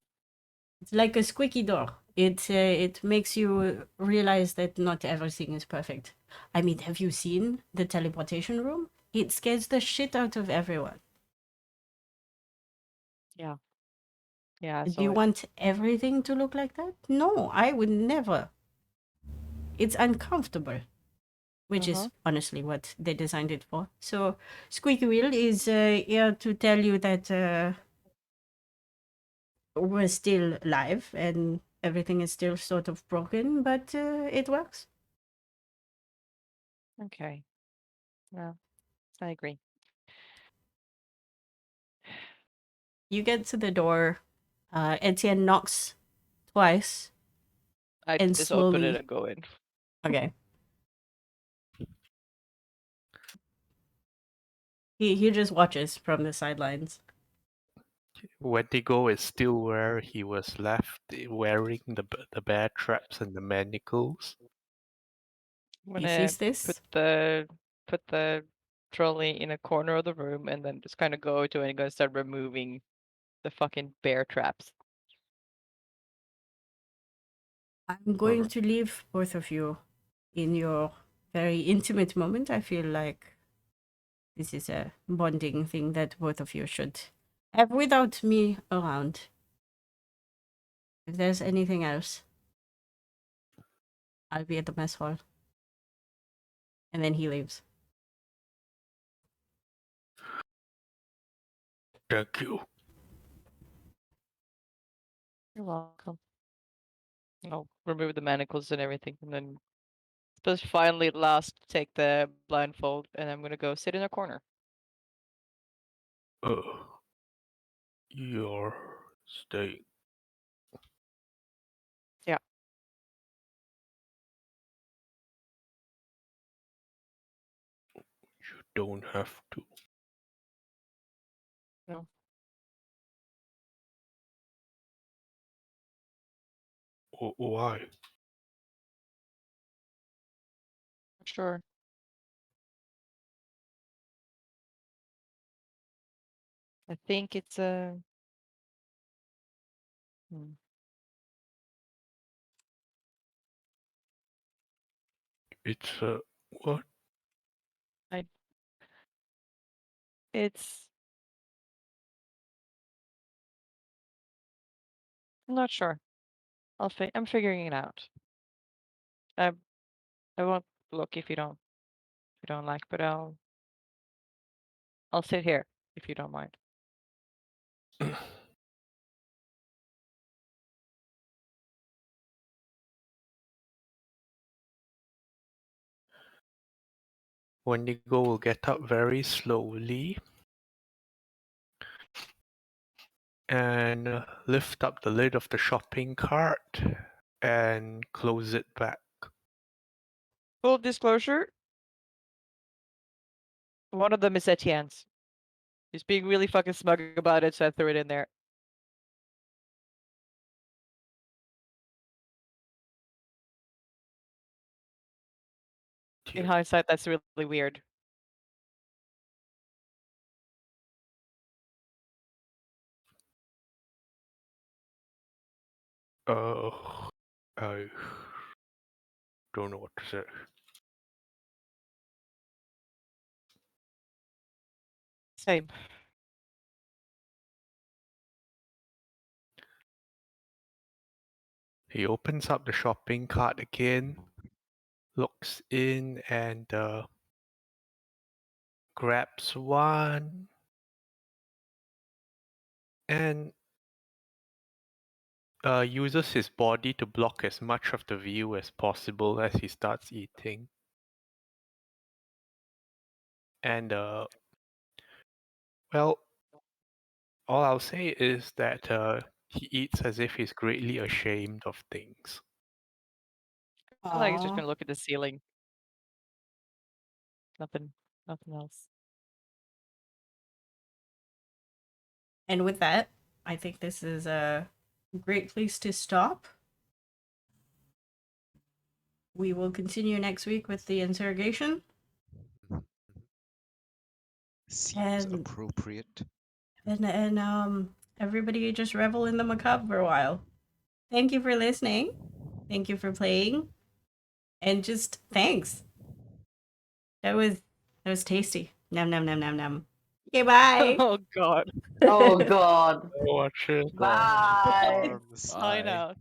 It's like a squeaky door. It makes you realize that not everything is perfect. I mean, have you seen the teleportation room? It scares the shit out of everyone. Yeah. Yeah, I Do saw you it. want everything to look like that? No, I would never. It's uncomfortable, which is honestly what they designed it for. So, Squeaky Wheel is here to tell you that we're still live and everything is still sort of broken, but it works. Okay. Yeah, I agree. You get to the door. Etienne knocks twice I and just open it slowly. and go in. Okay. He just watches from the sidelines. Wendigo is still where he was left, wearing the bear traps and the manacles. I'm He gonna sees this. put the trolley in a corner of the room and then just kind of go to it and gonna start removing the fucking bear traps. I'm going to leave both of you in your very intimate moment. I feel like this is a bonding thing that both of you should have without me around. If there's anything else, I'll be at the mess hall. And then he leaves. Thank you. You're welcome. I'll remove the manacles and everything, and then suppose finally at last take the blindfold, and I'm gonna go sit in a corner. Uh, you're staying. Yeah. You don't have to. No. Why? Sure. I think it's a. It's what? It's. I'm not sure. I'm figuring it out. I I won't look if you don't like, but I'll sit here if you don't mind. Wendigo will get up very slowly and lift up the lid of the shopping cart and close it back. Full disclosure. One of them is Etienne's. He's being really fucking smug about it, so I threw it in there. In hindsight, that's really weird. I don't know what to say. Same. He opens up the shopping cart again, looks in and grabs one and uses his body to block as much of the view as possible as he starts eating. And well, all I'll say is that he eats as if he's greatly ashamed of things. I feel like he's just Aw. gonna look at the ceiling. Nothing else. And with that, I think this is a great place to stop. We will continue next week with the interrogation. Seems And- appropriate. And everybody just revel in the macabre for a while. Thank you for listening. Thank you for playing. And just thanks. That was tasty. Nom nom nom nom nom. Okay, bye. Oh god. Oh god. Watch it. Bye. Arms. Sign Bye. out.